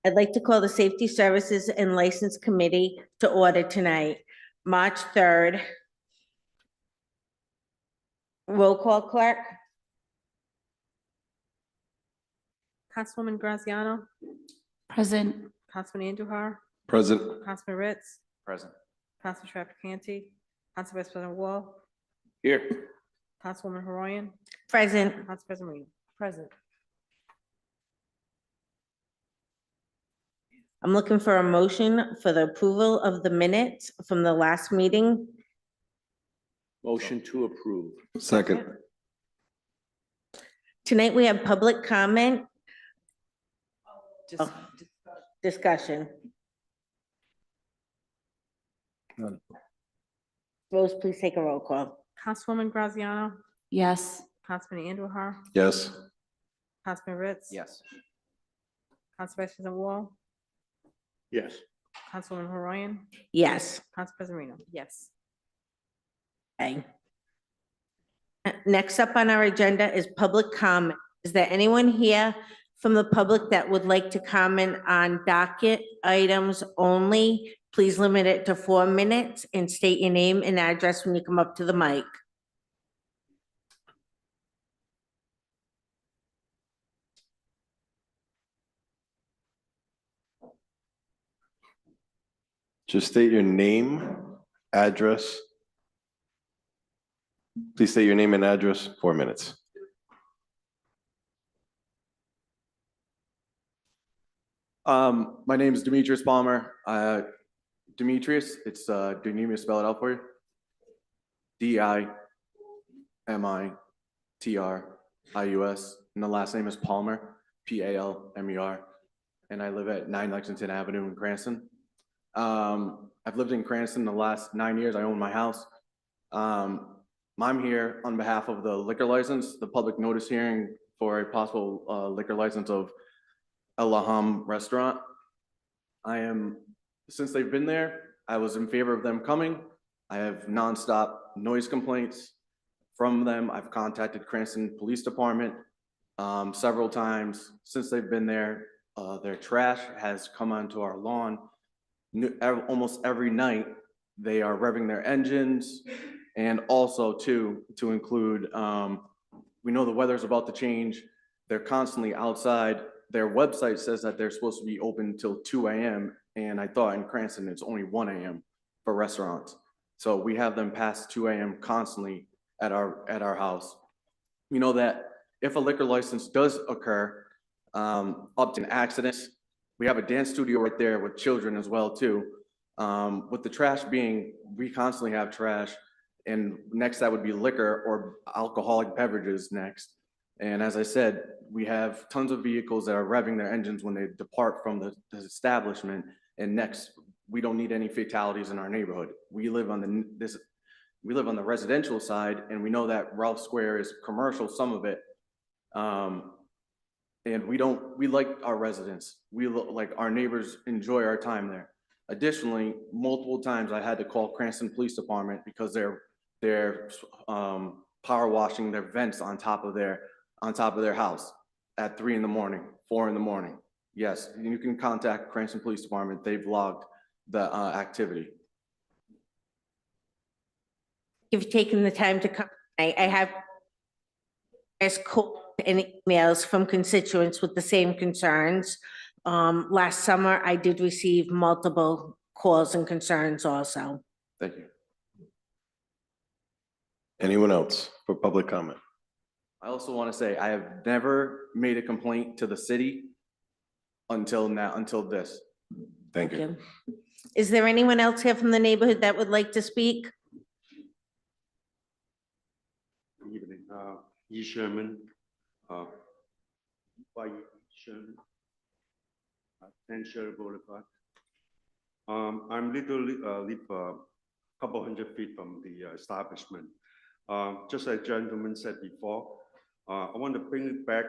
I'd like to call the Safety Services and License Committee to order tonight, March 3rd. Roll call, clerk? Councilwoman Graziano, Present. Councilman Andujar, Present. Councilman Ritz, Present. Councilman Trafficante, Council Vice President Wall, Here. Councilwoman Haroyan, Present. Council President Marino. Present. I'm looking for a motion for the approval of the minutes from the last meeting. Motion to approve. Second. Tonight, we have public comment, Just, discussion. Rose, please take a roll call. Councilwoman Graziano, Yes. Councilman Andujar, Yes. Councilman Ritz. Yes. Council Vice President Wall, Yes. Councilwoman Haroyan, Yes. Council President Marino. Yes. Okay. Next up on our agenda is public comment. Is there anyone here from the public that would like to comment on docket items only? Please limit it to 4 minutes and state your name and address when you come up to the mic. Just state your name, address. Please state your name and address, 4 minutes. My name is Demetrius Palmer. Demetrius, it's, do you need me to spell it out for you? Dimitris, and the last name is Palmer, Palmer. And I live at 9 Lexington Avenue in Cranston. I've lived in Cranston the last 9 years. I own my house. I'm here on behalf of the liquor license, the public notice hearing for a possible liquor license of El Laham Restaurant. Since they've been there, I was in favor of them coming. I have nonstop noise complaints from them. I've contacted Cranston Police Department several times since they've been there. Their trash has come onto our lawn. Almost every night, they are revving their engines. And also to include, we know the weather's about to change. They're constantly outside. Their website says that they're supposed to be open till 2 a.m. And I thought in Cranston, it's only 1 a.m. for restaurants. So we have them past 2 a.m. constantly at our house. We know that if a liquor license does occur, up to accidents, we have a dance studio right there with children as well too. With the trash being, we constantly have trash, and next that would be liquor or alcoholic beverages next. And as I said, we have tons of vehicles that are revving their engines when they depart from the establishment. And next, we don't need any fatalities in our neighborhood. We live on the residential side, and we know that Ralph Square is commercial, some of it. And we like our residents. Like our neighbors enjoy our time there. Additionally, multiple times I had to call Cranston Police Department because they're power washing their vents on top of their house at 3 in the morning, 4 in the morning. Yes, you can contact Cranston Police Department. They've logged the activity. You've taken the time to come. I have calls and emails from constituents with the same concerns. Last summer, I did receive multiple calls and concerns also. Thank you. Anyone else for public comment? I also want to say I have never made a complaint to the city until now, until this. Thank you. Is there anyone else here from the neighborhood that would like to speak? Good evening, E. Sherman, Y. Sherman, 10 Sherman Boulevard. I'm literally live a couple hundred feet from the establishment. Just as gentleman said before, I want to bring it back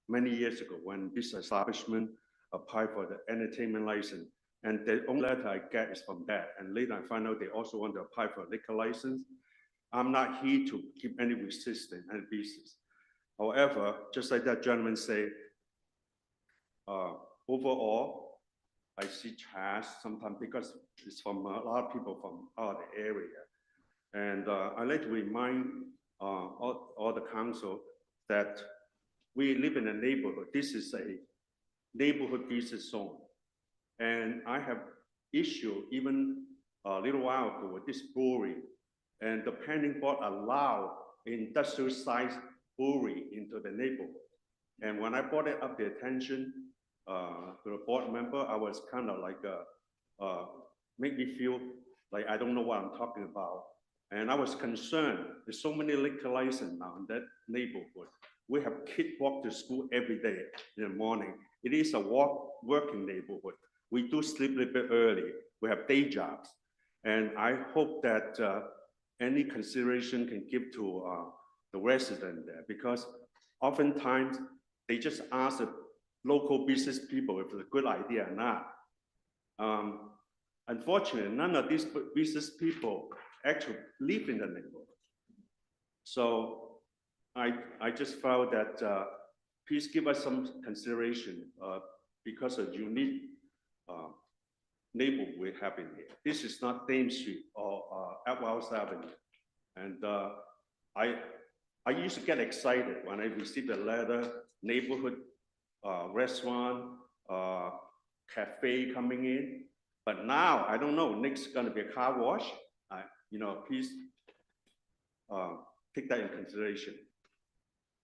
many years ago when this establishment applied for the entertainment license. And the only letter I get is from that. And later I find out they also want to apply for a liquor license. I'm not here to keep any resistance and business. However, just like that gentleman said, overall, I see trash sometimes because it's from a lot of people from out of the area. And I'd like to remind all the council that we live in a neighborhood. This is a neighborhood business zone. And I have issue even a little while ago with this brewery. And the planning board allowed industrial size brewery into the neighborhood. And when I brought it up the attention to the board member, I was kind of like, make me feel like I don't know what I'm talking about. And I was concerned. There's so many liquor licenses now in that neighborhood. We have kids walk to school every day in the morning. It is a working neighborhood. We do sleep a little bit early. We have day jobs. And I hope that any consideration can give to the resident there, because oftentimes they just ask the local business people if it's a good idea or not. Unfortunately, none of these business people actually live in the neighborhood. So I just felt that please give us some consideration because of unique neighborhood we have in here. This is not Dame Street or Atwells Avenue. And I used to get excited when I received a letter, neighborhood restaurant, cafe coming in. But now, I don't know, next is gonna be a car wash. Please take that in consideration.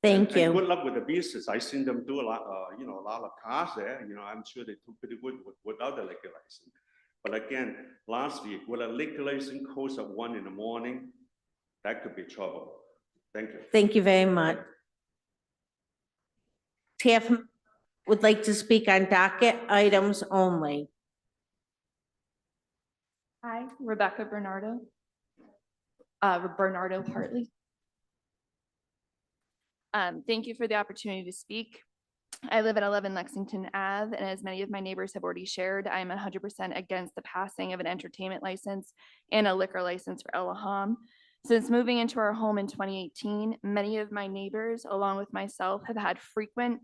Thank And you. good luck with the business. I've seen them do a lot of cars there. I'm sure they do pretty good without the liquor license. But again, lastly, with a liquor license close at 1 in the morning, that could be trouble. Thank you. Thank you very much. Tiff would like to speak on docket items only. Hi, Rebecca Bernardo. Bernardo Hartley. Thank you for the opportunity to speak. I live at 11 Lexington Ave, and as many of my neighbors have already shared, I am 100% against the passing of an entertainment license and a liquor license for Eloham. Since moving into our home in 2018, many of my neighbors, along with myself, have had frequent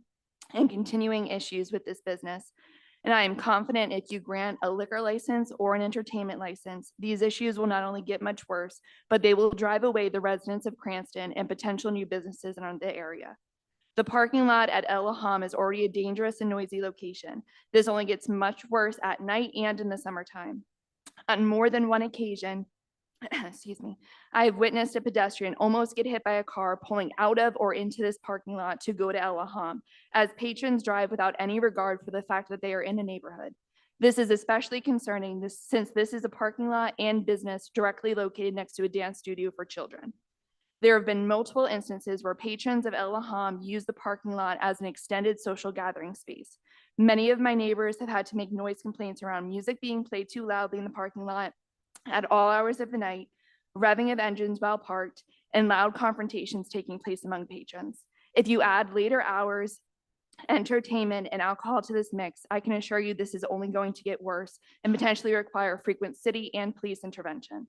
and continuing issues with this business. And I am confident if you grant a liquor license or an entertainment license, these issues will not only get much worse, but they will drive away the residents of Cranston and potential new businesses in the area. The parking lot at Eloham is already a dangerous and noisy location. This only gets much worse at night and in the summertime. On more than one occasion, excuse me, I have witnessed a pedestrian almost get hit by a car pulling out of or into this parking lot to go to Eloham, as patrons drive without any regard for the fact that they are in a neighborhood. This is especially concerning since this is a parking lot and business directly located next to a dance studio for children. There have been multiple instances where patrons of Eloham use the parking lot as an extended social gathering space. Many of my neighbors have had to make noise complaints around music being played too loudly in the parking lot at all hours of the night, revving of engines while parked, and loud confrontations taking place among patrons. If you add later hours, entertainment, and alcohol to this mix, I can assure you this is only going to get worse and potentially require frequent city and police intervention.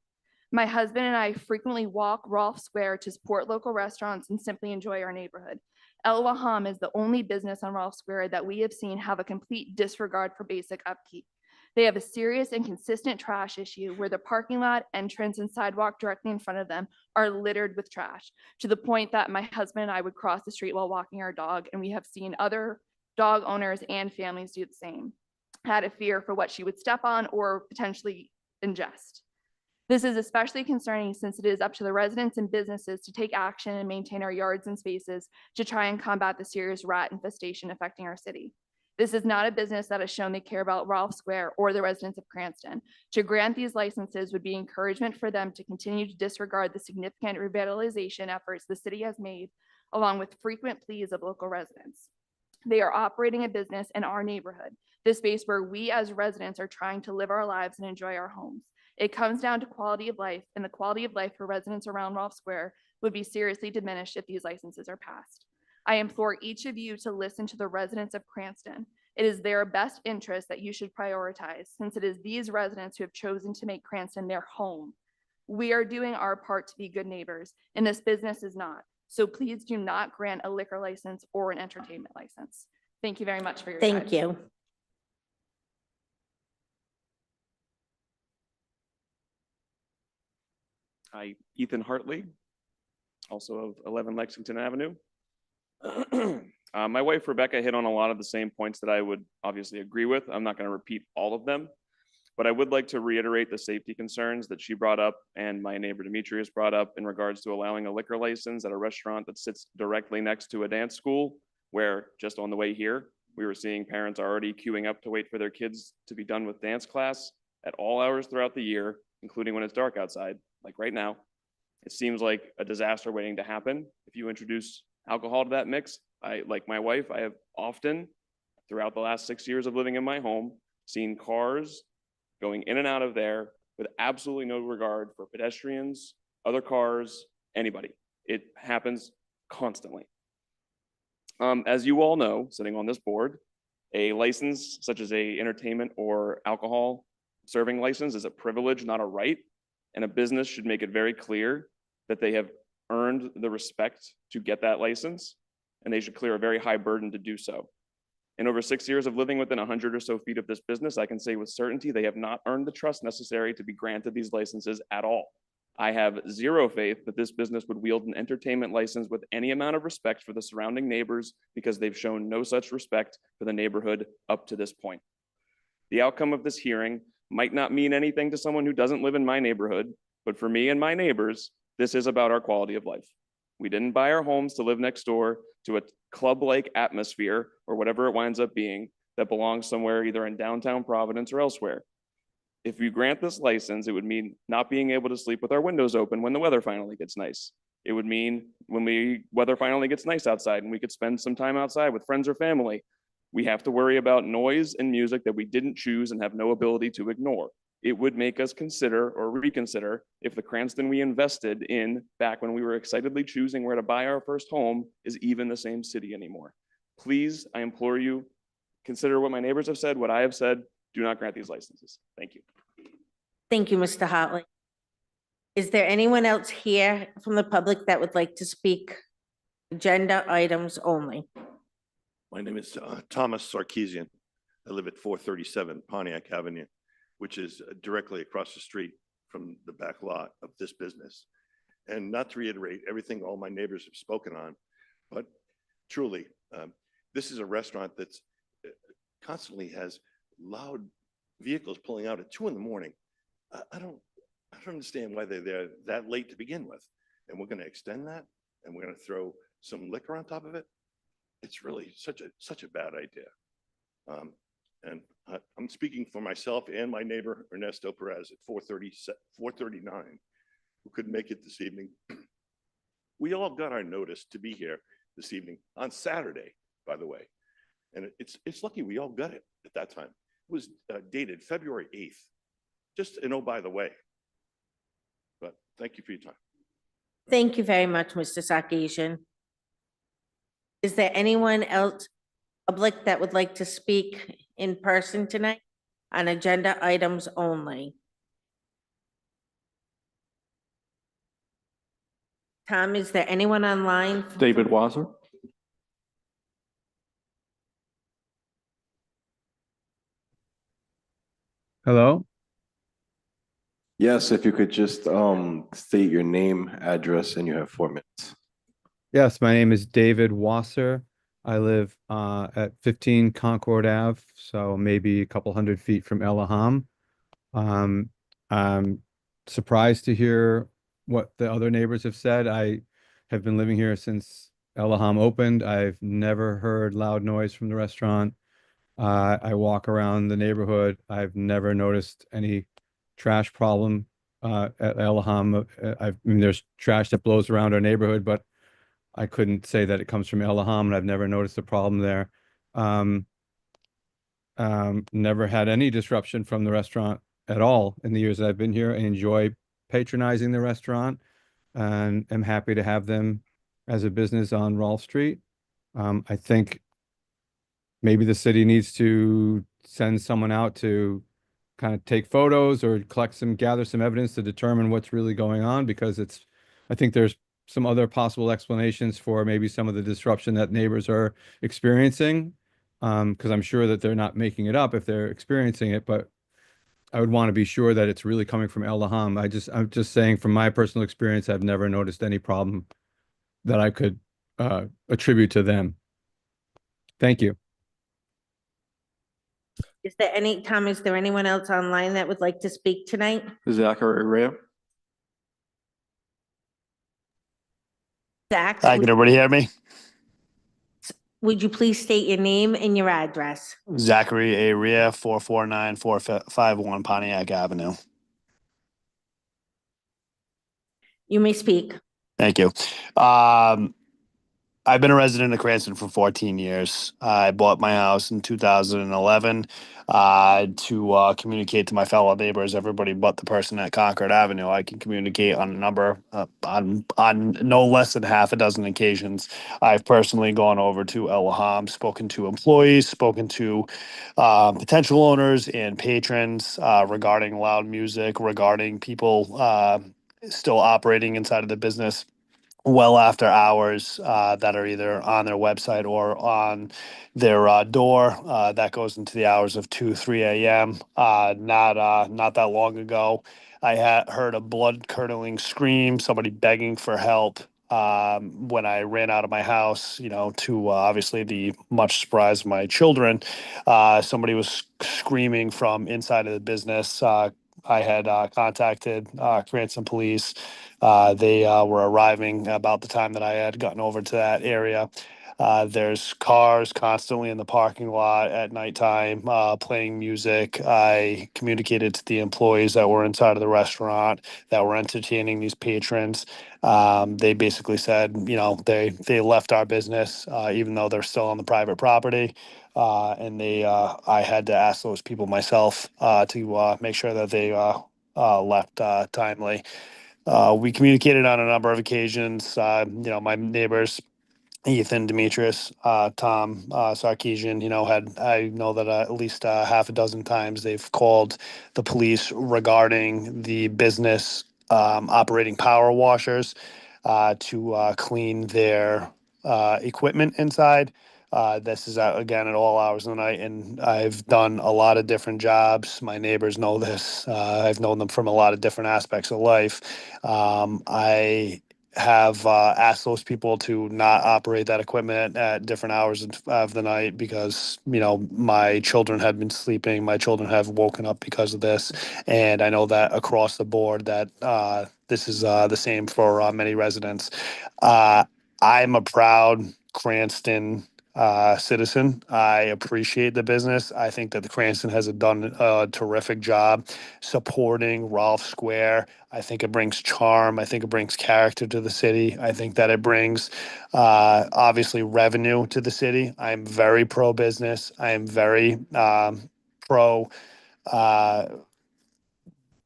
My husband and I frequently walk Rolfe Square to support local restaurants and simply enjoy our neighborhood. Eloham is the only business on Rolfe Square that we have seen have a complete disregard for basic upkeep. They have a serious and consistent trash issue where the parking lot, entrance, and sidewalk directly in front of them are littered with trash, to the point that my husband and I would cross the street while walking our dog, and we have seen other dog owners and families do the same, out of fear for what she would step on or potentially ingest. This is especially concerning since it is up to the residents and businesses to take action and maintain our yards and spaces to try and combat the serious rat infestation affecting our city. This is not a business that has shown they care about Rolfe Square or the residents of Cranston. To grant these licenses would be encouragement for them to continue to disregard the significant revitalization efforts the city has made, along with frequent pleas of local residents. They are operating a business in our neighborhood, the space where we as residents are trying to live our lives and enjoy our homes. It comes down to quality of life, and the quality of life for residents around Rolfe Square would be seriously diminished if these licenses are passed. I implore each of you to listen to the residents of Cranston. It is their best interest that you should prioritize, since it is these residents who have chosen to make Cranston their home. We are doing our part to be good neighbors, and this business is not. So please do not grant a liquor license or an entertainment license. Thank you very much for your time. Thank you. Hi, Ethan Hartley, also of 11 Lexington Avenue. My wife Rebecca hit on a lot of the same points that I would obviously agree with. I'm not going to repeat all of them, but I would like to reiterate the safety concerns that she brought up and my neighbor Demetrius brought up in regards to allowing a liquor license at a restaurant that sits directly next to a dance school, where just on the way here, we were seeing parents already queuing up to wait for their kids to be done with dance class at all hours throughout the year, including when it's dark outside, like right now. It seems like a disaster waiting to happen if you introduce alcohol to that mix. Like my wife, I have often, throughout the last 6 years of living in my home, seen cars going in and out of there with absolutely no regard for pedestrians, other cars, anybody. It happens constantly. As you all know, sitting on this board, a license such as a entertainment or alcohol serving license is a privilege, not a right. And a business should make it very clear that they have earned the respect to get that license, and they should clear a very high burden to do so. In over 6 years of living within 100 or so feet of this business, I can say with certainty they have not earned the trust necessary to be granted these licenses at all. I have zero faith that this business would wield an entertainment license with any amount of respect for the surrounding neighbors, because they've shown no such respect for the neighborhood up to this point. The outcome of this hearing might not mean anything to someone who doesn't live in my neighborhood, but for me and my neighbors, this is about our quality of life. We didn't buy our homes to live next door to a club-like atmosphere or whatever it winds up being that belongs somewhere either in downtown Providence or elsewhere. If you grant this license, it would mean not being able to sleep with our windows open when the weather finally gets nice. It would mean when weather finally gets nice outside and we could spend some time outside with friends or family, we have to worry about noise and music that we didn't choose and have no ability to ignore. It would make us consider or reconsider if the Cranston we invested in back when we were excitedly choosing where to buy our first home is even the same city anymore. Please, I implore you, consider what my neighbors have said, what I have said. Do not grant these licenses. Thank you. Thank you, Mr. Hartley. Is there anyone else here from the public that would like to speak? Agenda items only. My name is Thomas Sarkeesian. I live at 437 Pontiac Avenue, which is directly across the street from the back lot of this business. And not to reiterate everything all my neighbors have spoken on, but truly, this is a restaurant that's constantly has loud vehicles pulling out at 2 a.m. I don't understand why they're there that late to begin with. And we're going to extend that, and we're going to throw some liquor on top of it. It's really such a bad idea. And I'm speaking for myself and my neighbor Ernesto Perez at 439, who couldn't make it this evening. We all got our notice to be here this evening on Saturday, by the way. And it's lucky we all got it at that time. It was dated February 8th. Just an oh, by the way. But thank you for your time. Thank you very much, Mr. Sarkeesian. Is there anyone else, public, that would like to speak in person tonight on agenda items only? Tom, is there anyone online? David Wasser. Hello? Yes, if you could just state your name, address, and you have 4 minutes. Yes, my name is David Wasser. I live at 15 Concord Ave, so maybe a couple hundred feet from Eloham. I'm surprised to hear what the other neighbors have said. I have been living here since Eloham opened. I've never heard loud noise from the restaurant. I walk around the neighborhood. I've never noticed any trash problem at Eloham. I mean, there's trash that blows around our neighborhood, but I couldn't say that it comes from Eloham, and I've never noticed a problem there. Never had any disruption from the restaurant at all in the years that I've been here. I enjoy patronizing the restaurant and am happy to have them as a business on Rolfe Street. I think maybe the city needs to send someone out to kind of take photos or gather some evidence to determine what's really going on, because I think there's some other possible explanations for maybe some of the disruption that neighbors are experiencing. because I'm sure that they're not making it up if they're experiencing it, but I would want to be sure that it's really coming from El Laham. I'm just saying from my personal experience, I've never noticed any problem that I could attribute to them. Thank you. Is there any, Tom, is there anyone else online that would like to speak tonight? Zachary Rea. Zach, Hi, can everybody hear me? would you please state your name and your address? Zachary A. Rea, 449-451 Pontiac Avenue. You may speak. Thank you. I've been a resident of Cranston for 14 years. I bought my house in 2011 to communicate to my fellow neighbors, everybody but the person at Concord Avenue. I can communicate on a number, on no less than half a dozen occasions. I've personally gone over to El Laham, spoken to employees, spoken to potential owners and patrons regarding loud music, regarding people still operating inside of the business well after hours that are either on their website or on their door. That goes into the hours of 2, 3 a.m. Not that long ago, I had heard a blood-curdling scream, somebody begging for help when I ran out of my house, to obviously the much surprise of my children. Somebody was screaming from inside of the business. I had contacted Cranston Police. They were arriving about the time that I had gotten over to that area. There's cars constantly in the parking lot at nighttime playing music. I communicated to the employees that were inside of the restaurant that were entertaining these patrons. They basically said, they left our business even though they're still on the private property. And I had to ask those people myself to make sure that they left timely. We communicated on a number of occasions. My neighbors, Ethan Demetrius, Tom Sarkeesian, I know that at least half a dozen times they've called the police regarding the business operating power washers to clean their equipment inside. This is again at all hours of the night, and I've done a lot of different jobs. My neighbors know this. I've known them from a lot of different aspects of life. I have asked those people to not operate that equipment at different hours of the night because, my children had been sleeping. My children have woken up because of this. And I know that across the board that this is the same for many residents. I'm a proud Cranston citizen. I appreciate the business. I think that the Cranston has done a terrific job supporting Rolfe Square. I think it brings charm. I think it brings character to the city. I think that it brings obviously revenue to the city. I'm very pro business. I am very pro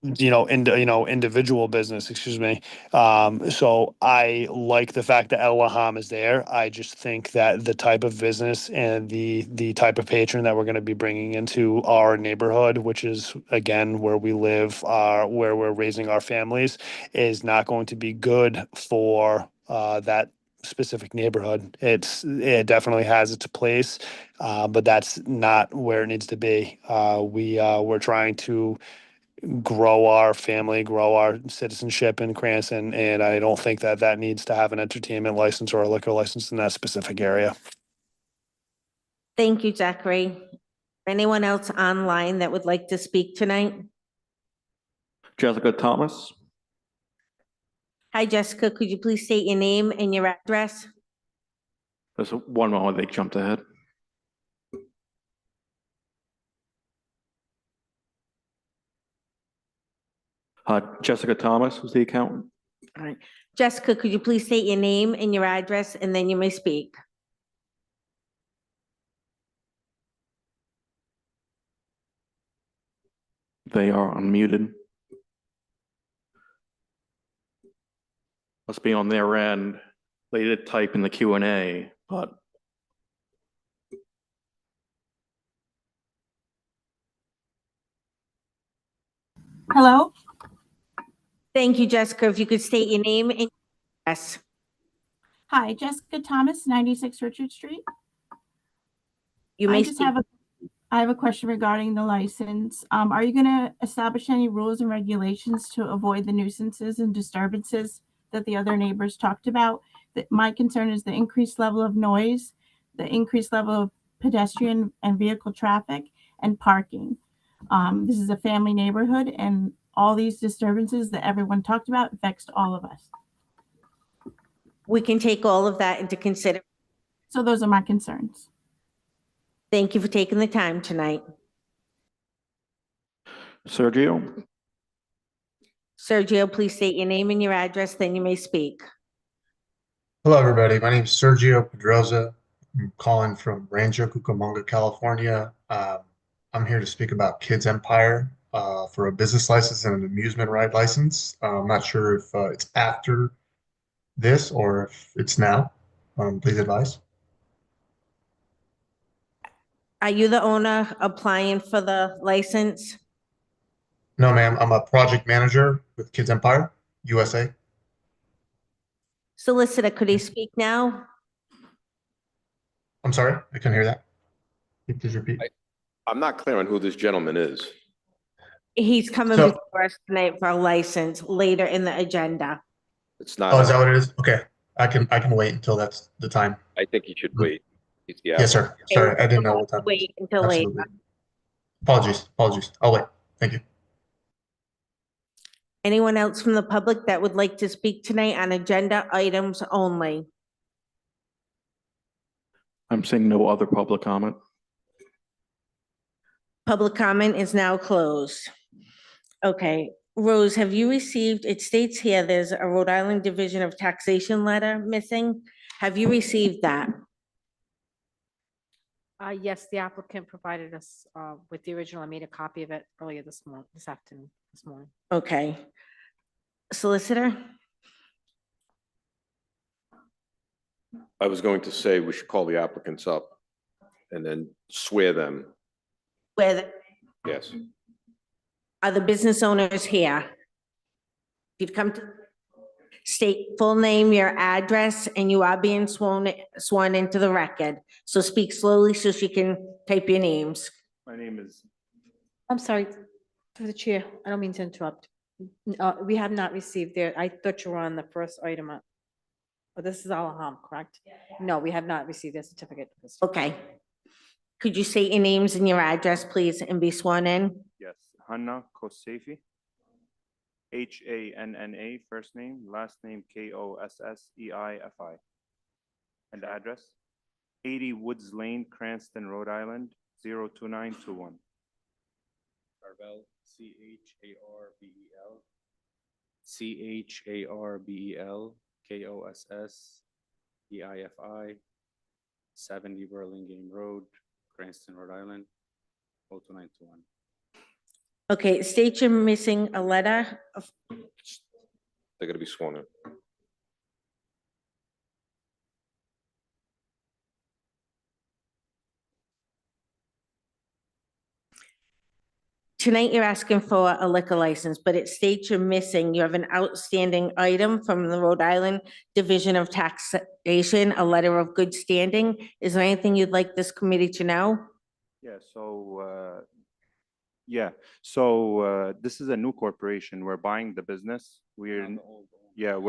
individual business, excuse me. So I like the fact that El Laham is there. I just think that the type of business and the type of patron that we're going to be bringing into our neighborhood, which is again where we live, where we're raising our families, is not going to be good for that specific neighborhood. It definitely has its place, but that's not where it needs to be. We're trying to grow our family, grow our citizenship in Cranston, and I don't think that that needs to have an entertainment license or a liquor license in that specific area. Thank you, Zachary. Anyone else online that would like to speak tonight? Jessica Thomas. Hi, Jessica. Could you please state your name and your address? There's one moment they jumped ahead. Jessica Thomas, who's the accountant. All right. Jessica, could you please state your name and your address, and then you may speak. They are unmuted. Must be on their end. They did type in the Q&A, but Hello? Thank you, Jessica. If you could state your name and address. Hi, Jessica Thomas, 96 Richard Street. You I may just speak. I have a question regarding the license. Are you gonna establish any rules and regulations to avoid the nuisances and disturbances that the other neighbors talked about? That my concern is the increased level of noise, the increased level of pedestrian and vehicle traffic, and parking. This is a family neighborhood, and all these disturbances that everyone talked about affects all of us. We can take all of that into consideration. So those are my concerns. Thank you for taking the time tonight. Sergio? Sergio, please state your name and your address, then you may speak. Hello, everybody. My name is Sergio Pedroza. I'm calling from Rancho Cucamonga, California. I'm here to speak about Kids Empire for a business license and an amusement ride license. I'm not sure if it's after this or if it's now. Please advise. Are you the owner applying for the license? No, ma'am. I'm a project manager with Kids Empire USA. Solicitor, could he speak now? I'm sorry, I couldn't hear that. Please repeat. I'm not clear on who this gentleman is. He's coming So- before us tonight for a license later in the agenda. It's not. Oh, is that what it is? Okay. I can wait until that's the time. I think you should wait. He's the Yes, sir. Sorry, I didn't know what time. Wait until later. Absolutely. Apologies. I'll wait. Thank you. Anyone else from the public that would like to speak tonight on agenda items only? I'm seeing no other public comment. Public comment is now closed. Okay, Rose, have you received, it states here there's a Rhode Island Division of Taxation letter missing. Have you received that? Yes, the applicant provided us with the original. I made a copy of it earlier this morning. Okay. Solicitor? I was going to say we should call the applicants up and then swear them. Where Yes. are the business owners here? You've come to state full name, your address, and you are being sworn into the record. So speak slowly so she can type your names. My name is. I'm sorry, through the chair. I don't mean to interrupt. We have not received there. I thought you were on the first item. But this is Alham, correct? No, we have not received their certificate. Okay. Could you state your names and your address, please, and be sworn in? Yes, Hanna Kosseifi. Hanna, first name, last name Kosseifi. And the address? 80 Woods Lane, Cranston, Rhode Island, 02921. Charbel, Charbel, Kosseifi, 70 Burlingame Road, Cranston, Rhode Island, 02921. Okay, state you're missing a letter of, They're gonna be sworn in. tonight you're asking for a liquor license, but it states you're missing, you have an outstanding item from the Rhode Island Division of Taxation, a letter of good standing. Is there anything you'd like this committee to know? This is a new corporation. We're buying the business. We're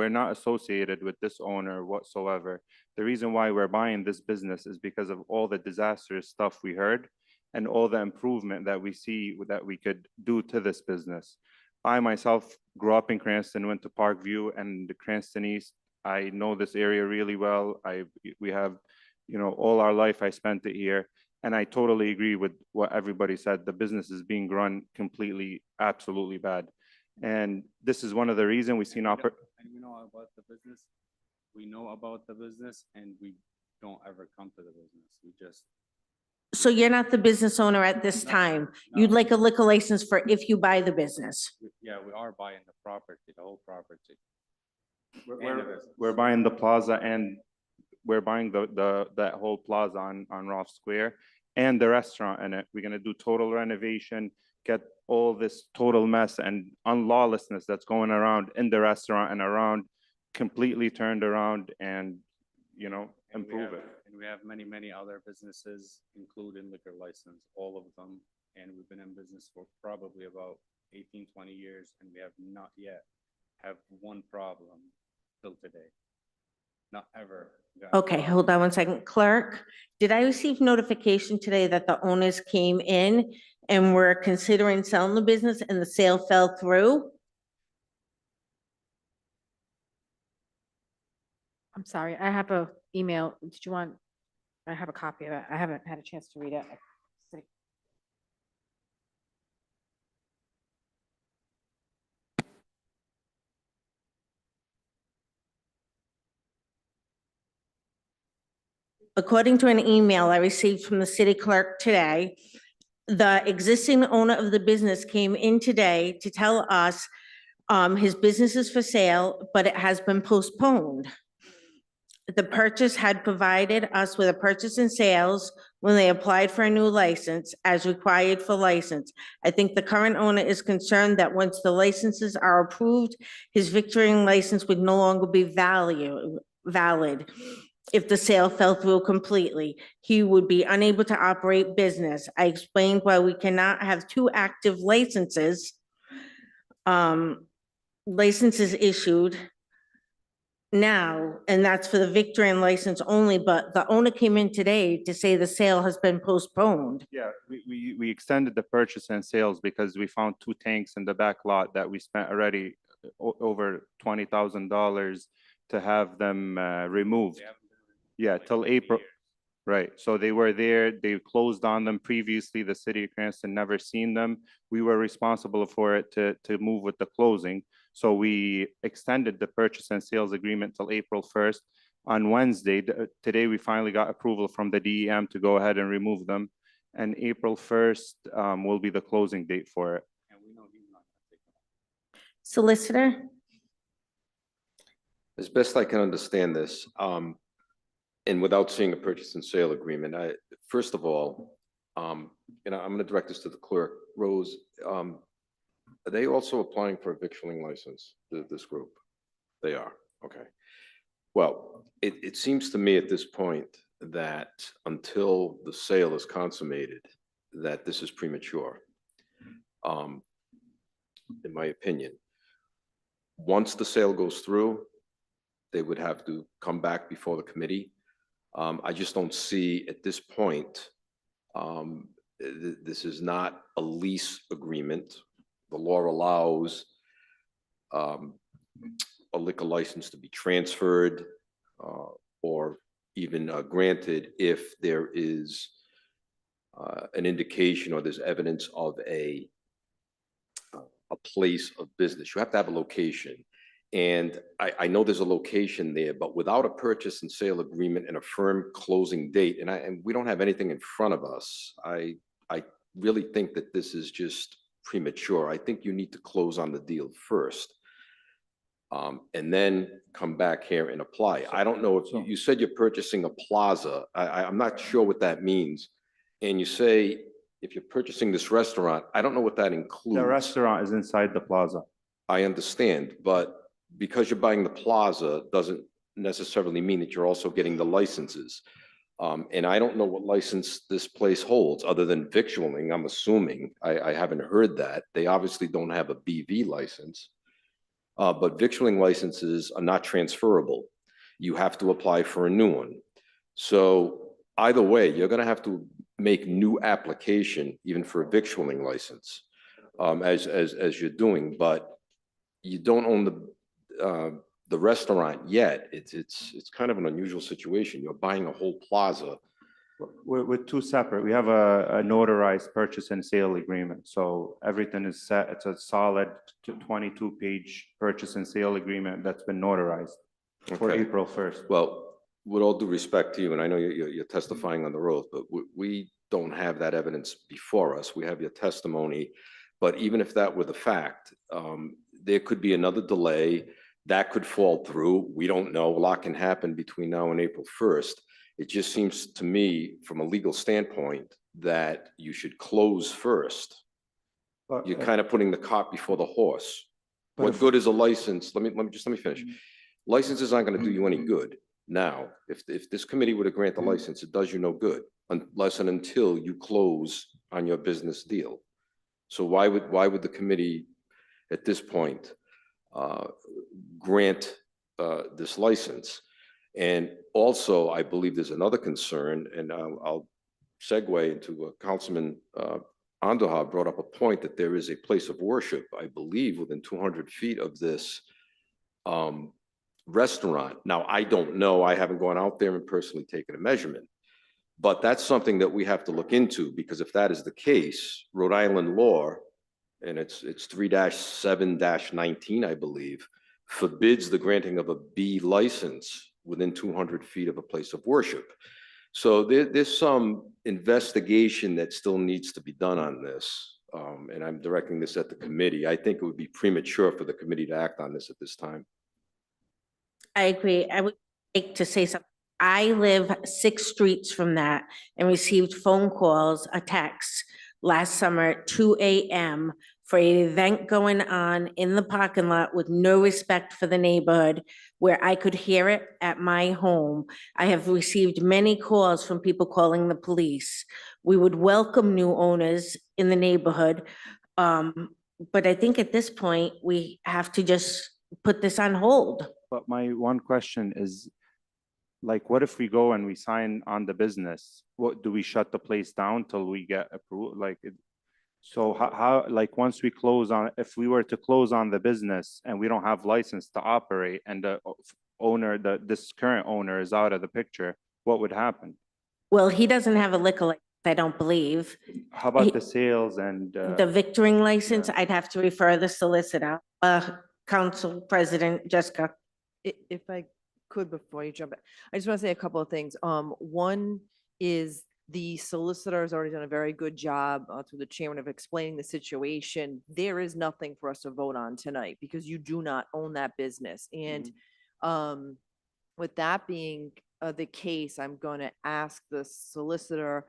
not associated with this owner whatsoever. The reason why we're buying this business is because of all the disastrous stuff we heard and all the improvement that we see that we could do to this business. I myself grew up in Cranston, went to Parkview and the Cranston East. I know this area really well. We have, all our life I spent it here. And I totally agree with what everybody said. The business is being run completely, absolutely bad. And this is one of the reasons we've seen And we know about the business. We know about the business and we don't ever come to the business. We just. So you're not the business owner at this time. You'd like a liquor license for if you buy the business. Yeah, we are buying the property, the whole property. We're buying the plaza and we're buying that whole plaza on Roth Square and the restaurant in it. We're gonna do total renovation, get all this total mess and unlawlessness that's going around in the restaurant and around completely turned around. And And we improve have- it. And we have many, many other businesses, including liquor license, all of them. And we've been in business for probably about 18, 20 years, and we have not yet have one problem till today. Not ever. gotten a Okay, problem. hold on one second. Clerk, did I receive notification today that the owners came in and were considering selling the business and the sale fell through? I'm sorry, I have a email. Did you want, I have a copy of it. I haven't had a chance to read it. According to an email I received from the city clerk today, the existing owner of the business came in today to tell us his business is for sale, but it has been postponed. The purchase had provided us with a purchase and sales when they applied for a new license as required for license. I think the current owner is concerned that once the licenses are approved, his victory license would no longer be valid. If the sale fell through completely, he would be unable to operate business. I explained why we cannot have two active licenses. Licenses issued now, and that's for the Victorian license only, but the owner came in today to say the sale has been postponed. Yeah, we extended the purchase and sales because we found 2 tanks in the back lot that we spent already over $20,000 to have them removed. Yeah, till April. Right, so they were there, they closed on them previously, the city of Cranston never seen them. We were responsible for it to move with the closing. So we extended the purchase and sales agreement till April 1st. On Wednesday, today we finally got approval from the DEM to go ahead and remove them. And April 1st will be the closing date for it. Solicitor? As best I can understand this, and without seeing a purchase and sale agreement, first of all, I'm gonna direct this to the clerk. Rose, are they also applying for a victualling license, this group? They are, okay. Well, it seems to me at this point that until the sale is consummated, that this is premature, in my opinion. Once the sale goes through, they would have to come back before the committee. I just don't see at this point, this is not a lease agreement. The law allows a liquor license to be transferred or even granted if there is an indication or there's evidence of a place of business. You have to have a location. And I know there's a location there, but without a purchase and sale agreement and a firm closing date, and we don't have anything in front of us, I really think that this is just premature. I think you need to close on the deal first. And then come back here and apply. I don't know if you said you're purchasing a plaza. I'm not sure what that means. And you say, if you're purchasing this restaurant, I don't know what that includes. The restaurant is inside the plaza. I understand, but because you're buying the plaza doesn't necessarily mean that you're also getting the licenses. And I don't know what license this place holds other than victualling, I'm assuming. I haven't heard that. They obviously don't have a BV license. But victualling licenses are not transferable. You have to apply for a new one. So either way, you're gonna have to make new application even for a victualling license, as you're doing, but you don't own the restaurant yet. It's kind of an unusual situation. You're buying a whole plaza. We're 2 separate. We have a notarized purchase and sale agreement. So everything is set. It's a solid 22-page purchase and sale agreement that's been notarized for Okay. April 1st. Well, with all due respect to you, and I know you're testifying under oath, but we don't have that evidence before us. We have your testimony. But even if that were the fact, there could be another delay that could fall through. We don't know. A lot can happen between now and April 1st. It just seems to me, from a legal standpoint, that you should close first. But, You're kind of putting the cart before the horse. But What if- good is a license? Let me finish. Licenses aren't going to do you any good. Now, if this committee were to grant the license, it does you no good unless and until you close on your business deal. So why would the committee at this point grant this license? And also, I believe there's another concern, and I'll segue into Councilman Andujar brought up a point that there is a place of worship, I believe, within 200 feet of this restaurant. Now, I don't know, I haven't gone out there and personally taken a measurement, but that's something that we have to look into, because if that is the case, Rhode Island law, and it's 3-7-19, I believe, forbids the granting of a B license within 200 feet of a place of worship. So there's some investigation that still needs to be done on this. And I'm directing this at the committee. I think it would be premature for the committee to act on this at this time. I agree. I would like to say something. I live 6 streets from that and received phone calls, a text last summer at 2 a.m. for an event going on in the parking lot with no respect for the neighborhood, where I could hear it at my home. I have received many calls from people calling the police. We would welcome new owners in the neighborhood. But I think at this point, we have to just put this on hold. But my one question is, like, what if we go and we sign on the business? What, do we shut the place down till we get approved? Like, so how, like, once we close on, if we were to close on the business and we don't have license to operate and the owner, this current owner is out of the picture, what would happen? Well, he doesn't have a liquor license, I don't believe. How about the sales and? The victoring license, I'd have to refer the solicitor. Council President Jessica. If I could, before you jump in, I just want to say a couple of things. One is the solicitor has already done a very good job through the chairman of explaining the situation. There is nothing for us to vote on tonight because you do not own that business. And with that being the case, I'm going to ask the solicitor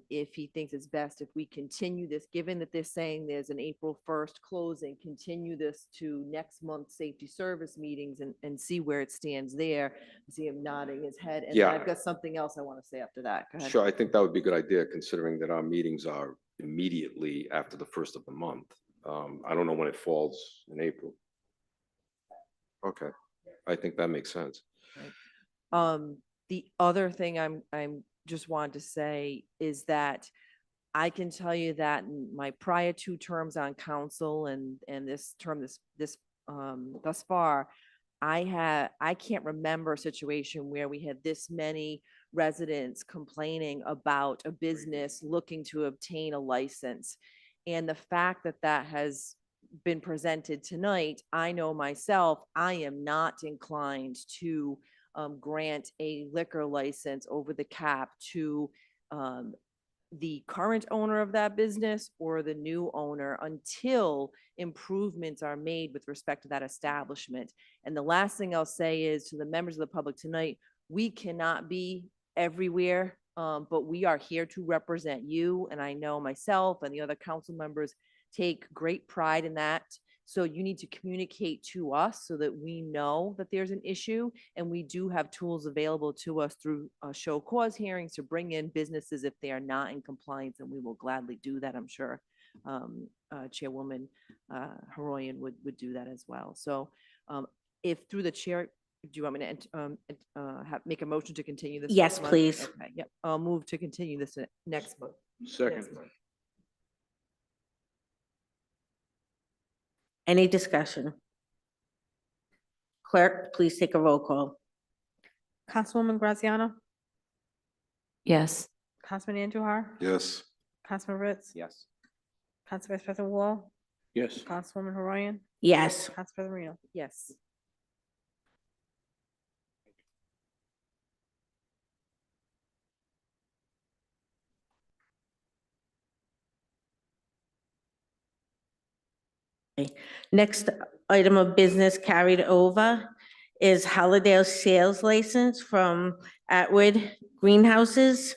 if he thinks it's best if we continue this, given that they're saying there's an April 1st closing, continue this to next month's safety service meetings and see where it stands there. I see him nodding his head. And then Yeah. I've got something else I want to say after that. Go ahead. Sure, I think that would be a good idea, considering that our meetings are immediately after the 1st of the month. I don't know when it falls in April. Okay, I think that makes sense. The other thing I'm just wanted to say is that I can tell you that in my prior 2 terms on council and this term, thus far, I can't remember a situation where we had this many residents complaining about a business looking to obtain a license. And the fact that that has been presented tonight, I know myself, I am not inclined to grant a liquor license over the cap to the current owner of that business or the new owner until improvements are made with respect to that establishment. And the last thing I'll say is to the members of the public tonight, we cannot be everywhere, but we are here to represent you. And I know myself and the other council members take great pride in that. So you need to communicate to us so that we know that there's an issue, and we do have tools available to us through show cause hearings to bring in businesses if they are not in compliance, and we will gladly do that. I'm sure Chairwoman Haroyan would do that as well. So if through the chair, do you want me to make a motion to continue this? Yes, next month? please. Okay, yep, I'll move to continue this next month. Second. Any discussion? Clerk, please take a roll call. Councilwoman Graziano? Yes. Councilman Andujar? Yes. Councilman Ritz? Yes. Council Vice President Wall? Yes. Councilwoman Haroyan? Yes. Council President Marino? Yes. Next item of business carried over is Holliday sales license from Atwood Greenhouses. Is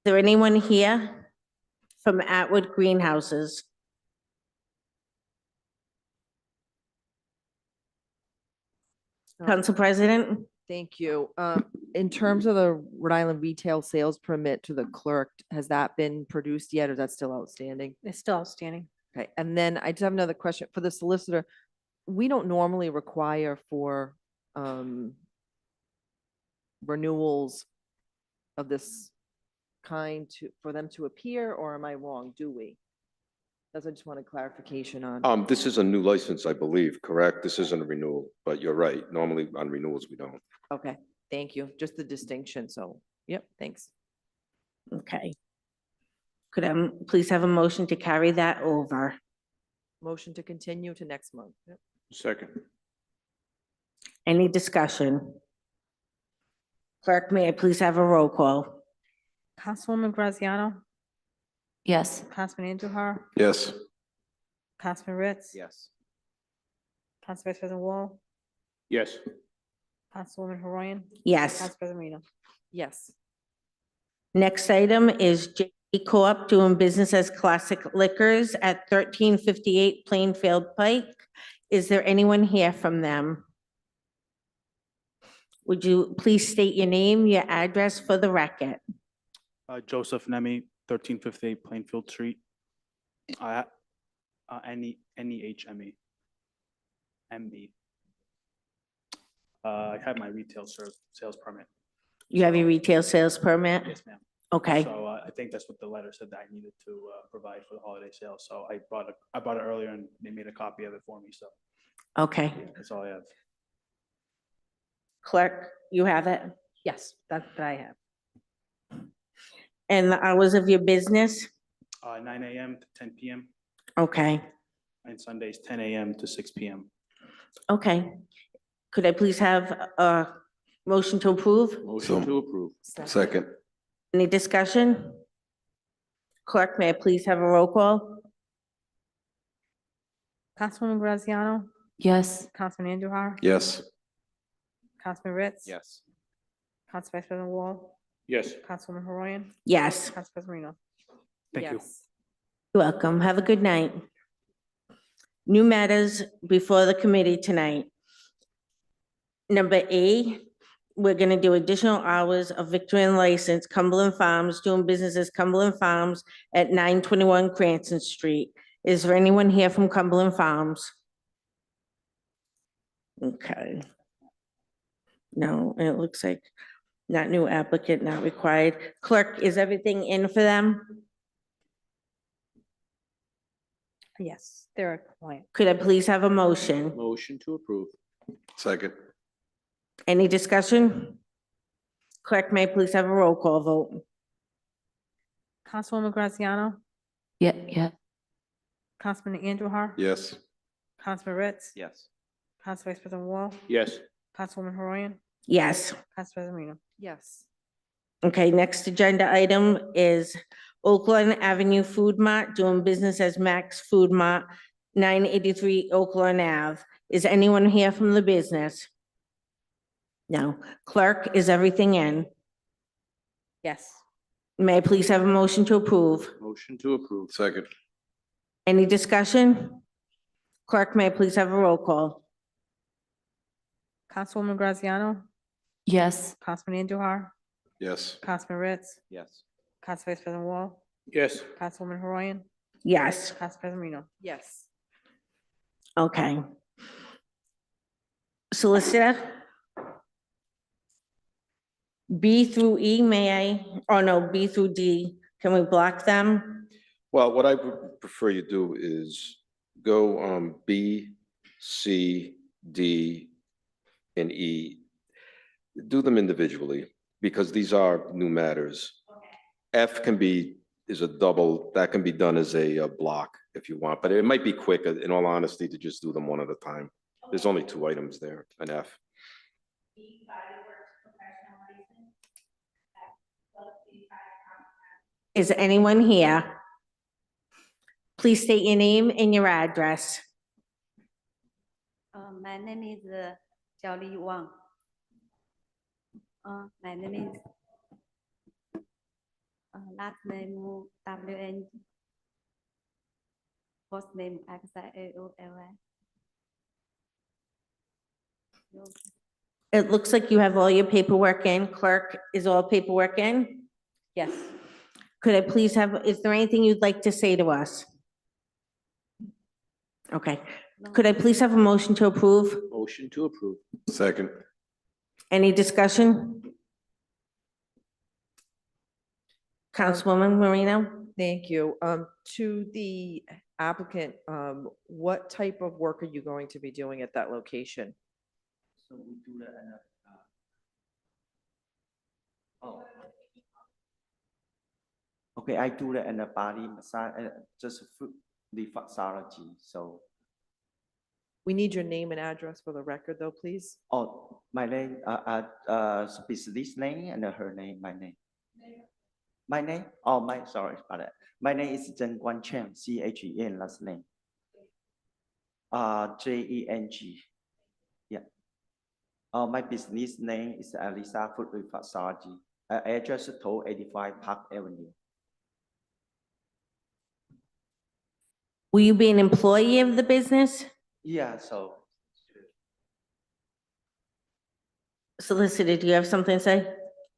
there anyone here from Atwood Greenhouses? Council President? Thank you. In terms of the Rhode Island retail sales permit to the clerk, has that been produced yet or is that still outstanding? It's still outstanding. Okay, and then I just have another question for the solicitor. We don't normally require for renewals of this kind for them to appear, or am I wrong? Do we? That's, I just want a clarification on. This is a new license, I believe, correct? This isn't a renewal, but you're right. Normally on renewals, we don't. Okay, thank you. Just the distinction. So, yep, thanks. Okay. Could I please have a motion to carry that over? Motion to continue to next month. Yep. Second. Any discussion? Clerk, may I please have a roll call? Councilwoman Graziano, Yes. Councilman Andujar, Yes. Councilman Ritz. Yes. Council Vice President Wall, Yes. Councilwoman Haroyan. Yes. Council President Marino. Yes. Next item is J Co-op doing business as Classic Liquors at 1358 Plainfield Pike. Is there anyone here from them? Would you please state your name, your address for the record? Joseph Nemi, 1358 Plainfield Street. NEHME. MB. I have my retail sales permit. You have your retail sales permit? Yes, ma'am. Okay, So I think that's what the letter said that I needed to provide for the holiday sale. So I bought it earlier and they made a copy of it for me. So okay. that's all I have. Clerk, you have it? Yes, that I have. And the hours of your business? 9 a.m. to 10 p.m. Okay, and Sundays 10 a.m. to 6 p.m. okay. Could I please have a motion to approve? Motion to approve. Second. Any discussion? Clerk, may I please have a roll call? Councilwoman Graziano, Yes. Councilman Andujar, Yes. Councilman Ritz. Yes. Council Vice President Wall, Yes. Councilwoman Haroyan. Yes. Council President Marino. Thank you. Yes. You're welcome. Have a good night. New matters before the committee tonight. Number A, we're gonna do additional hours of Victorian license, Cumberland Farms, doing business as Cumberland Farms at 921 Cranston Street. Is there anyone here from Cumberland Farms? Okay. No, it looks like not new applicant, not required. Clerk, is everything in for them? Yes, they're a client. Could I please have a motion? Motion to approve. Second. Any discussion? Clerk, may I please have a roll call vote? Councilwoman Graziano, Yeah. Councilman Andujar. Yes. Councilman Ritz. Yes. Council Vice President Wall, Yes. Councilwoman Haroyan. Yes. Council President Marino. Yes. Okay, next agenda item is Oakland Avenue Food Mart, doing business as Max Food Mart, 983 Oakland Ave. Is anyone here from the business? No. Clerk, is everything in? Yes. May I please have a motion to approve? Motion to approve. Second. Any discussion? Clerk, may I please have a roll call? Councilwoman Graziano, Yes. Councilman Andujar, Yes. Councilman Ritz, Yes. Council Vice President Wall, Yes. Councilwoman Haroyan, Yes. Council President Marino. Yes. Okay. Solicitor? B through E, may I? Oh, no, B through D. Can we block them? Well, what I would prefer you do is go B, C, D, and E. Do them individually because these are new matters. F is a double, that can be done as a block if you want, but it might be quick, in all honesty, to just do them one at a time. There's only 2 items there, an F. Is anyone here? Please state your name and your address. My name is Jiaoli Wang. My name is last name WN, first name XIAOLY. It looks like you have all your paperwork in. Clerk, is all paperwork in? Yes. Could I please have, is there anything you'd like to say to us? Okay. Could I please have a motion to approve? Motion to approve. Second. Any discussion? Councilwoman Marino? Thank you. To the applicant, what type of work are you going to be doing at that location? So we do that and, oh. Okay, I do that in a body massage, just the physiology, so. We need your name and address for the record though, please. Oh, my name, business name and her name, my name. My name? Oh, sorry about that. My name is Zheng Guan Cheng, CHEN last name. JENG. Yeah. My business name is Alisa Food Reflexology. Address 285 Park Avenue. Will you be an employee of the business? Yeah, so. Solicitor, do you have something to say?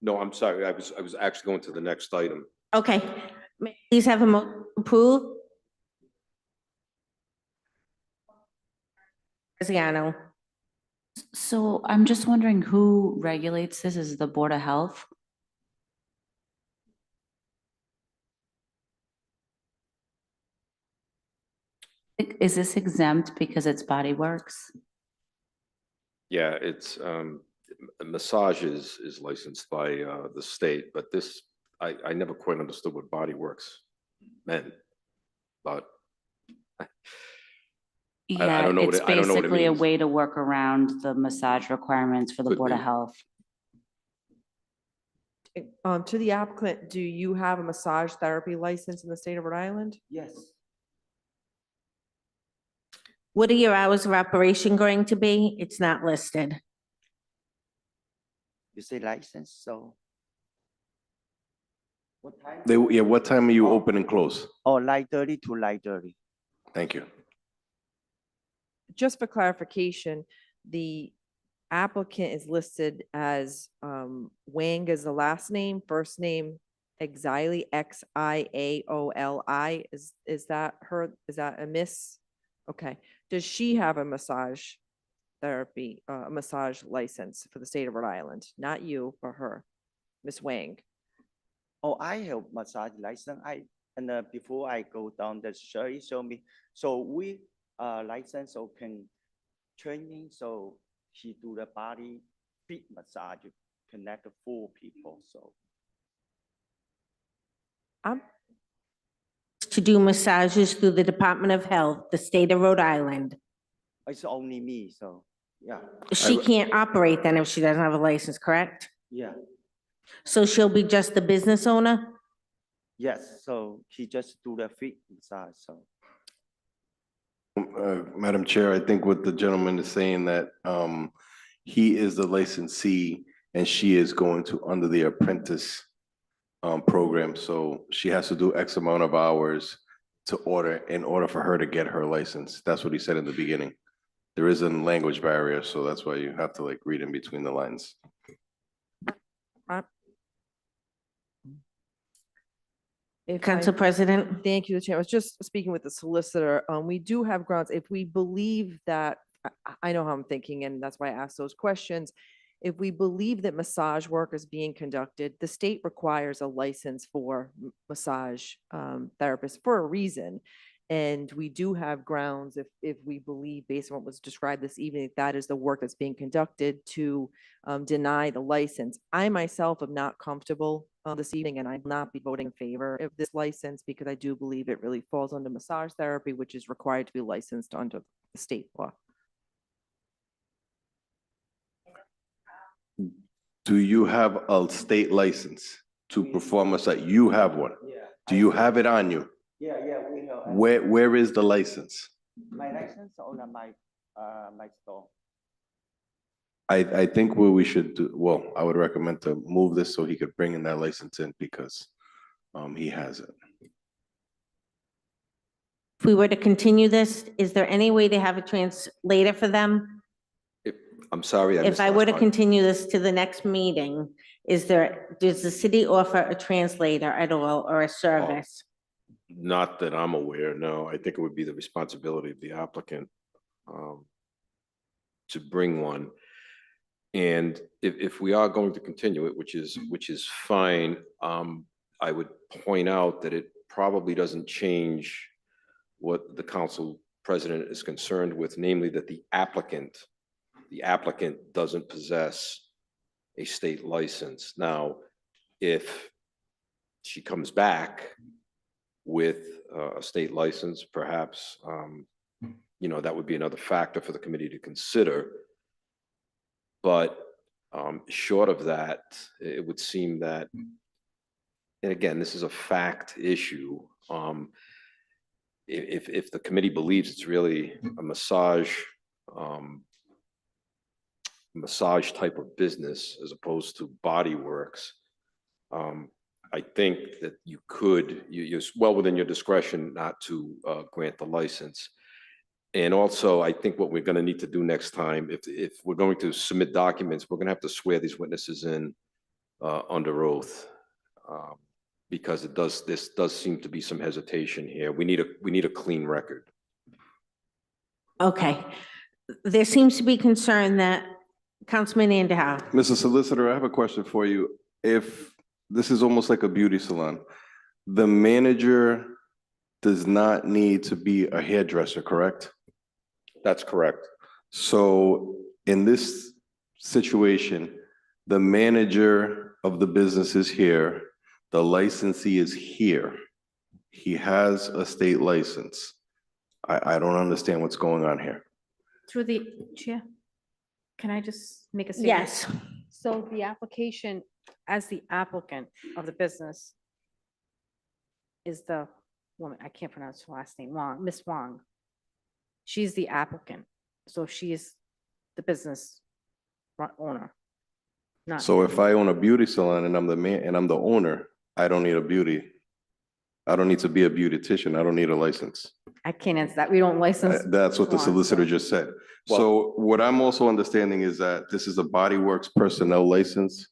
No, I'm sorry. I was actually going to the next item. Okay. May I please have a motion to approve? Graziano. So I'm just wondering who regulates this? Is it the Board of Health? Is this exempt because it's Body Works? Yeah, it's, massage is licensed by, the state, but this, I never quite understood what Body Works meant, but I Yeah, don't know what it's I don't know what it basically a means. way to work around the massage requirements for the Could Board of be. Health. To the applicant, do you have a massage therapy license in the state of Rhode Island? Yes. What are your hours of operation going to be? It's not listed. You say license, so. What time? Yeah, what time are you open and close? Oh, 9:30 to 9:30. Thank you. Just for clarification, the applicant is listed as Wang is the last name, first name Xiaoli, Xiaoli. Is that her? Is that a miss? Okay. Does she have a massage therapy, massage license for the state of Rhode Island? Not you, but her, Miss Wang. Oh, I have massage license. Before I go down the street, show me. So we license so can training. So she do the body feet massage, connect the 4 people. So To do massages through the Department of Health, the state of Rhode Island. it's only me. So yeah, She can't operate then if she doesn't have a license, correct? yeah, So she'll be just the business owner? yes. So he just do the feet massage. So. Madam Chair, I think what the gentleman is saying that he is the licensee and she is going to under the apprentice program. So she has to do X amount of hours in order for her to get her license. That's what he said in the beginning. There is a language barrier, so that's why you have to like read in between the lines. Council President? Thank you, the chair. I was just speaking with the solicitor. We do have grounds. If we believe that, I know how I'm thinking, and that's why I asked those questions. If we believe that massage work is being conducted, the state requires a license for massage therapists for a reason. And we do have grounds if we believe, based on what was described this evening, that is the work that's being conducted to deny the license. I myself am not comfortable this evening, and I will not be voting in favor of this license because I do believe it really falls under massage therapy, which is required to be licensed under the state law. Do you have a state license to perform massage? You have one. Do you have it on you? Yeah, we have. Where is the license? My license on my store. I think what we should do, well, I would recommend to move this so he could bring in that license in because he has it. If we were to continue this, is there any way to have a translator for them? I'm sorry. If missed I the were last to part. continue this to the next meeting, does the city offer a translator at all or a service? Not that I'm aware, no. I think it would be the responsibility of the applicant to bring one. And if we are going to continue it, which is fine, I would point out that it probably doesn't change what the council president is concerned with, namely that the applicant doesn't possess a state license. Now, if she comes back with a state license, perhaps, that would be another factor for the committee to consider. But short of that, it would seem that, and again, this is a fact issue. If the committee believes it's really a massage type of business as opposed to Body Works, I think that you're well within your discretion not to grant the license. And also, I think what we're going to need to do next time, if we're going to submit documents, we're going to have to swear these witnesses in under oath, because this does seem to be some hesitation here. We need a clean record. Okay. There seems to be concern that, Councilman Underhouse. Mr. Solicitor, I have a question for you. If this is almost like a beauty salon, the manager does not need to be a hairdresser, correct? That's correct. So in this situation, the manager of the business is here, the licensee is here. He has a state license. I don't understand what's going on here. Through the chair, can I just make a statement? Yes. So the application, as the applicant of the business, is the woman, I can't pronounce her last name, Wong, Miss Wong. She's the applicant, so she is the business owner. Not So if I own a beauty salon and I'm the man and I'm the owner, I don't need I don't need to be a beautician. I don't need a license. I can't answer that. We don't license. That's what the Wong, solicitor just said. So what I'm also understanding is that this is a Body Works personnel license,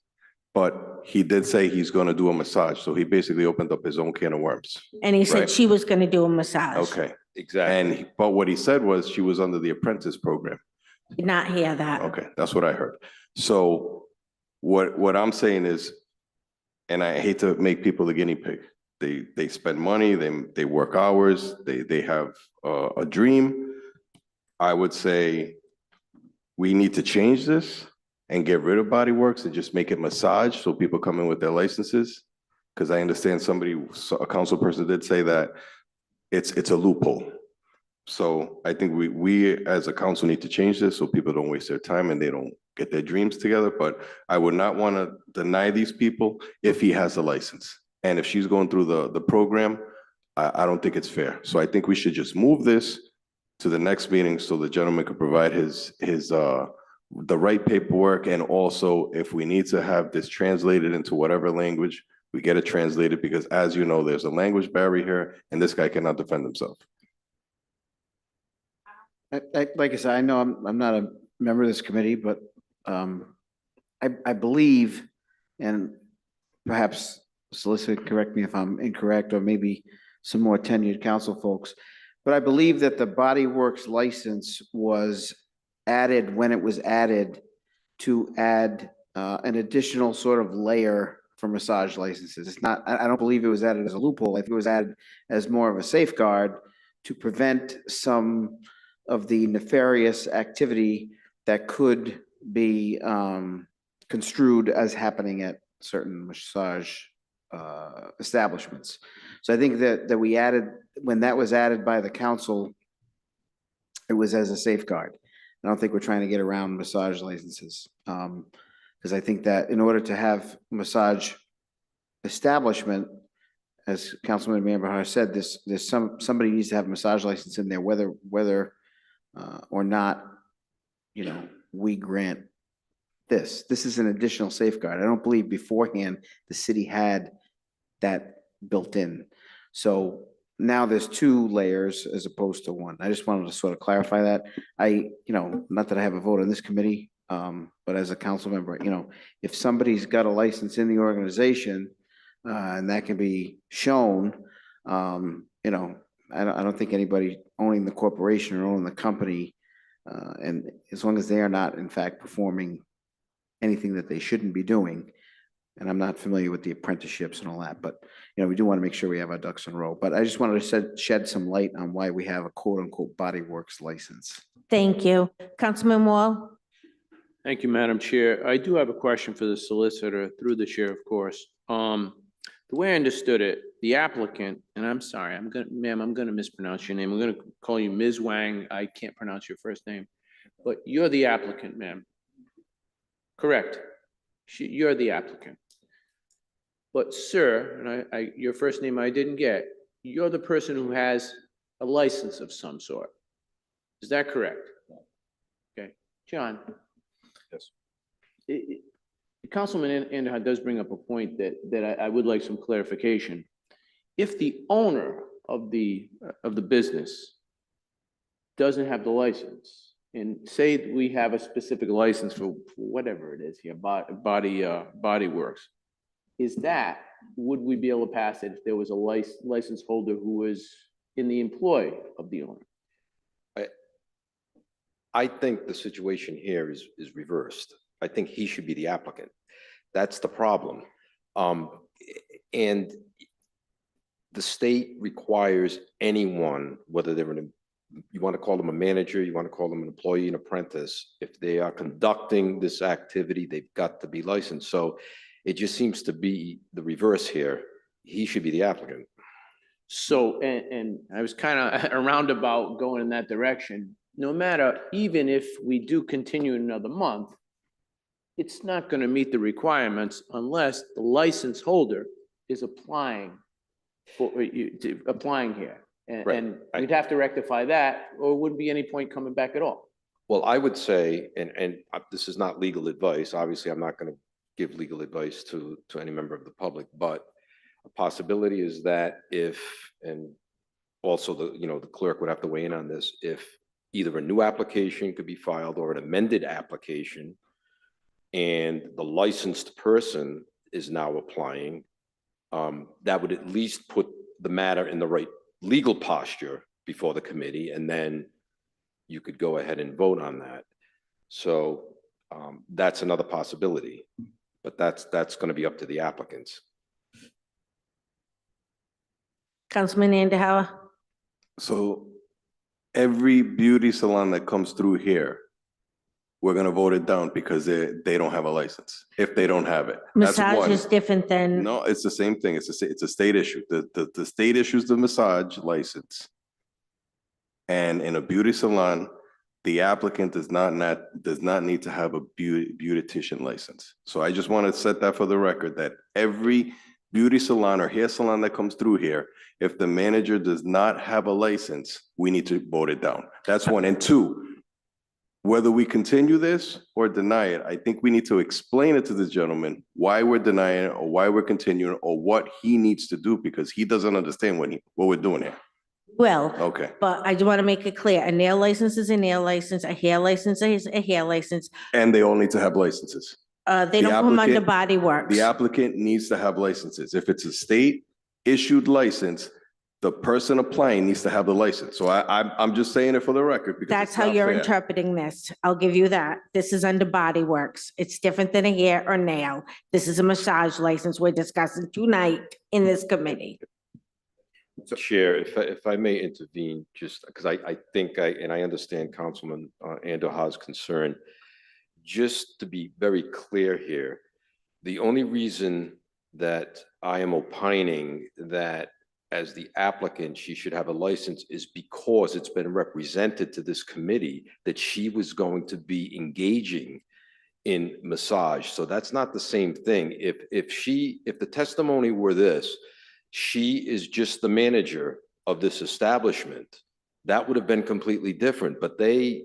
but he did say he's going to do a massage. So he basically opened up his own can of worms. And he said right? she was going to do a massage. Okay. Exactly. But what he said was she was under the apprentice program. Did not hear that. Okay, that's what I heard. So what I'm saying is, and I hate to make people the guinea pig. They spend money, they work hours, they have a dream. I would say we need to change this and get rid of Body Works and just make it massage so people come in with their licenses. Because I understand a council person did say that it's a loophole. So I think we as a council need to change this so people don't waste their time and they don't get their dreams together. But I would not want to deny these people if he has a license. And if she's going through the program, I don't think it's fair. So I think we should just move this to the next meeting so the gentleman could provide the right paperwork. And also, if we need to have this translated into whatever language, we get it translated, because as you know, there's a language barrier here and this guy cannot defend himself. Like I said, I know I'm not a member of this committee, but I believe, and perhaps solicitor, correct me if I'm incorrect, or maybe some more tenured council folks, but I believe that the Body Works license was added when it was added to add an additional sort of layer for massage licenses. It's not, I don't believe it was added as a loophole. I think it was added as more of a safeguard to prevent some of the nefarious activity that could be construed as happening at certain massage establishments. So I think that we added, when that was added by the council, it was as a safeguard. I don't think we're trying to get around massage licenses. Because I think that in order to have massage establishment, as Councilman Mamberhar said, there's somebody needs to have a massage license in there, whether or not, we grant this. This is an additional safeguard. I don't believe beforehand the city had that built in. So now there's two layers as opposed to one. I just wanted to sort of clarify that. Not that I have a vote on this committee, But as a council member, you know, if somebody's got a license in the organization, and that can be shown, you know, I don't think anybody owning the corporation or owning the company, and as long as they are not in fact performing anything that they shouldn't be doing, and I'm not familiar with the apprenticeships and all that, but, you know, we do want to make sure we have our ducks in a row. But I just wanted to shed some light on why we have a quote-unquote Body Works license. Thank you. Councilman Wall? Thank you, Madam Chair. I do have a question for the solicitor, through the chair, of course. The way I understood it, the applicant, and I'm sorry, ma'am, I'm gonna mispronounce your name. I'm gonna call you Ms. Wang. I can't pronounce your first name, but you're the applicant, ma'am. Correct? You're the applicant. But sir, and your first name I didn't get, you're the person who has a license of some sort. Is that correct? Okay, John? Yes. Councilman Andahar does bring up a point that I would like some clarification. If the owner of the business doesn't have the license, and say we have a specific license for whatever it is here, Body Works, would we be able to pass it if there was a license holder who was in the employ of the owner? I think the situation here is reversed. I think he should be the applicant. That's the problem. And the state requires anyone, whether they're you want to call them a manager, you want to call them an employee, an apprentice, if they are conducting this activity, they've got to be licensed. So it just seems to be the reverse here. He should be the applicant. So, and I was kind of a roundabout going in that direction. No matter, even if we do continue another month, it's not going to meet the requirements unless the license holder is applying here. And we'd have to rectify that, or wouldn't be any point coming back at all. Well, I would say, and this is not legal advice, obviously I'm not going to give legal advice to any member of the public, but a possibility is that if, and also the clerk would have to weigh in on this, if either a new application could be filed or an amended application, and the licensed person is now applying, that would at least put the matter in the right legal posture before the committee, and then you could go ahead and vote on that. So that's another possibility, but that's going to be up to the applicants. Councilman Andahar? So every beauty salon that comes through here, we're gonna vote it down because they don't have a license, if they don't have it. That's Massage one. is different than. No, it's the same thing. It's a state issue. The state issues the massage license. And in a beauty salon, the applicant does not need to have a beautician license. So I just want to set that for the record, that every beauty salon or hair salon that comes through here, if the manager does not have a license, we need to vote it down. That's one. And two, whether we continue this or deny it, I think we need to explain it to the gentleman why we're denying it or why we're continuing or what he needs to do, because he doesn't understand what we're doing here. Well, Okay. but I do want to make it clear, a nail license is a nail license, a hair license is a hair license. And they all need to have licenses. They don't come under applicant- Body Works. The applicant needs to have licenses. If it's a state issued license, the person applying needs to have the license. So I'm just saying it for the record because That's it's how not you're fair. interpreting this. I'll give you that. This is under Body Works. It's different than a hair or nail. This is a massage license we're discussing tonight in this committee. Chair, if I may intervene, just because I think and I understand Councilman Andahar's concern. Just to be very clear here, the only reason that I am opining that as the applicant, she should have a license is because it's been represented to this committee that she was going to be engaging in massage. So that's not the same thing. If the testimony were this, she is just the manager of this establishment, that would have been completely different. But the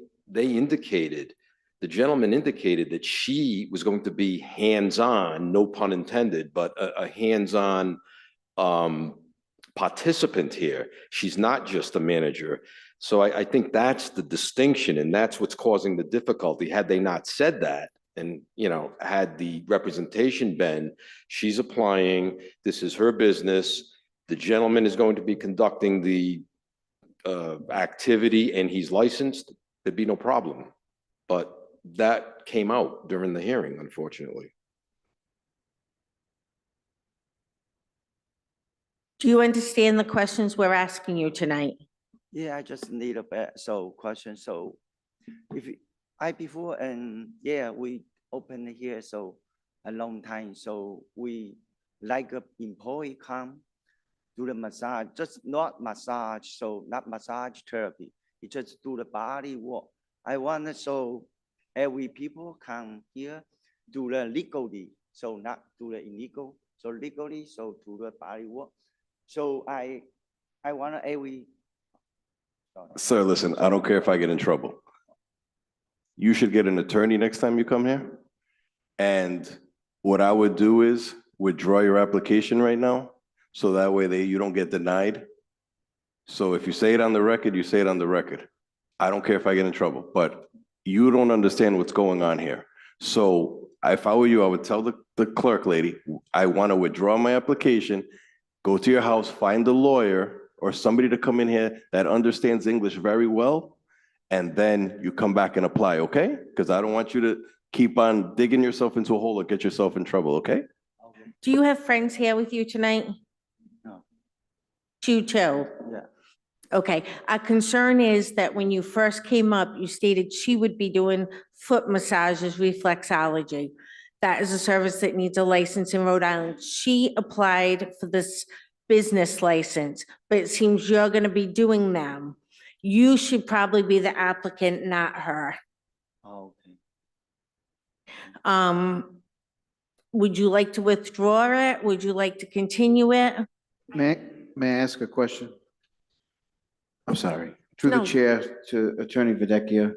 gentleman indicated that she was going to be hands-on, no pun intended, but a hands-on participant here. She's not just a manager. So I think that's the distinction and that's what's causing the difficulty. Had they not said that, and, you know, had the representation been, she's applying, this is her business, the gentleman is going to be conducting the activity and he's licensed, there'd be no problem. But that came out during the hearing, unfortunately. Do you understand the questions we're asking you tonight? Yeah, I just need a question. So if before and yeah, we opened here so a long time. So we like a employee come do the massage, just not massage. So not massage therapy. You just do the body work. I want to so every people come here do the legally. So not do the illegal. So legally, so do the body work. So I want every. Sir, listen, I don't care if I get in trouble. You should get an attorney next time you come here. And what I would do is withdraw your application right now, so that way you don't get denied. So if you say it on the record, you say it on the record. I don't care if I get in trouble, but you don't understand what's going on here. So if I were you, I would tell the clerk lady, I want to withdraw my application, go to your house, find a lawyer or somebody to come in here that understands English very well, and then you come back and apply, okay? Because I don't want you to keep on digging yourself into a hole or get yourself in trouble, okay? Do you have friends here with you tonight? No. You too? Yeah. Okay, our concern is that when you first came up, you stated she would be doing foot massages, reflexology. That is a service that needs a license in Rhode Island. She applied for this business license, but it seems you're gonna be doing them. You should probably be the applicant, not her. Okay. Would you like to withdraw it? Would you like to continue it? May I ask a question? I'm sorry. Through the No. chair to Attorney Videcchia.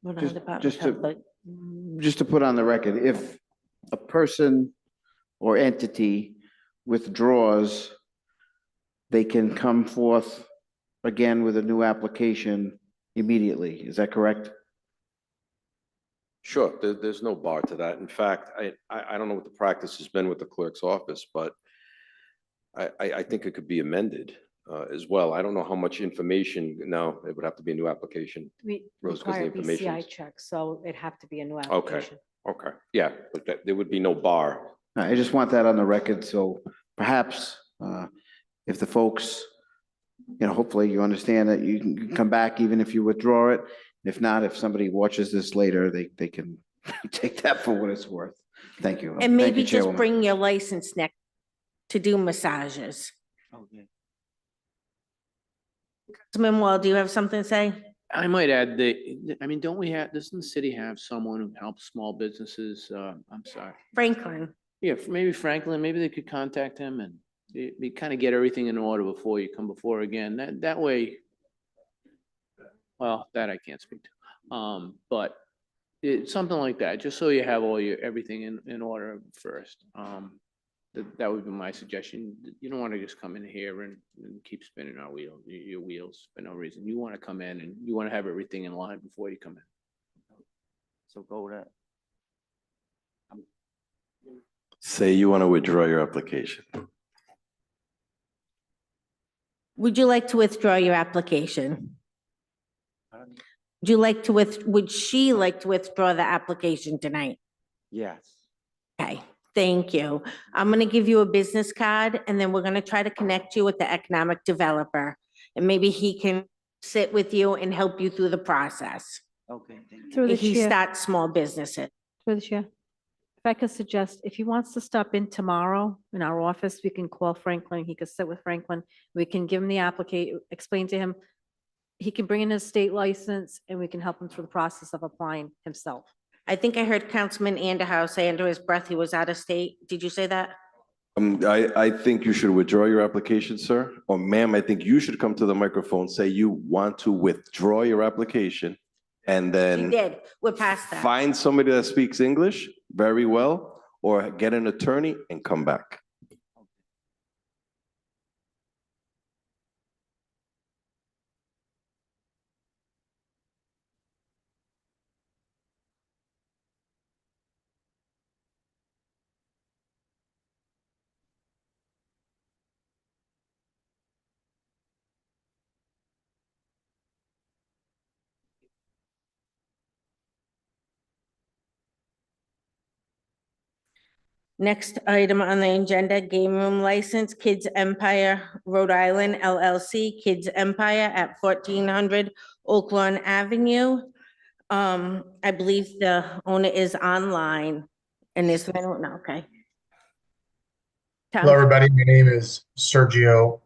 Rhode Island Just- Department just of Health, to- but- Just to put on the record, if a person or entity withdraws, they can come forth again with a new application immediately. Is that correct? Sure, there's no bar to that. In fact, I don't know what the practice has been with the clerk's office, but I think it could be amended as well. I don't know how much information, no, it would have to be a new application. We Rose, 'cause the require information BCI is- check, so it'd have to be a new Okay, application. okay, yeah, but there would be no bar. I just want that on the record, so perhaps if the folks, hopefully you understand that you can come back even if you withdraw it. If not, if somebody watches this later, they can take that for what it's worth. Thank you. And Thank maybe you, just Chairwoman. bring your license next to do massages. Okay. Councilman Wall, do you have something to say? I might add don't we have, doesn't the city have someone who helps small businesses? I'm sorry. Franklin. Yeah, maybe Franklin, maybe they could contact him and we kind of get everything in order before you come before again. That way, well, that I can't speak to. But it's something like that, just so you have everything in order first. That would be my suggestion. You don't want to just come in here and keep spinning your wheels for no reason. You want to come in and you want to have everything in line before you come in. So go there. Say you want to withdraw your application. Would you like to withdraw your application? Would she like to withdraw the application tonight? Yes. Okay, thank you. I'm gonna give you a business card and then we're gonna try to connect you with the economic developer. And maybe he can sit with you and help you through the process. Okay, thank you. Through the He chair. starts small businesses. Through the chair. If I could suggest, if he wants to stop in tomorrow in our office, we can call Franklin. He could sit with Franklin. We can give him the explain to him. He can bring in his state license and we can help him through the process of applying himself. I think I heard Councilman Underhouse say under his breath he was out of state. Did you say that? I think you should withdraw your application, sir. Or ma'am, I think you should come to the microphone, say you want to withdraw your application, and He then did. We're past that. find somebody that speaks English very well, or get an attorney and come back. Next item on the agenda, game room license, Kids Empire Rhode Island LLC, Kids Empire at 1400 Oak Lawn Avenue. I believe the owner is online and is, no, okay. Hello, everybody. My name is Sergio.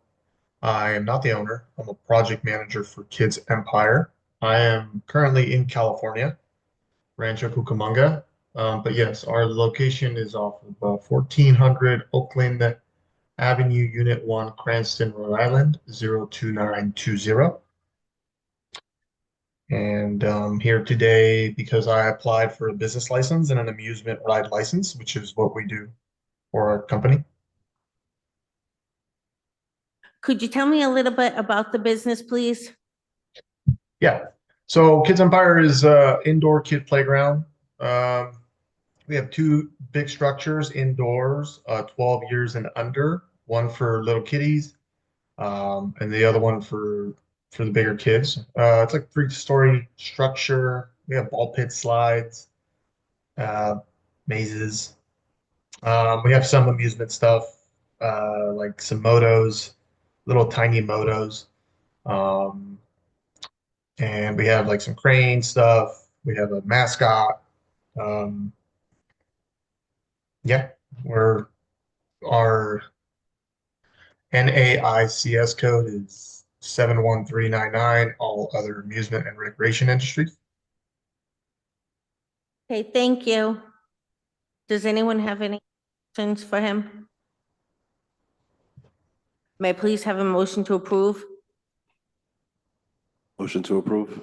I am not the owner. I'm a project manager for Kids Empire. I am currently in California, Rancho Cucamonga. But yes, our location is off of 1400 Oakland Avenue, Unit 1, Cranston, Rhode Island, 02920. And I'm here today because I applied for a business license and an amusement ride license, which is what we do for our company. Could you tell me a little bit about the business, please? Yeah. So Kids Empire is a indoor kid playground. We have two big structures indoors, 12 years and under, one for little kiddies, and the other one for the bigger kids. It's like 3-story structure. We have ball pit slides, mazes. We have some amusement stuff, like some motos, little tiny motos. And we have like some crane stuff. We have a mascot. Yeah, our NAICS code is 71399, all other amusement and recreation industries. Okay, thank you. Does anyone have any questions for him? May I please have a motion to approve? Motion to approve.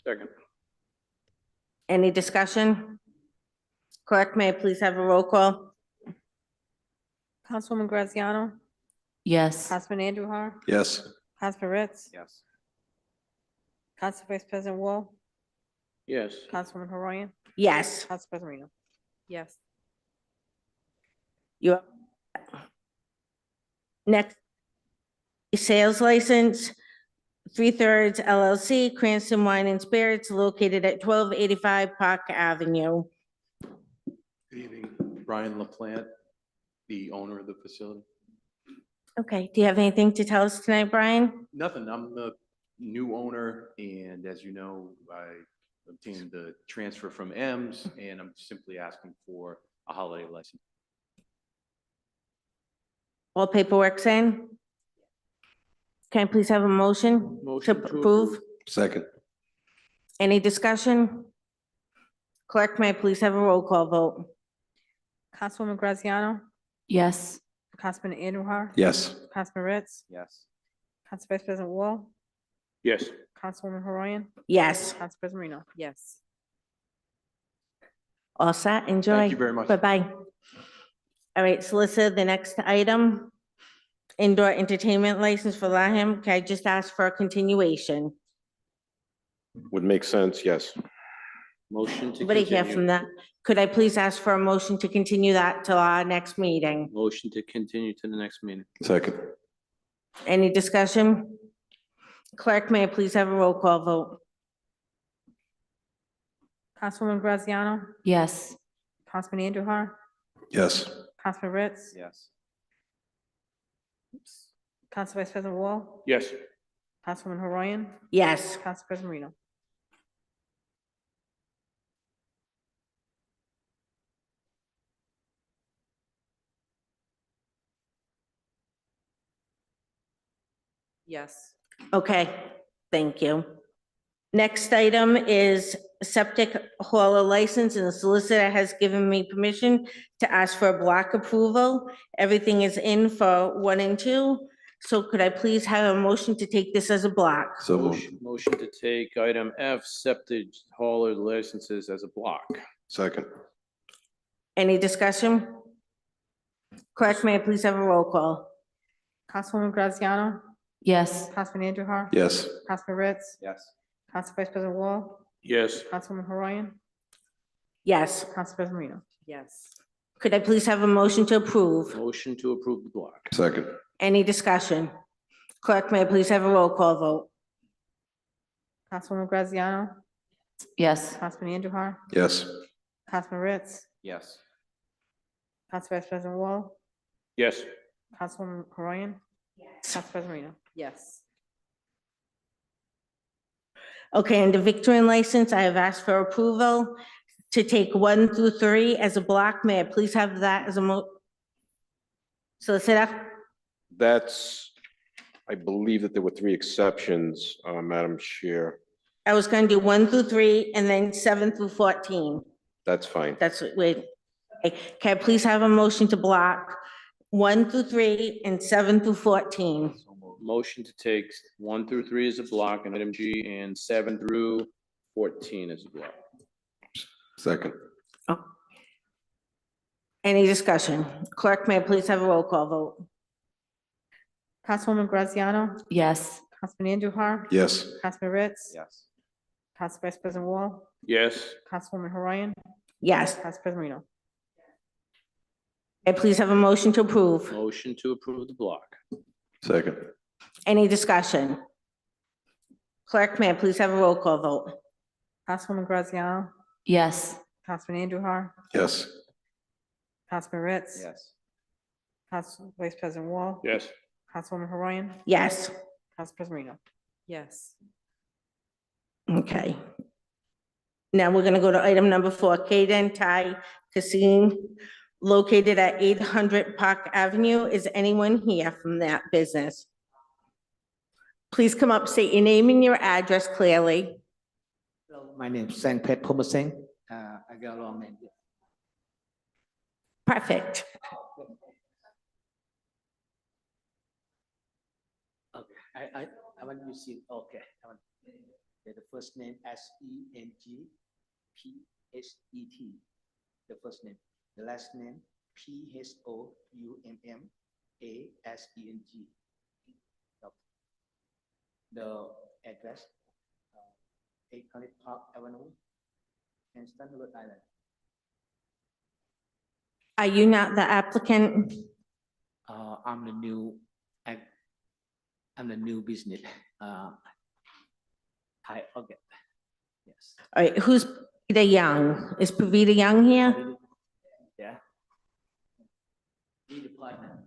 Second. Any discussion? Clerk, may I please have a roll call? Councilwoman Graziano? Yes. Councilman Andujar? Yes. Councilman Ritz? Yes. Council Vice President Wall? Yes. Councilwoman Horoyan? Yes. Council President Marino? Yes. You. Next, sales license, 3/3 LLC, Cranston Wine and Spirits, located at 1285 Park Avenue. Good evening, Brian LaPlante, the owner of the facility. Okay, do you have anything to tell us tonight, Brian? Nothing, I'm the new owner, and as you know, I obtained the transfer from M's, and I'm simply asking for a holiday license. All paperwork's in? Can I please have a motion to Motion to approve? Second. Any discussion? Clerk, may I please have a roll call vote? Councilwoman Graziano? Yes. Councilman Andujar? Yes. Councilman Ritz? Yes. Council Vice President Wall? Yes. Councilwoman Horoyan? Yes. Council President Marino? Yes. All set, enjoy. Thank you very much. Bye-bye. All right, Solicitor, the next item, indoor entertainment license for Laham. Can I just ask for a continuation? Would make sense, yes. Motion to Nobody here continue. from that. Could I please ask for a motion to continue that till our next meeting? Motion to continue to the next meeting. Second. Any discussion? Clerk, may I please have a roll call vote? Councilwoman Graziano? Yes. Councilman Andujar? Yes. Councilman Ritz? Yes. Council Vice President Wall? Yes. Councilwoman Horoyan? Yes. Council President Marino? Yes. Okay, thank you. Next item is septic hauler license, and the solicitor has given me permission to ask for a block approval. Everything is in for 1 and 2. So could I please have a motion to take this as a block? So moved. Motion to take item F, septic hauler licenses as a block. Second. Any discussion? Clerk, may I please have a roll call? Councilwoman Graziano? Yes. Councilman Andujar? Yes. Councilman Ritz? Yes. Council Vice President Wall? Yes. Councilwoman Horoyan? Yes. Council President Marino? Yes. Could I please have a motion to approve? Motion to approve the block. Second. Any discussion? Clerk, may I please have a roll call vote? Councilwoman Graziano? Yes. Councilman Andujar? Yes. Councilman Ritz? Yes. Council Vice President Wall, Yes. Councilwoman Horoyan, Council President Marino. Yes. Okay, and the Victorian license, I have asked for approval to take 1 through 3 as a block. May I please have that as a solicitor? That's, I believe that there were 3 exceptions, Madam Chair. I was going to do 1 through 3 and then 7 through 14. That's fine. That's what, wait. Okay, can I please have a motion to block 1 through 3 and 7 through 14? Motion to take 1 through 3 as a block and item G and 7 through 14 as a block. Second. Any discussion? Clerk, may I please have a roll call vote? Councilwoman Graziano, Yes. Councilman Andujar. Yes. Councilman Ritz. Yes. Council Vice President Wall, Yes. Councilwoman Horoyan, Yes. Council President Marino. May I please have a motion to approve? Motion to approve the block. Second. Any discussion? Clerk, may I please have a roll call vote? Councilwoman Graziano, Yes. Councilman Andujar, Yes. Councilman Ritz. Yes. Council Vice President Wall, Yes. Councilwoman Horoyan, Yes. Council President Marino. Yes. Okay. Now we're gonna go to item number 4, Kaden Thai Casino located at 800 Park Avenue. Is anyone here from that business? Please come up, state your name and your address clearly. Hello, my name is Sangpet Pomasing. I got a long name. Perfect. Okay, I want you to see, okay. The first name Sengphet, the first name. The last name Phoummmaseng. The address, 800 Park Avenue, Kingston, Rhode Island. Are you not the applicant? I'm the new business. Okay. Yes. All right, who's Pavita Young? Is Pavita Young here? Yeah. Be the partner.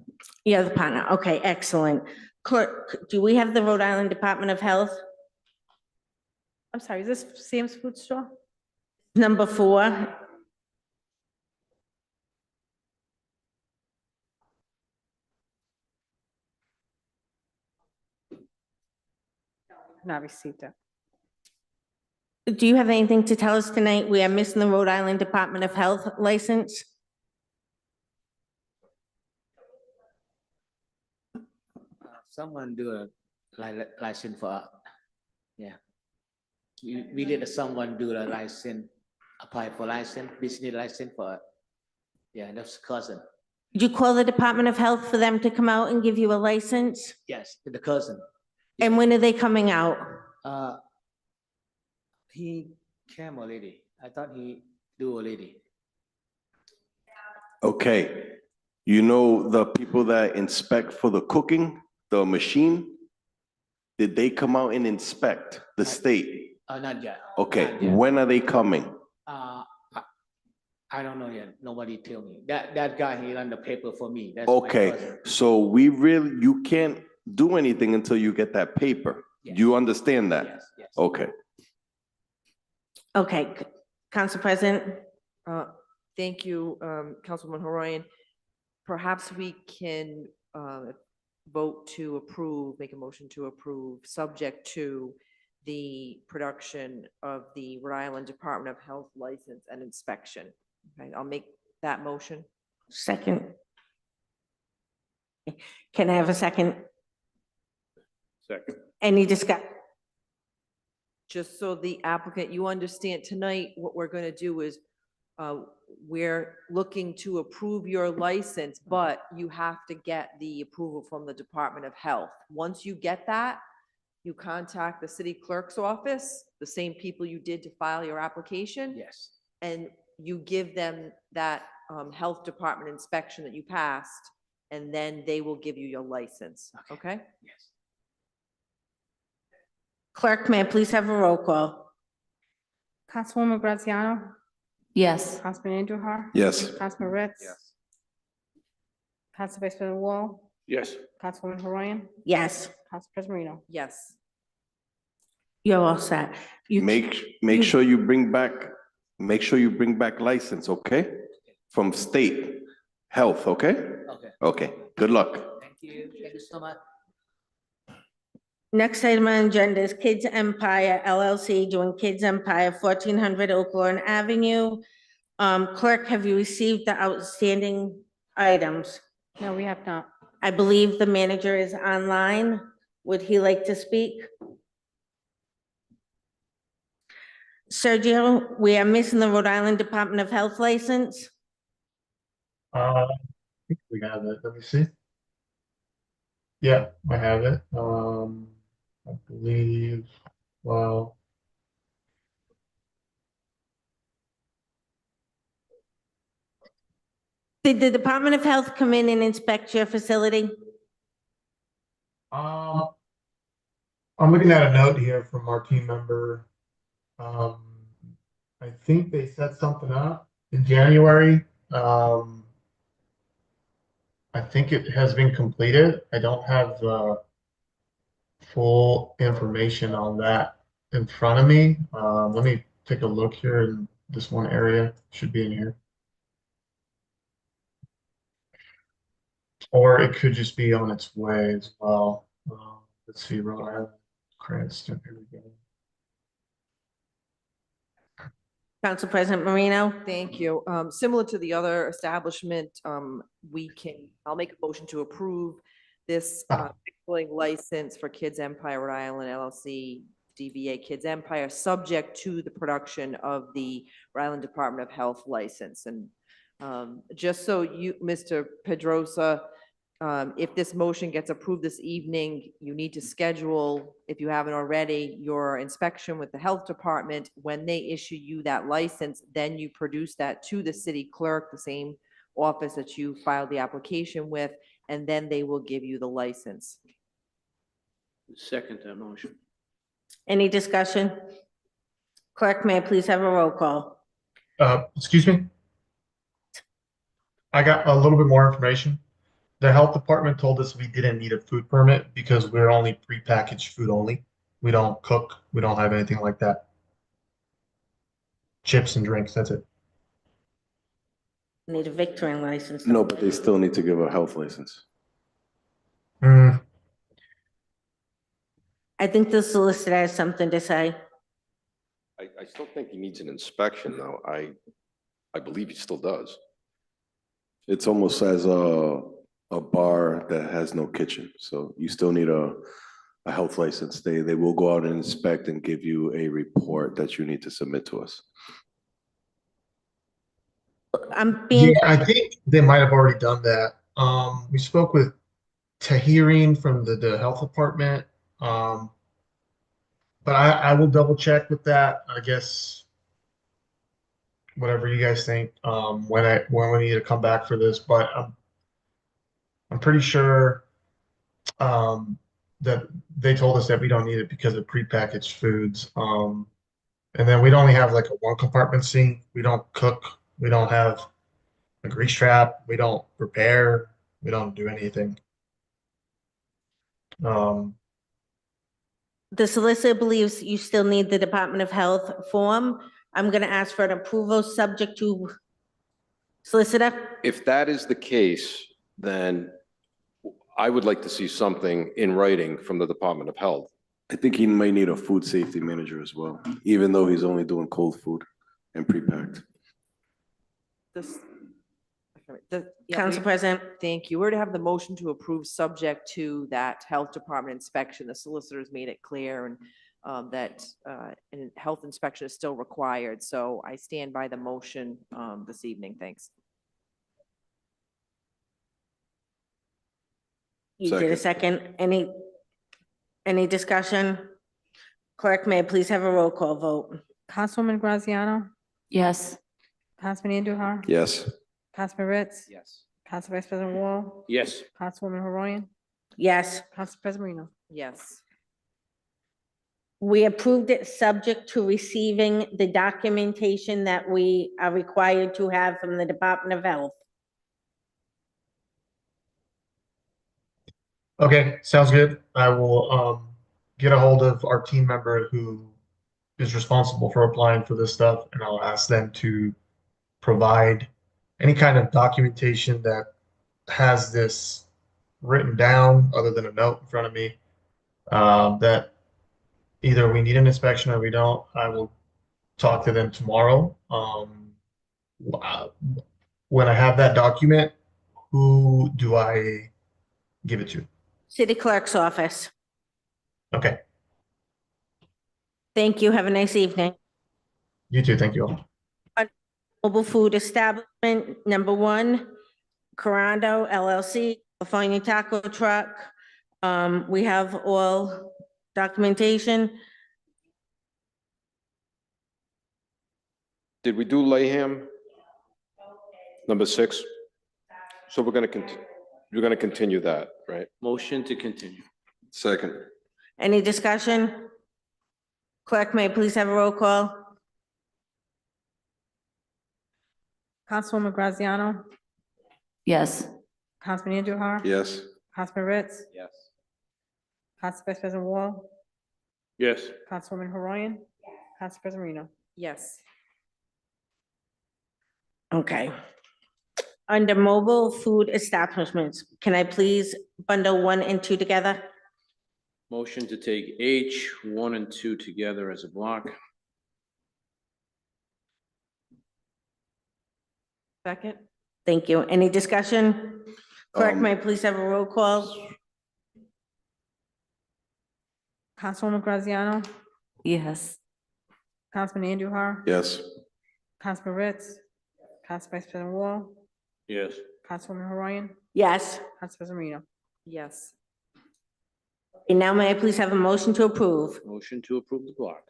You're the partner. Okay, excellent. Clerk, do we have the Rhode Island Department of Health? I'm sorry, is this Sam's Food Store? Number 4. Not received it. Do you have anything to tell us tonight? We are missing the Rhode Island Department of Health license. Someone do a license for, yeah. We did someone do a license, apply for license, business license for, yeah, that's cousin. Did you call the Department of Health for them to come out and give you a license? Yes, the cousin. And when are they coming out? He came already. I thought he do already. Okay. You know the people that inspect for the cooking, the machine? Did they come out and inspect the state? Not yet. Okay, Not yet. when are they coming? I don't know yet. Nobody tell me. That guy, he run the paper for me. That's my Okay, cousin. so you can't do anything until you get that paper. Yes. You understand that? Yes, yes. Okay. Okay, Council President? Thank you, Councilwoman Horoyan. Perhaps we can vote to approve, make a motion to approve, subject to the production of the Rhode Island Department of Health license and inspection. Okay, I'll make that motion. Second. Can I have a second? Second. Any discussion? Just so the applicant, you understand tonight, what we're going to do is we're looking to approve your license, but you have to get the approval from the Department of Health. Once you get that, you contact the city clerk's office, the same people you did to file your application. Yes. And you give them that health department inspection that you passed, and then they will give you your license, okay? Yes. Clerk, may I please have a roll call? Councilwoman Graziano, Yes. Councilman Andujar. Yes. Councilman Ritz. Yes. Council Vice President Wall, Yes. Councilwoman Haroyan, Yes, Council President Marino. Yes. you're all set. You, Make sure you bring back license, okay? From state health, okay? Okay, Okay, good luck. thank you so much. next item on agenda is Kids Empire LLC doing Kids Empire, 1400 Oak Lawn Avenue. Clerk, have you received the outstanding items? No, we have not. I believe the manager is online. Would he like to speak? Sergio, we are missing the Rhode Island Department of Health license. I think we have it. Let me see. Yeah, I have it. I believe, well, Did the Department of Health come in and inspect your facility? I'm looking at a note here from our team member. I think they set something up in January. I think it has been completed. I don't have the full information on that in front of me. Let me take a look here in this one area. Should be in here. Or it could just be on its way as well. Let's see, Rhode Island, Cranston, here we go. Council President Marino? Thank you. Similar to the other establishment, I'll make a motion to approve this victualling license for Kids Empire Rhode Island LLC, DBA Kids Empire, subject to the production of the Rhode Island Department of Health license. And just so you, Mr. Pedrosa, if this motion gets approved this evening, you need to schedule, if you haven't already, your inspection with the health department. When they issue you that license, then you produce that to the city clerk, the same office that you filed the application with, and then they will give you the license. Second that motion. Any discussion? Clerk, may I please have a roll call? Excuse me? I got a little bit more information. The health department told us we didn't need a food permit because we're only prepackaged food only. We don't cook. We don't have anything like that. Chips and drinks, that's it. Need a victualling license. No, but they still need to give a health license. Hmm. I think the solicitor has something to say. I still think he needs an inspection though. I believe he still does. It's almost as a bar that has no kitchen, so you still need a health license. They will go out and inspect and give you a report that you need to submit to us. I'm being, Yeah, I think they might have already done that. We spoke with Tahirine from the health department. But I will double check with that. I guess whatever you guys think, when we need to come back for this, but I'm pretty sure that they told us that we don't need it because of prepackaged foods. And then we'd only have like a one compartment sink. We don't cook. We don't have a grease trap. We don't prepare. We don't do anything. the solicitor believes you still need the Department of Health form. I'm gonna ask for an approval subject to solicitor. If that is the case, then I would like to see something in writing from the Department of Health. I think he might need a food safety manager as well, even though he's only doing cold food and prepacked. Council President. Thank you. We're to have the motion to approve subject to that health department inspection. The solicitors made it clear and that a health inspection is still required. So I stand by the motion this evening. Thanks. You did a second. Any discussion? Clerk, may I please have a roll call vote? Councilwoman Graziano, Yes. Councilman Andujar, Yes. Councilman Ritz, Yes. Council Vice President Wall, Yes. Councilwoman Haroyan, Yes, Council President Marino. Yes. we approved it subject to receiving the documentation that we are required to have from the Department of Health. Okay, sounds good. I will get a hold of our team member who is responsible for applying for this stuff, and I'll ask them to provide any kind of documentation that has this written down, other than a note in front of me, that either we need an inspection or we don't. I will talk to them tomorrow. Uh, when I have that document, who do I give it to? City Clerk's office. Okay, Thank you. Have a nice evening. you too. Thank you all. Mobile Food Establishment, number one, Corando LLC, California Taco Truck. We have all documentation. Did we do Layham? Number 6? So you're gonna continue that, right? Motion to continue. Second. Any discussion? Clerk, may I please have a roll call? Councilwoman Graziano, Yes. Councilman Andujar. Yes. Councilman Ritz, Yes. Council Vice President Wall, Yes. Councilwoman Horoyan, Council President Marino. Yes. Okay. Under mobile food establishments, can I please bundle 1 and 2 together? Motion to take H, 1 and 2 together as a block. Second, Thank you. Any discussion? Clerk, Um, may I please have a roll call? Councilwoman Graziano, Yes. Councilman Andujar. Yes. Councilman Ritz, Council Vice President Wall, Yes. Councilwoman Horoyan, Yes. Council President Marino. Yes. And now may I please have a motion to approve? Motion to approve the block.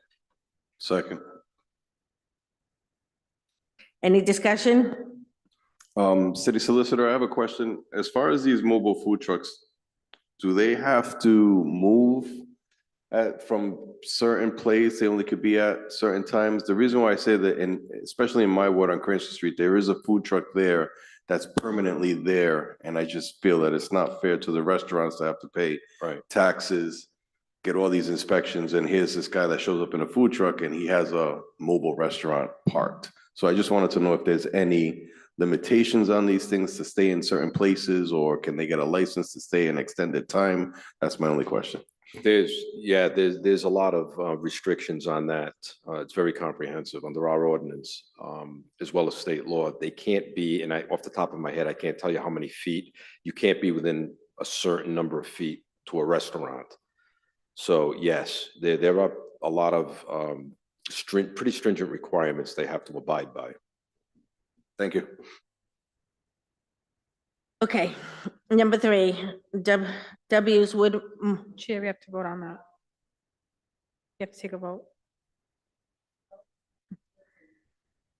Second. Any discussion? City Solicitor, I have a question. As far as these mobile food trucks, do they have to move from certain place? They only could be at certain times? The reason why I say that, and especially in my ward on Cranston Street, there is a food truck there that's permanently there. And I just feel that it's not fair to the restaurants to have to pay taxes, get all these inspections, and here's this guy that shows up in a food truck and he has a mobile restaurant parked. So I just wanted to know if there's any limitations on these things to stay in certain places, or can they get a license to stay an extended time? That's my only question. There's a lot of restrictions on that. It's very comprehensive under our ordinance, as well as state law. They can't be, and off the top of my head, I can't tell you how many feet. You can't be within a certain number of feet to a restaurant. So yes, there are a lot of pretty stringent requirements they have to abide by. Thank you. Okay, number 3, W's Wood, Chair, we have to vote on that. You have to take a vote.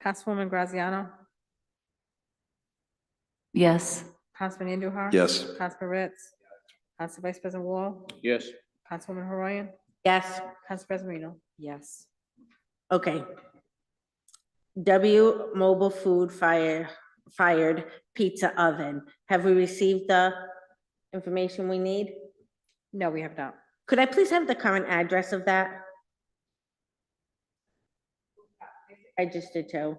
Councilwoman Graziano, Yes. Councilman Andujar. Yes. Councilman Ritz, Council Vice President Wall, Yes. Councilwoman Horoyan, yes. Council President Marino. Yes. Okay. W Mobile Food Fired Pizza Oven. Have we received the information we need? No, we have not. Could I please have the current address of that? I just did too.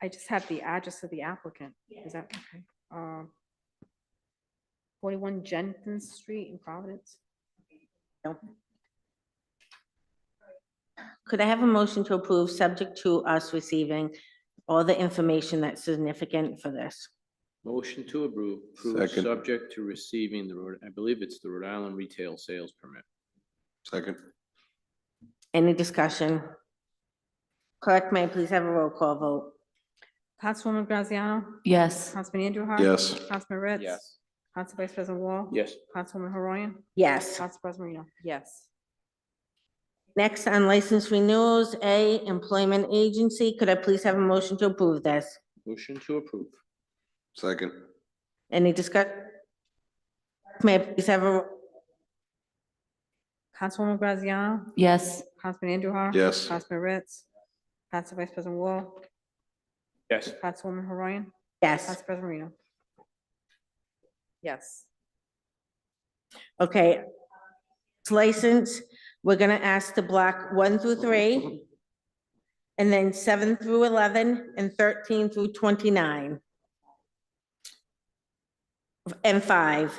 I just have the address of the applicant. Is that okay? 41 Jenkins Street in Providence. Could I have a motion to approve, subject to us receiving all the information that's significant for this? Motion to approve, Second. subject to receiving I believe it's the Rhode Island retail sales permit. Second. Any discussion? Clerk, may I please have a roll call vote? Councilwoman Graziano? Yes. Councilman Andujar? Yes. Councilman Ritz? Yes. Council Vice President Wall? Yes. Councilwoman Haroyan? Yes. Council President Marino? Yes. Next on license renewals, A, Employment Agency. Could I please have a motion to approve this? Motion to approve. Second. Any discuss? May I please have a, Councilwoman Graziano? Yes. Councilman Andujar? Yes. Councilman Ritz? Council Vice President Wall? Yes. Councilwoman Haroyan? yes. Council President Marino? Yes. Okay. License, we're gonna ask to block 1 through 3, and then 7 through 11, and 13 through 29. And 5.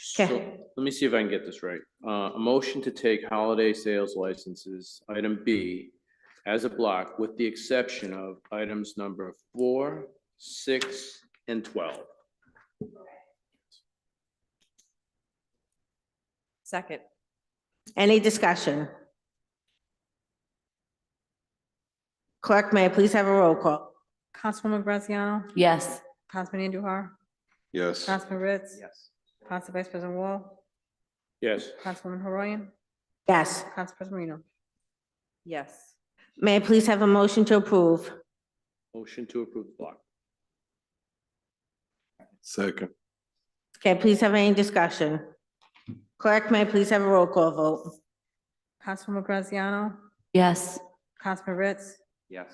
So Okay. let me see if I can get this right. A motion to take holiday sales licenses, item B, as a block with the exception of items number 4, 6, and 12. Second. Any discussion? Clerk, may I please have a roll call? Councilwoman Graziano? Yes. Councilman Andujar? Yes. Councilman Ritz? Yes. Council Vice President Wall? Yes. Councilwoman Haroyan? Yes. Council President Marino? Yes. May I please have a motion to approve? Motion to approve the block. Second. Okay, please have any discussion? Clerk, may I please have a roll call vote? Councilwoman Graziano? Yes. Councilman Ritz? Yes.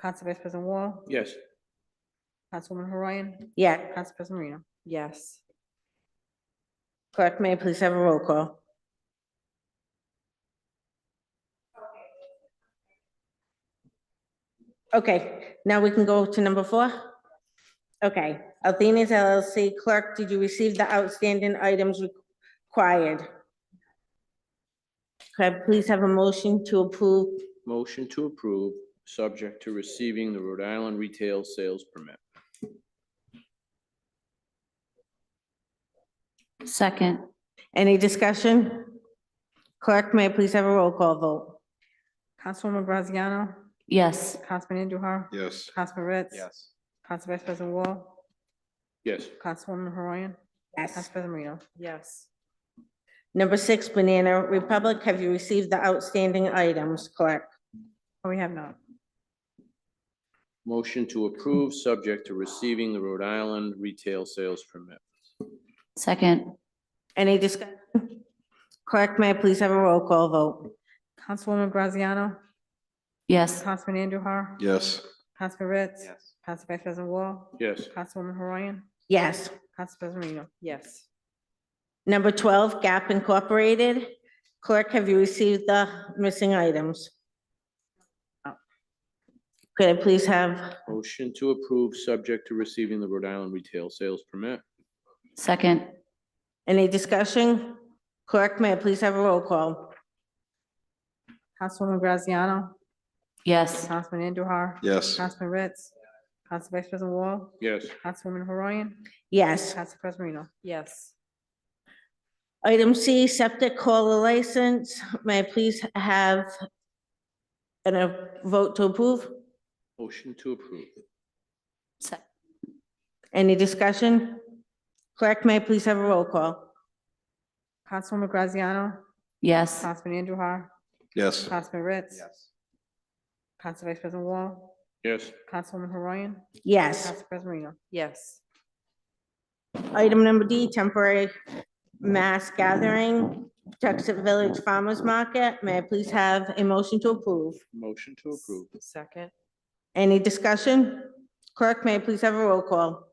Council Vice President Wall? Yes. Councilwoman Haroyan? Yeah. Council President Marino? Yes. Clerk, may I please have a roll call? Okay, now we can go to number 4? Okay, Athena's LLC, clerk, did you receive the outstanding items required? Could I please have a motion to approve? Motion to approve, subject to receiving the Rhode Island retail sales permit. Second. Any discussion? Clerk, may I please have a roll call vote? Councilwoman Graziano? Yes. Councilman Andujar? Yes. Councilman Ritz? Yes. Council Vice President Wall? Yes. Councilwoman Haroyan? Yes. Council President Marino? Yes. Number 6, Banana Republic, have you received the outstanding items, clerk? Oh, we have not. Motion to approve, subject to receiving the Rhode Island retail sales permit. Second. Any discussion? Clerk, may I please have a roll call vote? Councilwoman Graziano? Yes. Councilman Andujar? Yes. Councilman Ritz? Yes. Council Vice President Wall? Yes. Councilwoman Haroyan? Yes. Council President Marino? Yes. Number 12, Gap Incorporated. Clerk, have you received the missing items? Could I please have, Motion to approve, subject to receiving the Rhode Island retail sales permit. Second. any discussion? Clerk, may I please have a roll call? Councilwoman Graziano? Yes. Councilman Andujar? Yes. Councilman Ritz? Council Vice President Wall? Yes. Councilwoman Haroyan? Yes. Council President Marino? Yes. Item C, septic hauler license. May I please have a vote to approve? Motion to approve. Any discussion? Clerk, may I please have a roll call? Councilwoman Graziano? Yes. Councilman Andujar? Yes. Councilman Ritz? Yes. Council Vice President Wall? Yes. Councilwoman Haroyan? Yes. Council President Marino? Yes. Item number D, temporary mass gathering, Tuxet Village Farmers Market. May I please have a motion to approve? Motion to approve. Second. Any discussion? Clerk, may I please have a roll call?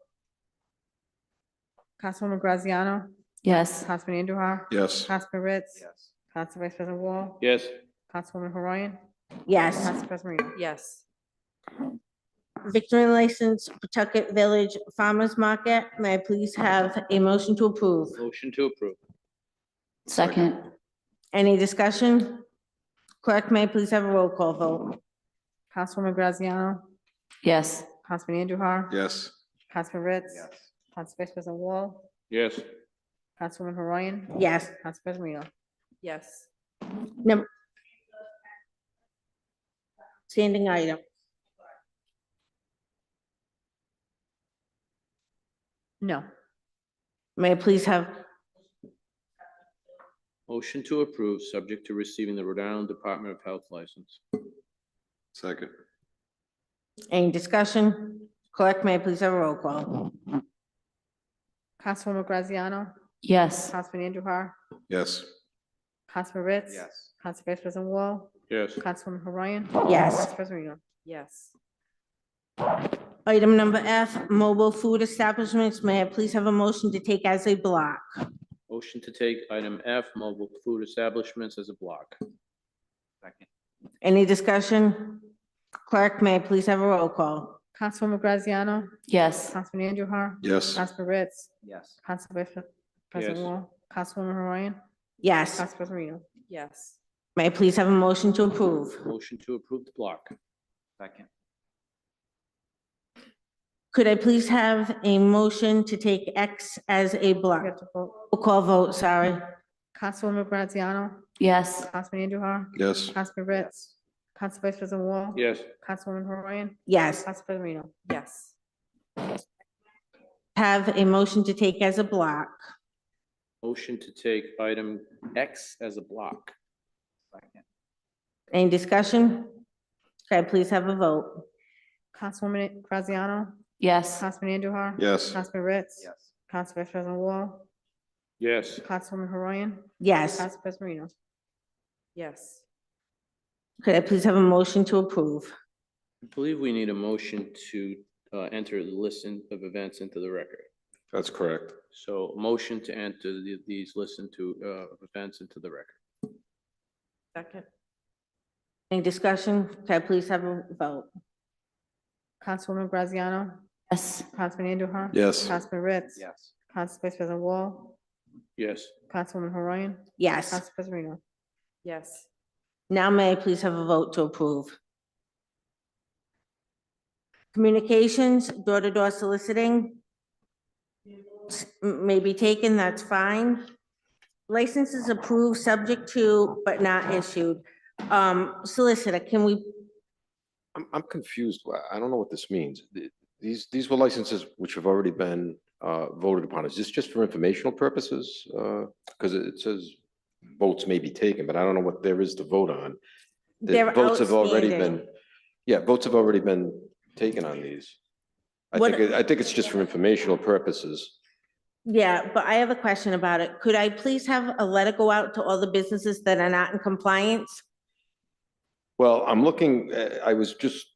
Councilwoman Graziano? Yes. Councilman Andujar? Yes. Councilman Ritz? Yes. Council Vice President Wall? Yes. Councilwoman Haroyan? Yes. Council President Marino? Yes. victory license, Pawtucket Village Farmers Market. May I please have a motion to approve? Motion to approve. Second. Any discussion? Clerk, may I please have a roll call vote? Councilwoman Graziano, Yes. Councilman Andujar. Yes. Councilman Ritz. Council Vice President Wall, Yes. Councilwoman Horoyan. Yes. Council President Reno. Yes. Standing item. No. May I please have, Motion to approve, subject to receiving the Rhode Island Department of Health license. Second. any discussion? Clerk, may I please have a roll call? Councilwoman Graziano, Yes. Councilman Andujar, Yes. Councilman Ritz. Yes. Council Vice President Wall, Yes. Councilwoman Horoyan. Yes. Council President Reno. Yes. Item number F, mobile food establishments. May I please have a motion to take as a block? Motion to take item F, mobile food establishments, as a block. Second. Any discussion? Clerk, may I please have a roll call? Councilwoman Graziano, Yes. Councilman Andujar. Yes. Councilman Ritz. Yes. Council Vice President Yes. Wall, Councilwoman Horoyan. Yes. Council President Reno. Yes. May I please have a motion to approve? Motion to approve the block. Second. Could I please have a motion to take X as a block? We have to vote. Roll call vote, sorry. Councilwoman Graziano, Yes. Councilman Andujar. Yes. Councilman Ritz. Council Vice President Wall. Yes. Councilwoman Horoyan. Yes. Council President Reno. Yes. Have a motion to take as a block. Motion to take item X as a block. Second. Any discussion? Could I please have a vote? Councilwoman Graziano, Yes. Councilman Andujar. Yes. Councilman Ritz. Yes. Council Vice President Wall, Yes. Councilwoman Horoyan. Yes. Council President Reno. Yes. Could I please have a motion to approve? I believe we need a motion to enter the list of events into the record. That's correct. So motion to enter these listen to events into the record. Second. Any discussion? Could I please have a vote? Councilwoman Graziano, Yes. Councilman Andujar. Yes. Councilman Ritz. Yes. Council Vice President Wall, Yes. Councilwoman Horoyan. Yes. Council President Reno. Yes. Now may I please have a vote to approve? Communications, door-to-door soliciting. May be taken, that's fine. Licenses approved, subject to, but not issued. Solicitor, can we, I'm confused. I don't know what this means. These were licenses which have already been voted upon. Is this just for informational purposes? Because it says votes may be taken, but I don't know what there is to vote on. The They're votes have already outstanding. been, yeah, votes have already been taken on these. I What- think it's just for informational purposes. yeah, but I have a question about it. Could I please have a letter go out to all the businesses that are not in compliance? Well, I'm looking, I was just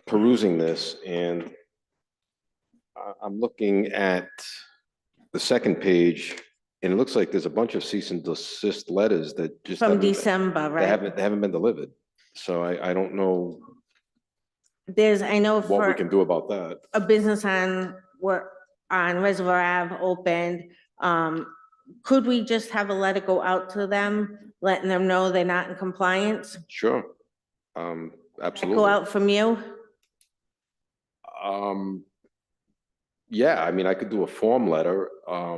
perusing this and I'm looking at the second page and it looks like there's a bunch of cease and desist letters that just From haven't- December, They right? haven't been delivered. So I don't know There's, I know what we for can do about that. a business on Reservoir Ave opened, could we just have a letter go out to them, letting them know they're not in compliance? Sure. Absolutely. Go out from you? Yeah, I mean, I could do a form letter. I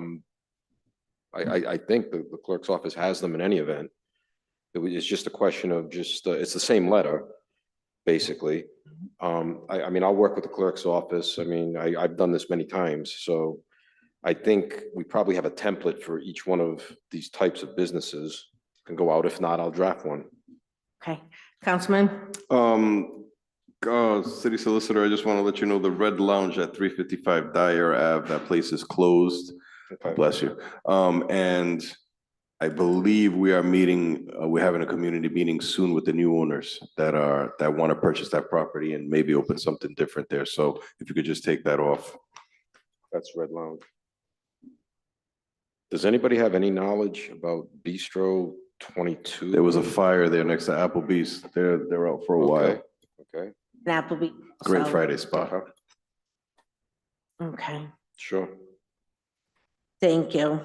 think the clerk's office has them in any event. It's just a question of it's the same letter, basically. I mean, I'll work with the clerk's office. I mean, I've done this many times, so I think we probably have a template for each one of these types of businesses. Can go out. If not, I'll draft one. Okay, Councilman? City Solicitor, I just want to let you know the Red Lounge at 355 Dyer Ave, that place is closed. Okay. Bless you. And I believe we are meeting, we're having a community meeting soon with the new owners that want to purchase that property and maybe open something different there. So if you could just take that off. That's Red Lounge. Does anybody have any knowledge about Bistro 22? There was a fire there next to Applebee's. They're out for a while. Okay. Applebee. Great So, Friday spot. Okay, Sure. thank you.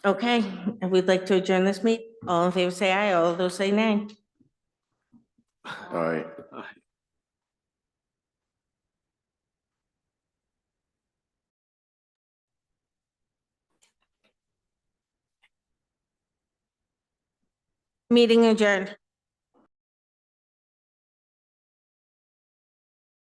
Okay, and we'd like to adjourn this meeting. All in favor, say aye. All those say nay. All right. Meeting adjourned.